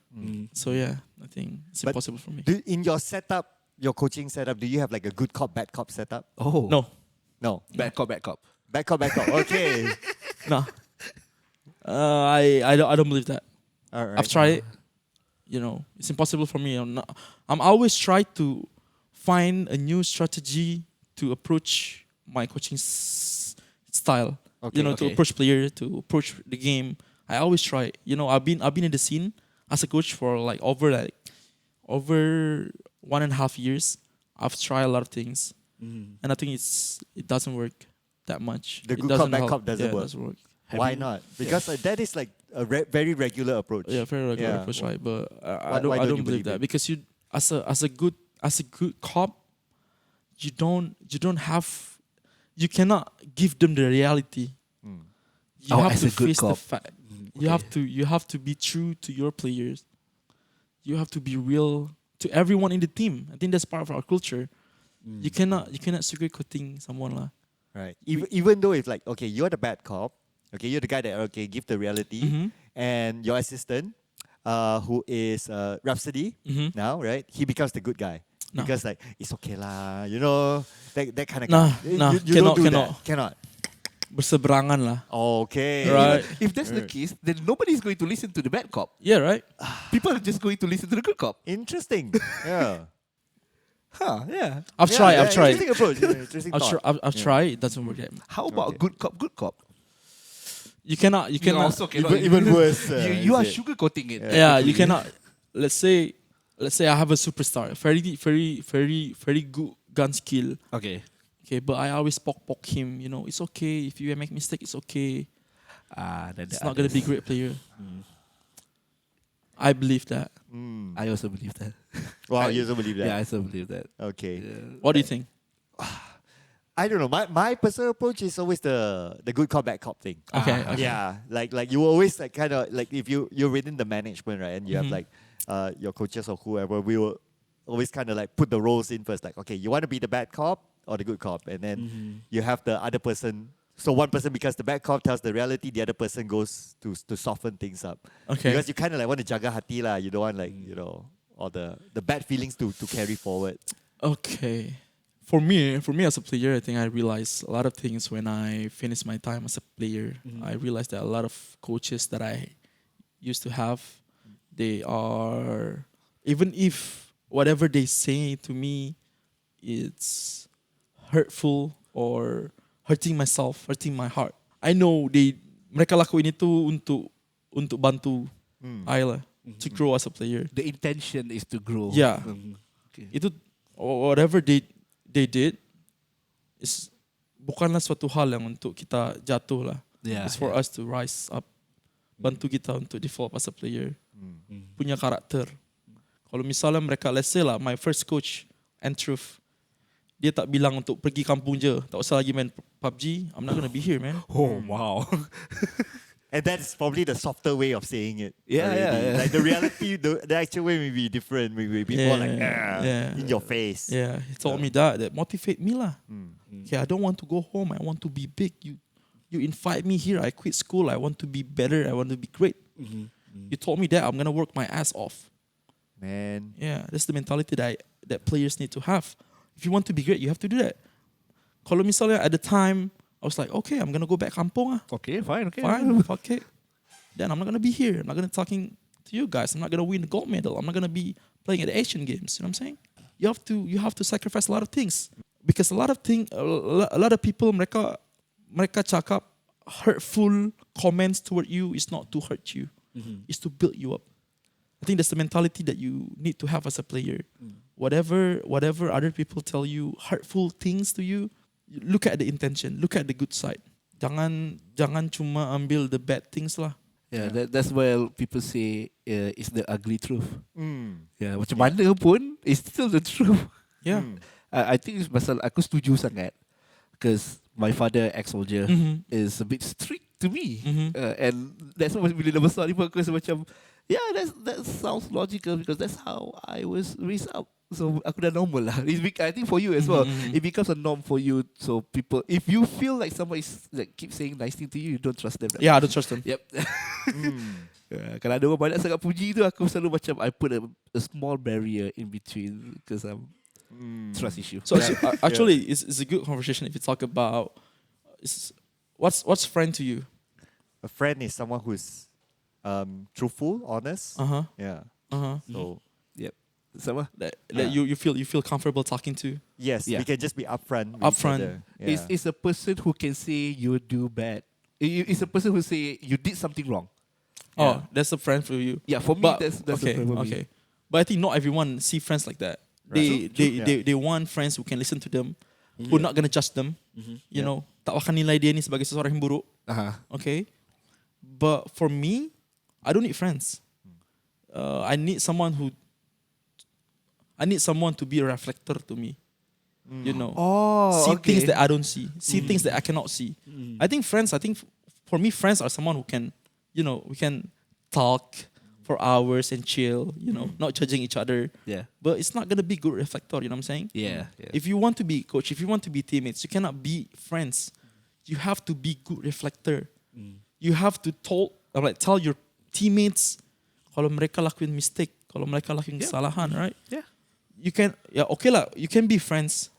So yeah, I think it's impossible for me. In your setup, your coaching setup, do you have like a good cop, bad cop setup? Oh No. bad cop. Bad cop. Okay. No. I don't believe that. All right. I've tried it. It's impossible for me. I'm always try to find a new strategy to approach my coaching style. Okay, To approach player, to approach the game. I always try. I've been in the scene as a coach for over 1.5 years. I've tried a lot of things, and I think it doesn't work that much. The It good doesn't cop, bad help. cop doesn't Yeah, work. It doesn't work. Why not? Because that is like a very regular approach. Yeah, very regular Yeah. approach, right? But Why I don't don't you believe believe that it? because you as a good cop, you cannot give them the reality. You have as to a good face the cop. fact. You have to be true to your players. You have to be real to everyone in the team. I think that's part of our culture. You cannot sugarcoating someone lah. Right. Even though if like, okay, you're the bad cop, okay, you're the guy that give the reality, and your assistant, who is Rhapsody now, right? He becomes the good guy. No. Because like it's okay lah, that kind of Nah, guy. nah, You don't do cannot. that. Cannot. Berseberangan lah. Okay. Right. If that's the case, then nobody's going to listen to the bad cop. Yeah, right. People are just going to listen to the good cop. Interesting. Yeah. Yeah. I've tried. Interesting approach. Interesting thought. I've tried. It doesn't work. How about good cop? You cannot. also cannot. Even worse. You are is it? sugarcoating it. Yeah, you cannot. Let's say I have a superstar, very good gun skill. Okay. Okay, but I always poke him. It's okay if you make mistake. It's okay. Then It's not gonna be a great player. I believe that. I also believe that. Wow, you also believe that? Yeah, I also believe that. Okay. What do you think? I don't know. My personal approach is always the good cop, bad cop thing. Okay. Yeah, like you always like kind of like if you're within the management, right, and you have like your coaches or whoever, we will always kind of like put the roles in first. Like, okay, you want to be the bad cop or the good cop, and then you have the other person. So one person becomes the bad cop, tells the reality. The other person goes to soften things up. Okay. Because you kind of like want to jaga hati lah. You don't want like all the bad feelings to carry forward. Okay. For me as a player, I think I realized a lot of things when I finished my time as a player. I realized that a lot of coaches that I used to have, they are, even if whatever they say to me, it's hurtful or hurting myself, hurting my heart. I know mereka lakuin itu untuk bantu I lah. to grow as a player. The intention is to grow. Yeah. Okay. Itu whatever they did is bukanlah suatu hal yang untuk kita jatuh lah. Yeah, It's for us to rise up. Bantu kita untuk develop as a player. Punya karakter. Kalau misalnya mereka, let's say lah, my first coach, and Truth, dia tak bilang untuk pergi kampung je, tak usah lagi main PUBG, I'm not gonna be here, man. Oh, wow. And that's probably the softer way of saying it. Yeah, already. yeah. Like the reality, the actual way may be different. Maybe be more like in your face. Yeah, he told me that motivate me lah. Okay, I don't want to go home. I want to be big. You invite me here. I quit school. I want to be better. I want to be great. You told me that I'm gonna work my ass off. Man. Yeah, that's the mentality that players need to have. If you want to be great, you have to do that. Kalau misalnya at the time, I was like, okay, I'm gonna go back kampung. Okay, fine. Fuck it. Then I'm not gonna be here. I'm not gonna talking to you guys. I'm not gonna win the gold medal. I'm not gonna be playing at the Asian Games. You know what I'm saying? You have to sacrifice a lot of things because a lot of people mereka cakap hurtful comments toward you is not to hurt you. It's to build you up. I think that's the mentality that you need to have as a player. Whatever other people tell you, hurtful things to you, look at the intention, look at the good side. Jangan cuma ambil the bad things lah. Yeah, that's why people say it's the ugly truth. Yeah, macam mana pun, it's still the truth. Yeah. I think it's pasal aku setuju sangat because my father ex-soldier is a bit strict to me, and that's why bila dah besar ni pun aku rasa macam that sounds logical because that's how I was raised up. So aku dah normal lah. I think for you as well, it becomes a norm for you. So people, if you feel like somebody like keep saying nice thing to you, you don't trust them. Yeah, I don't trust them. Yep. Kalau ada orang banyak sangat puji tu, aku selalu macam I put a small barrier in between because I'm trust issue. So actually, it's a good conversation if you talk about what's friend to you. A friend is someone who's truthful, honest. Yeah. So yep. Sama. That you feel comfortable talking to. yes, we can just be upfront. with Upfront. each other. Yeah. It's a person who can say you do bad. It's a person who say you did something wrong. Oh, that's a friend for you. Yeah, for me that's okay, a friend for me. okay. But I think not everyone see friends like that. Right. They want friends who can listen to them, who are not gonna judge them. You know, tak akan nilai dia ni sebagai seseorang yang buruk. Okay, but for me, I don't need friends. I need someone to be a reflector to me. You know, see things that I don't see, see things that I cannot see. I think for me, friends are someone who can, we can talk for hours and chill, not judging each other. Yeah. But it's not going to be good reflector, you know what I'm saying? Yeah. If you want to be coach, if you want to be teammates, you cannot be friends. You have to be good reflector. You have to tell your teammates kalau mereka lakuin mistake, kalau mereka lakuin kesalahan, right? Yeah. You can, okay lah, you can be friends,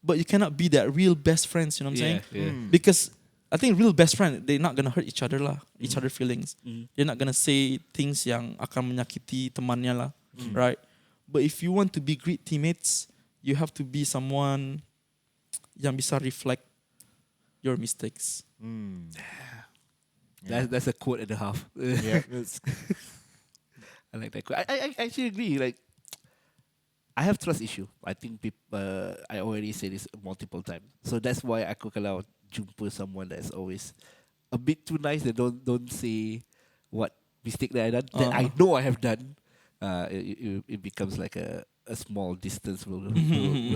but you cannot be that real best friends, you know what I'm saying? Yeah. Because I think real best friend, they're not gonna hurt each other lah, each other feelings. They're not gonna say things yang akan menyakiti temannya lah, right? But if you want to be great teammates, you have to be someone yang bisa reflect your mistakes. That's a quote and a half. Yeah. I like that quote. I actually agree. Like, I have trust issue. I think I already said this multiple times. So that's why aku kalau jumpa someone that's always a bit too nice, they don't say what mistake that I done that I know I have done. It becomes like a small distance will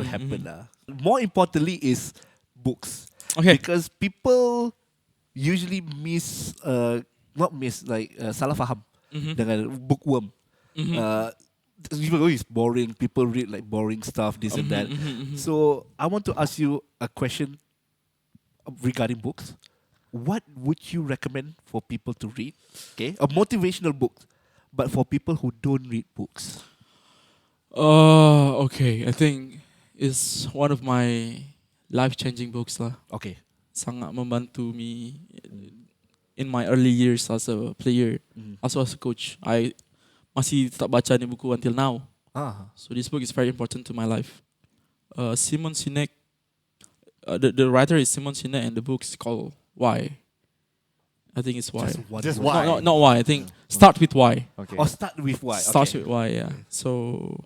happen. More importantly is books. Okay. Because people usually salah faham dengan bookworm. It's boring. People read like boring stuff, this and that. So I want to ask you a question regarding books. What would you recommend for people to read? Okay, a motivational book, but for people who don't read books. Okay. I think it's one of my life-changing books lah. Okay. Sangat membantu me in my early years as a player, also as a coach. I masih tetap baca ni buku until now. So this book is very important to my life. Simon Sinek, the writer is Simon Sinek, and the book is called Why. I think it's why. Just why? Not why. I think start with why. Okay. Or start with why. Starts with why. Yeah. So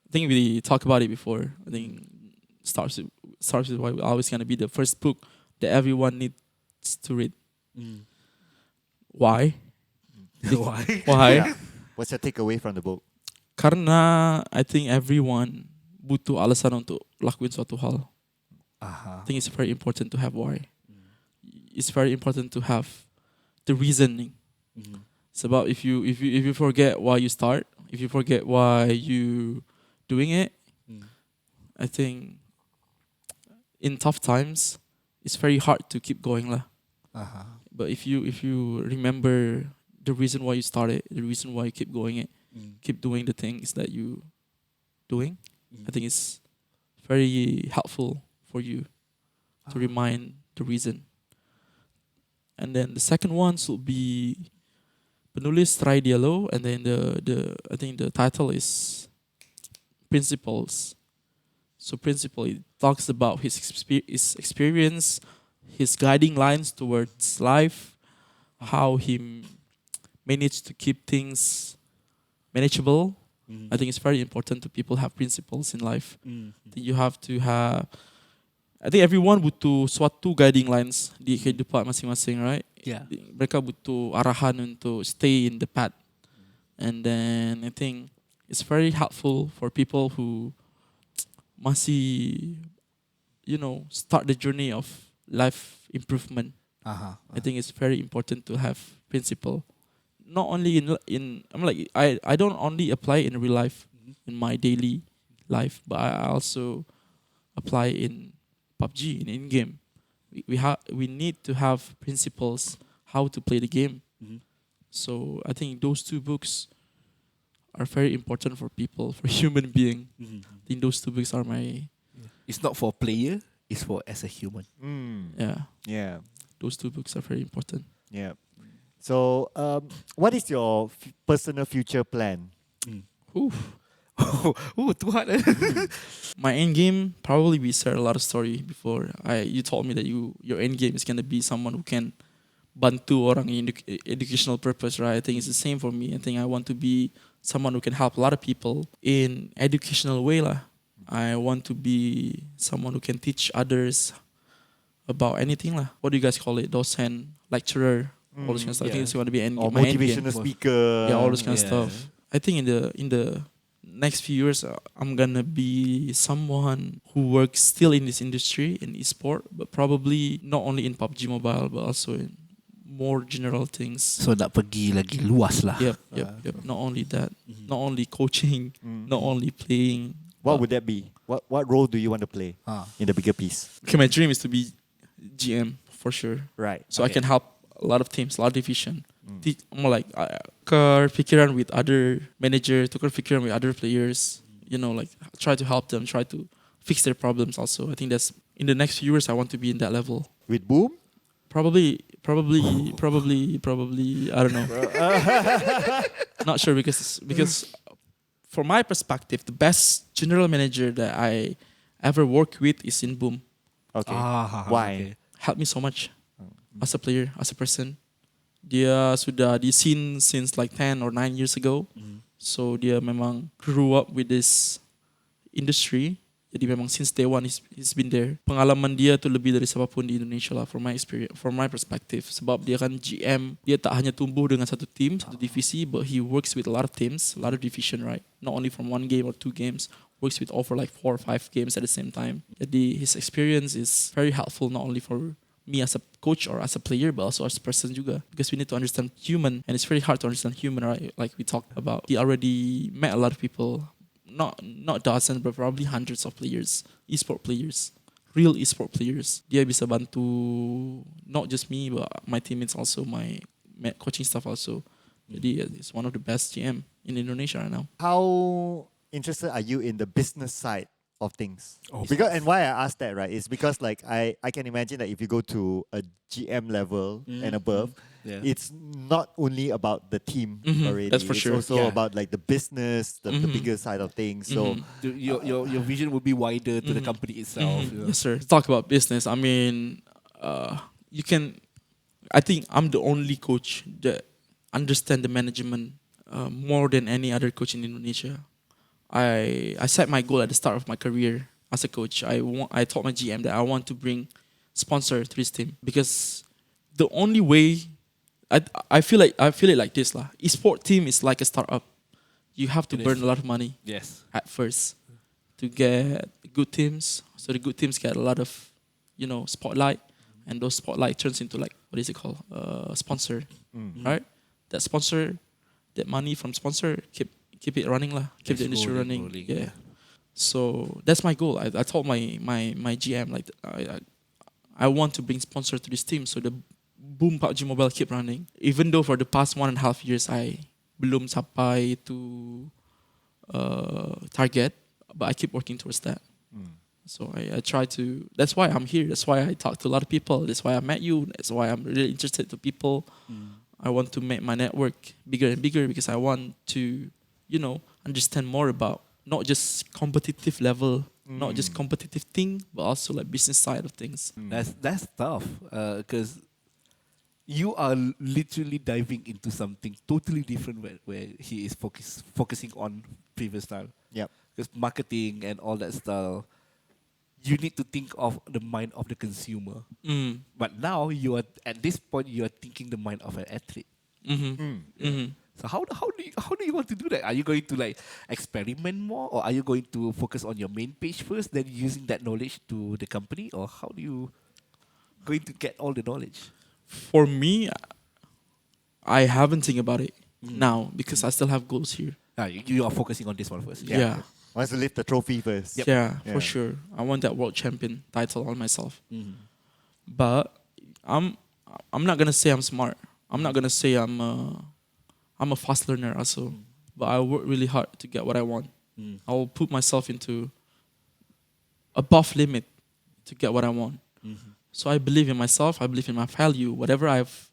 I think we talked about it before. I think starts with why. Always gonna be the first book that everyone needs to read. Why? Why? Why? Yeah. What's your takeaway from the book? Karena I think everyone butuh alasan untuk lakuin suatu hal. I think it's very important to have why. It's very important to have the reasoning. Sebab if you forget why you start, if you forget why you doing it, I think in tough times it's very hard to keep going lah. But if you remember the reason why you started, the reason why you keep going it, keep doing the things that you doing, I think it's very helpful for you to remind the reason. And then the second one should be penulis try dialog, and then the I think the title is principles. So principle, it talks about his experience, his guiding lines towards life, how he managed to keep things manageable. I think it's very important to people have principles in life. You have to have. I think everyone butuh suatu guiding lines di kehidupan masing-masing, right? Yeah. Mereka butuh arahan untuk stay in the path. And then I think it's very helpful for people who masih, start the journey of life improvement. I think it's very important to have principle. Not only I don't only apply in real life, in my daily life, but I also apply in PUBG, in game. We need to have principles how to play the game. So I think those two books are very important for people, for human being. I think those two books are my. It's not for player. It's for as a human. Yeah. Those two books are very important. Yeah. So, what is your personal future plan? Too hard. My end game probably we shared a lot of story before. You told me that your end game is gonna be someone who can bantu orang in educational purpose, right? I think it's the same for me. I think I want to be someone who can help a lot of people in educational way lah. I want to be someone who can teach others about anything lah. What do you guys call it? Docent, lecturer, all those kind of stuff. I think it's going to be or motivational speaker. Yeah, all those kind of stuff. I think in the next few years, I'm gonna be someone who works still in this industry in esport, but probably not only in PUBG Mobile, but also in more general things. So nak pergi lagi luas lah. Yep. Not only that, not only coaching, not only playing. What would that be? What role do you want to play in the bigger piece? Okay, my dream is to be GM for sure. Right. So I can help a lot of teams, a lot of division. More like tukar pikiran with other manager, tukar pikiran with other players. Try to help them, try to fix their problems. Also, I think that's in the next few years. I want to be in that level. With Boom? Probably. I don't know. Not sure because from my perspective, the best general manager that I ever worked with is in Boom. Okay. Why? Okay. Helped me so much as a player, as a person. Dia sudah di scene since like 10 or 9 years ago. So dia memang grew up with this industry. Jadi memang since day one he's been there. Pengalaman dia tu lebih dari siapapun di Indonesia lah, from my experience, from my perspective. Sebab dia kan GM, dia tak hanya tumbuh dengan satu team, satu divisi, but he works with a lot of teams, a lot of division, right? Not only from one game or two games, works with over like 4 or 5 games at the same time. Jadi his experience is very helpful not only for me as a coach or as a player, but also as a person juga. Because we need to understand human, and it's very hard to understand human, right? Like we talked about. He already met a lot of people. Not dozens, but probably hundreds of players, esport players, real esport players. Dia bisa bantu not just me, but my teammates also, my coaching staff also. Jadi it's one of the best GM in Indonesia right now. How interested are you in the business side of things? And why I ask that, right, is because like I can imagine that if you go to a GM level and above, it's not only about the team already. That's for sure. It's also about like the business, the bigger side of things. So your vision will be wider to the company itself. Yes, sir. Talk about business. I mean, you can I think I'm the only coach that understand the management more than any other coach in Indonesia. I set my goal at the start of my career as a coach. I told my GM that I want to bring sponsor to this team because the only way I feel it like this lah. Esport team is like a startup. You have to burn a lot of money. Yes. At first to get good teams. So the good teams get a lot of spotlight, and those spotlight turns into like what is it called? Sponsor, right? That sponsor, that money from sponsor keep it running lah. Keep the industry running. Yeah. So that's my goal. I told my GM like I want to bring sponsor to this team so the Boom PUBG Mobile keep running. Even though for the past 1.5 years I belum sampai to target, but I keep working towards that. So I try to. That's why I'm here. That's why I talk to a lot of people. That's why I met you. That's why I'm really interested to people. I want to make my network bigger and bigger because I want to, understand more about not just competitive level, not just competitive thing, but also like business side of things. That's tough because you are literally diving into something totally different where he is focusing on previous style. Yep. Because marketing and all that stuff, you need to think of the mind of the consumer. But now you are at this point you are thinking the mind of an athlete. So how do you want to do that? Are you going to like experiment more, or are you going to focus on your main page first, then using that knowledge to the company, or how do you going to get all the knowledge? For me, I haven't think about it now because I still have goals here. You are focusing on this one first. Yeah. Wants to lift the trophy first. Yep. Yeah, for sure. I want that world champion title on myself. But I'm not gonna say I'm smart. I'm not gonna say I'm a fast learner also. But I work really hard to get what I want. I will put myself into above limit to get what I want. So I believe in myself. I believe in my value. Whatever I've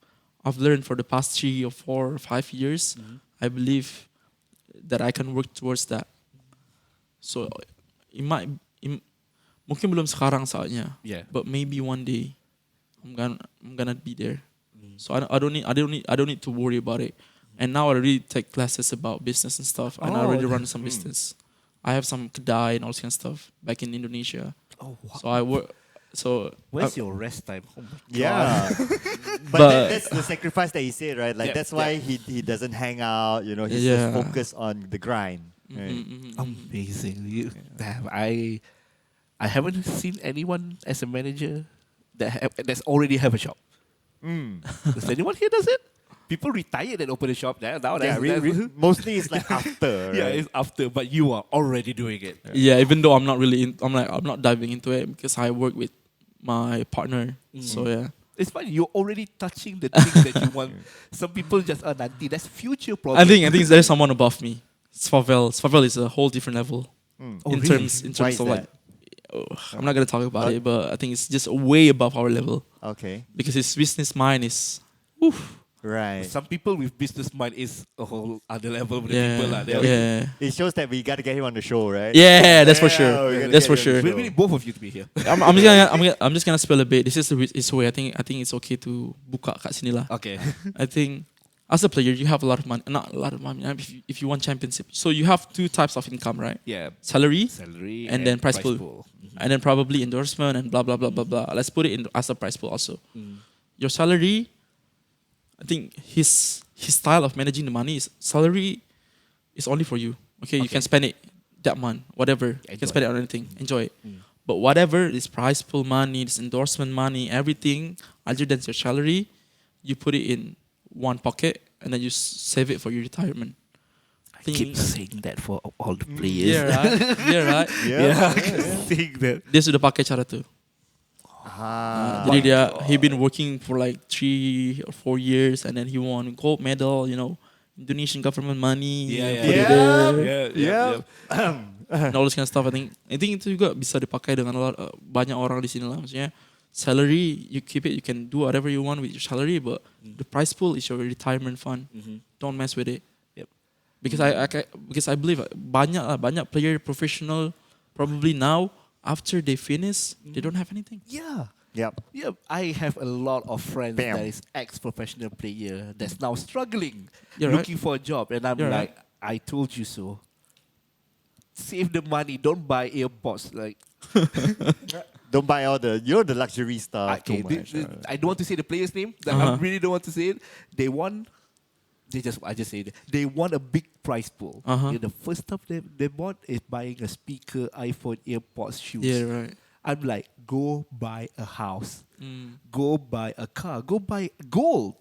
learned for the past 3 or 4 or 5 years, I believe that I can work towards that. So mungkin belum sekarang saatnya. Yeah. But maybe one day I'm gonna be there. So I don't need to worry about it. And now I already take classes about business and stuff, and I already run some business. I have some kedai and all this kind of stuff back in Indonesia. Oh wow. So I work. So where's your rest time? Oh my God. Yeah. But that's the sacrifice that he said, right? Like that's why he doesn't hang out, he's just focused on the grind. Right? Amazing. Damn, I haven't seen anyone as a manager that's already have a shop. Does anyone here does it? People retire and open a shop there. Mostly it's like after. Yeah, right? it's after, but you are already doing it. yeah, even though I'm not really I'm not diving into it because I work with my partner. So yeah. It's fine. You're already touching the things that you want. Some people just nanti. That's future problem. I think there's someone above me. Svavel is a whole different level in terms Why of is like. I'm not gonna talk about it, but I think it's just way above our level. Okay. Because his business mind is, Right. Some people with business mind is a whole other level with yeah, the people. It shows that we got to get him on the show, right? Yeah, that's for Yeah, sure. we gotta That's get for him on sure. the We need both of you to be here. I'm just gonna spill a bit. This is the way I think it's okay to buka kat sini lah. Okay. I think as a player you have a lot of money. Not a lot of money. If you want championship, so you have 2 types of income, right? Yeah. Salary And then prize pool. And then probably endorsement and blah blah blah blah blah. Let's put it in as a prize pool also. Your salary, I think his style of managing the money is salary is only for you. Okay, you can spend it that month, whatever. You can spend it on anything. Enjoy it. But whatever is prize pool money, this endorsement money, everything other than your salary, you put it in one pocket and then you save it for your retirement. I keep saying that for all the players. Yeah, right. Yeah, right. Yeah, I keep saying that. Dia sudah pakai cara tu. Jadi he been working for like 3 or 4 years and then he won gold medal, Indonesian government money. And all this kind of stuff. I think itu juga bisa dipakai dengan banyak orang di sini lah. Maksudnya salary you keep it, you can do whatever you want with your salary, but the prize pool is your retirement fund. Don't mess with it. Because I believe banyak player professional probably now after they finish they don't have anything. Yeah. Yep. Yeah, I have a lot of friends Bam. that is ex-professional player that's now struggling, You're looking for a job, and I'm You're like, I told you so. Save the money. Don't buy AirPods. Like, Don't buy all the luxury stuff okay, too much. I don't want to say the player's name. Like, I really don't want to say it. They won. I just say it. They won a big prize pool. Uh-huh. The first stuff they bought is buying a speaker, iPhone, AirPods, shoes. Yeah, right. I'm like, go buy a house. Mm. Go buy a car. Go buy gold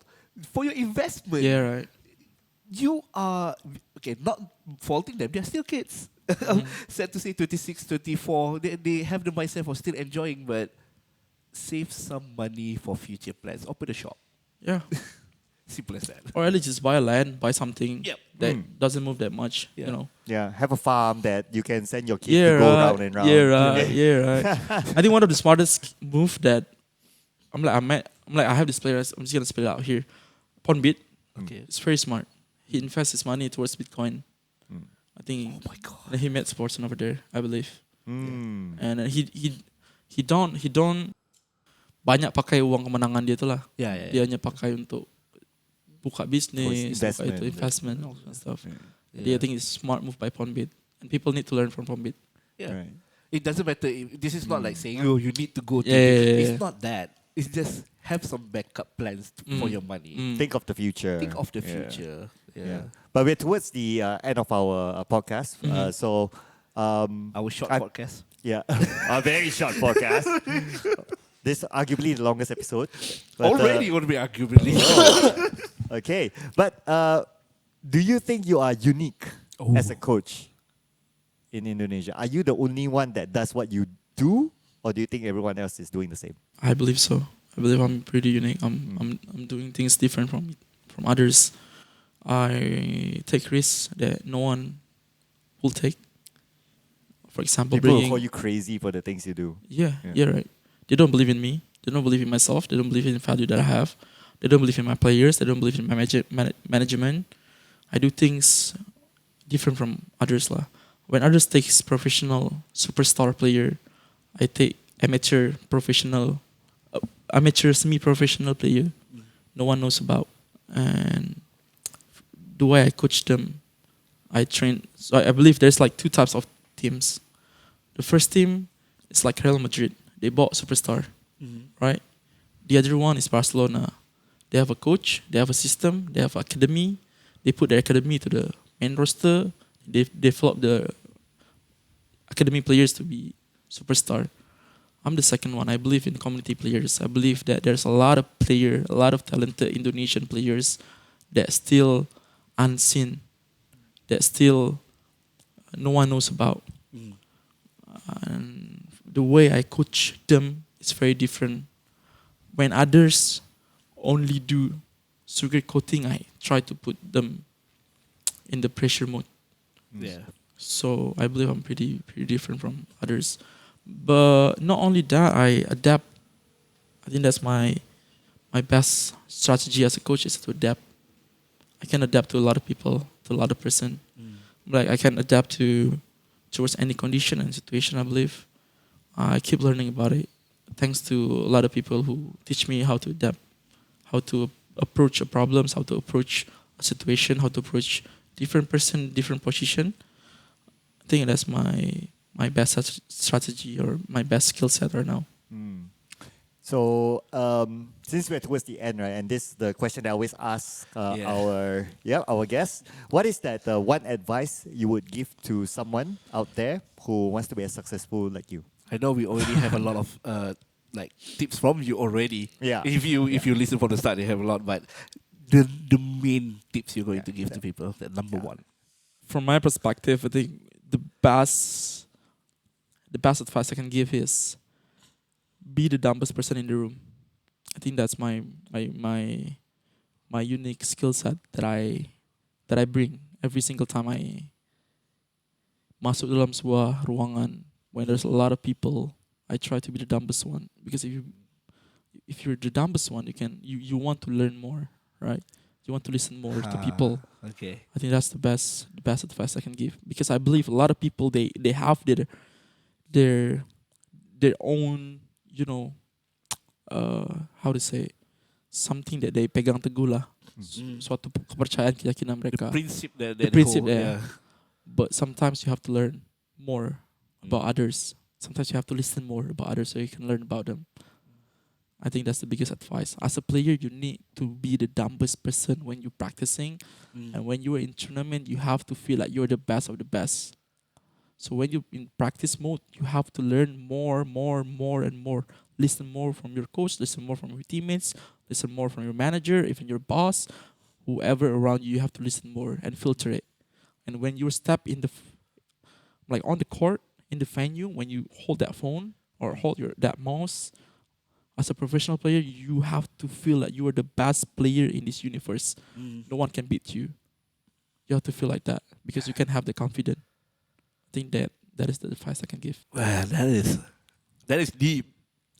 for your investment. Yeah, right. You are, okay, not faulting them. They're still kids. Sad to say 26, 24. They have the mindset for still enjoying, but save some money for future plans. Open a shop. Yeah. Simple as that. Or at least just buy a land, buy something Yep. that doesn't move that much, Yeah. you know. Yeah, have a farm that you can send your kid Yeah, to go right. round and round. Yeah, right. Yeah, right. I think one of the smartest move that I have this player. I'm just gonna spell it out here. Ponbit. Okay. It's very smart. He invests his money towards Bitcoin. I think. Oh my god. And he met Sportson over there, I believe. Mm. And he don't banyak pakai uang kemenangan dia tu lah. Yeah, yeah. Dia hanya pakai untuk buka bisnis, buka investment. itu investment, all that stuff. Yeah. I think it's a smart move by Ponbit, and people need to learn from Ponbit. Yeah. Right. It doesn't matter. This is not like saying, oh, you need to go to. Yeah. It's not that. It's just have some backup plans for your money. Think of the future. Think of the Yeah. future. Yeah. But we're towards the end of our podcast. So, Our short podcast. yeah, a very short podcast. This arguably the longest episode. But, Already going to be arguably. okay. But do you think you are unique as a coach in Indonesia? Are you the only one that does what you do? Or do you think everyone else is doing the same? I believe so. I believe I'm pretty unique. I'm doing things different from others. I take risks that no one will take. For example, People will bringing call you crazy for the things you do. yeah, right. They don't believe in me. They don't believe in myself. They don't believe in the value that I have. They don't believe in my players. They don't believe in my management. I do things different from others lah. When others take professional superstar player, I take amateur semi-professional player. No one knows about, and the way I coach them, I train. So I believe there's like two types of teams. The first team is like Real Madrid. They bought superstar, right? The other one is Barcelona. They have a coach, they have a system, they have academy. They put their academy to the main roster. They develop the academy players to be superstar. I'm the second one. I believe in community players. I believe that there's a lot of talented Indonesian players that still unseen, that still no one knows about. And the way I coach them is very different. When others only do sugarcoating, I try to put them in the pressure mode. Yeah. So I believe I'm pretty different from others. But not only that, I adapt. I think that's my best strategy as a coach is to adapt. I can adapt to a lot of people, to a lot of person. Like I can adapt towards any condition and situation, I believe. I keep learning about it thanks to a lot of people who teach me how to adapt, how to approach problems, how to approach a situation, how to approach different person, different position. I think that's my best strategy or my best skill set right now. So since we're towards the end, right, and this is the question that I always ask our guests. What is that one advice you would give to someone out there who wants to be as successful like you? I know we already have a lot of like tips from you already. Yeah. If you listen from the start, you have a lot. But the main tips you're going to give to people, the number one. From my perspective, I think the best advice I can give is be the dumbest person in the room. I think that's my unique skill set that I bring every single time I masuk dalam sebuah ruangan when there's a lot of people. I try to be the dumbest one because if you're the dumbest one, you want to learn more, right? You want to listen more to people. Okay. I think that's the best advice I can give because I believe a lot of people they have their own how to say, something that they pegang teguh lah. Suatu kepercayaan keyakinan mereka. The principle there. But sometimes you have to learn more about others. Sometimes you have to listen more about others so you can learn about them. I think that's the biggest advice. As a player, you need to be the dumbest person when you're practicing. And when you're in tournament, you have to feel like you're the best of the best. So when you're in practice mode, you have to learn more and more. Listen more from your coach, listen more from your teammates, listen more from your manager, even your boss, whoever around you, you have to listen more and filter it. And when you step in like on the court, in the venue, when you hold that phone or hold that mouse, as a professional player, you have to feel like you are the best player in this universe. No one can beat you. You have to feel like that because you can have the confidence. I think that is the advice I can give. Wow, that is deep.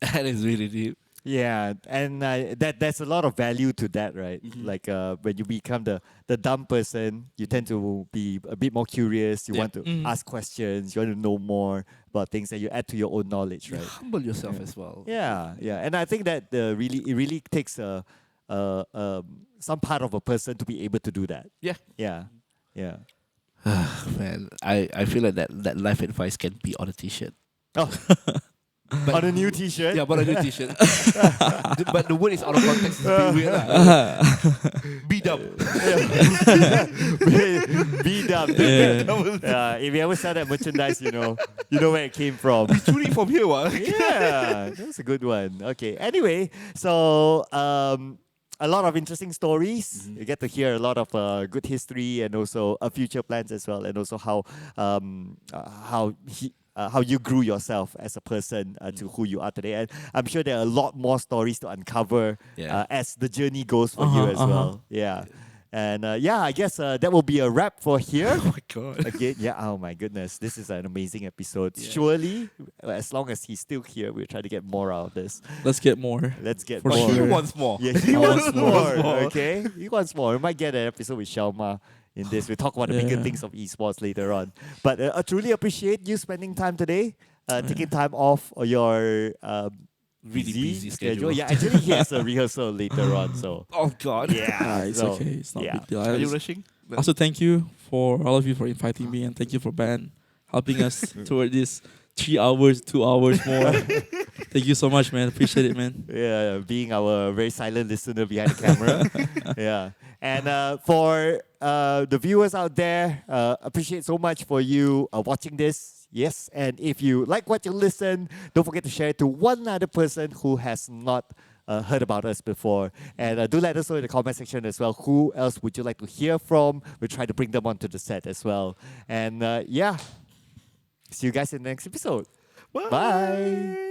That is really deep. Yeah, and there's a lot of value to that, right? Like when you become the dumb person, you tend to be a bit more curious. You want to ask questions. You want to know more about things, and you add to your own knowledge, right? Humble yourself as well. Yeah, and I think that it really takes some part of a person to be able to do that. Yeah. Man, I feel like that life advice can be on a t-shirt. Oh. On a new t-shirt? Yeah, but a new t-shirt. But the word is out of context. It's a bit weird. Be dumb. Be dumb. If you ever sell that merchandise, you know where it came from. It's truly from here, what? Yeah, that's a good one. Okay, anyway, so a lot of interesting stories. You get to hear a lot of good history and also future plans as well, and also how you grew yourself as a person to who you are today. And I'm sure there are a lot more stories to uncover as the journey goes for you as well. Yeah. And I guess that will be a wrap for here. Oh my God. Again, oh my goodness. This is an amazing episode. Yeah. Surely, as long as he's still here, we'll try to get more out of this. Let's get more. More. He wants more. Yeah, he wants more. Okay? He wants more. We might get an episode with Shalma in this. We'll talk about the bigger things of esports later on. But I truly appreciate you spending time today, taking time off your really busy schedule. Yeah, actually he has a rehearsal later on. So oh God. Yeah, it's okay. It's not a big deal. Are you rushing? Also, thank you for all of you for inviting me, and thank you for Ben helping us toward this 3 hours, 2 hours more. Thank you so much, man. Appreciate it, man. Yeah, being our very silent listener behind the camera. Yeah. And for the viewers out there, appreciate so much for you watching this. Yes, and if you like what you listen, don't forget to share it to one other person who has not heard about us before. And do let us know in the comment section as well. Who else would you like to hear from? We'll try to bring them onto the set as well. And see you guys in the next episode. Bye.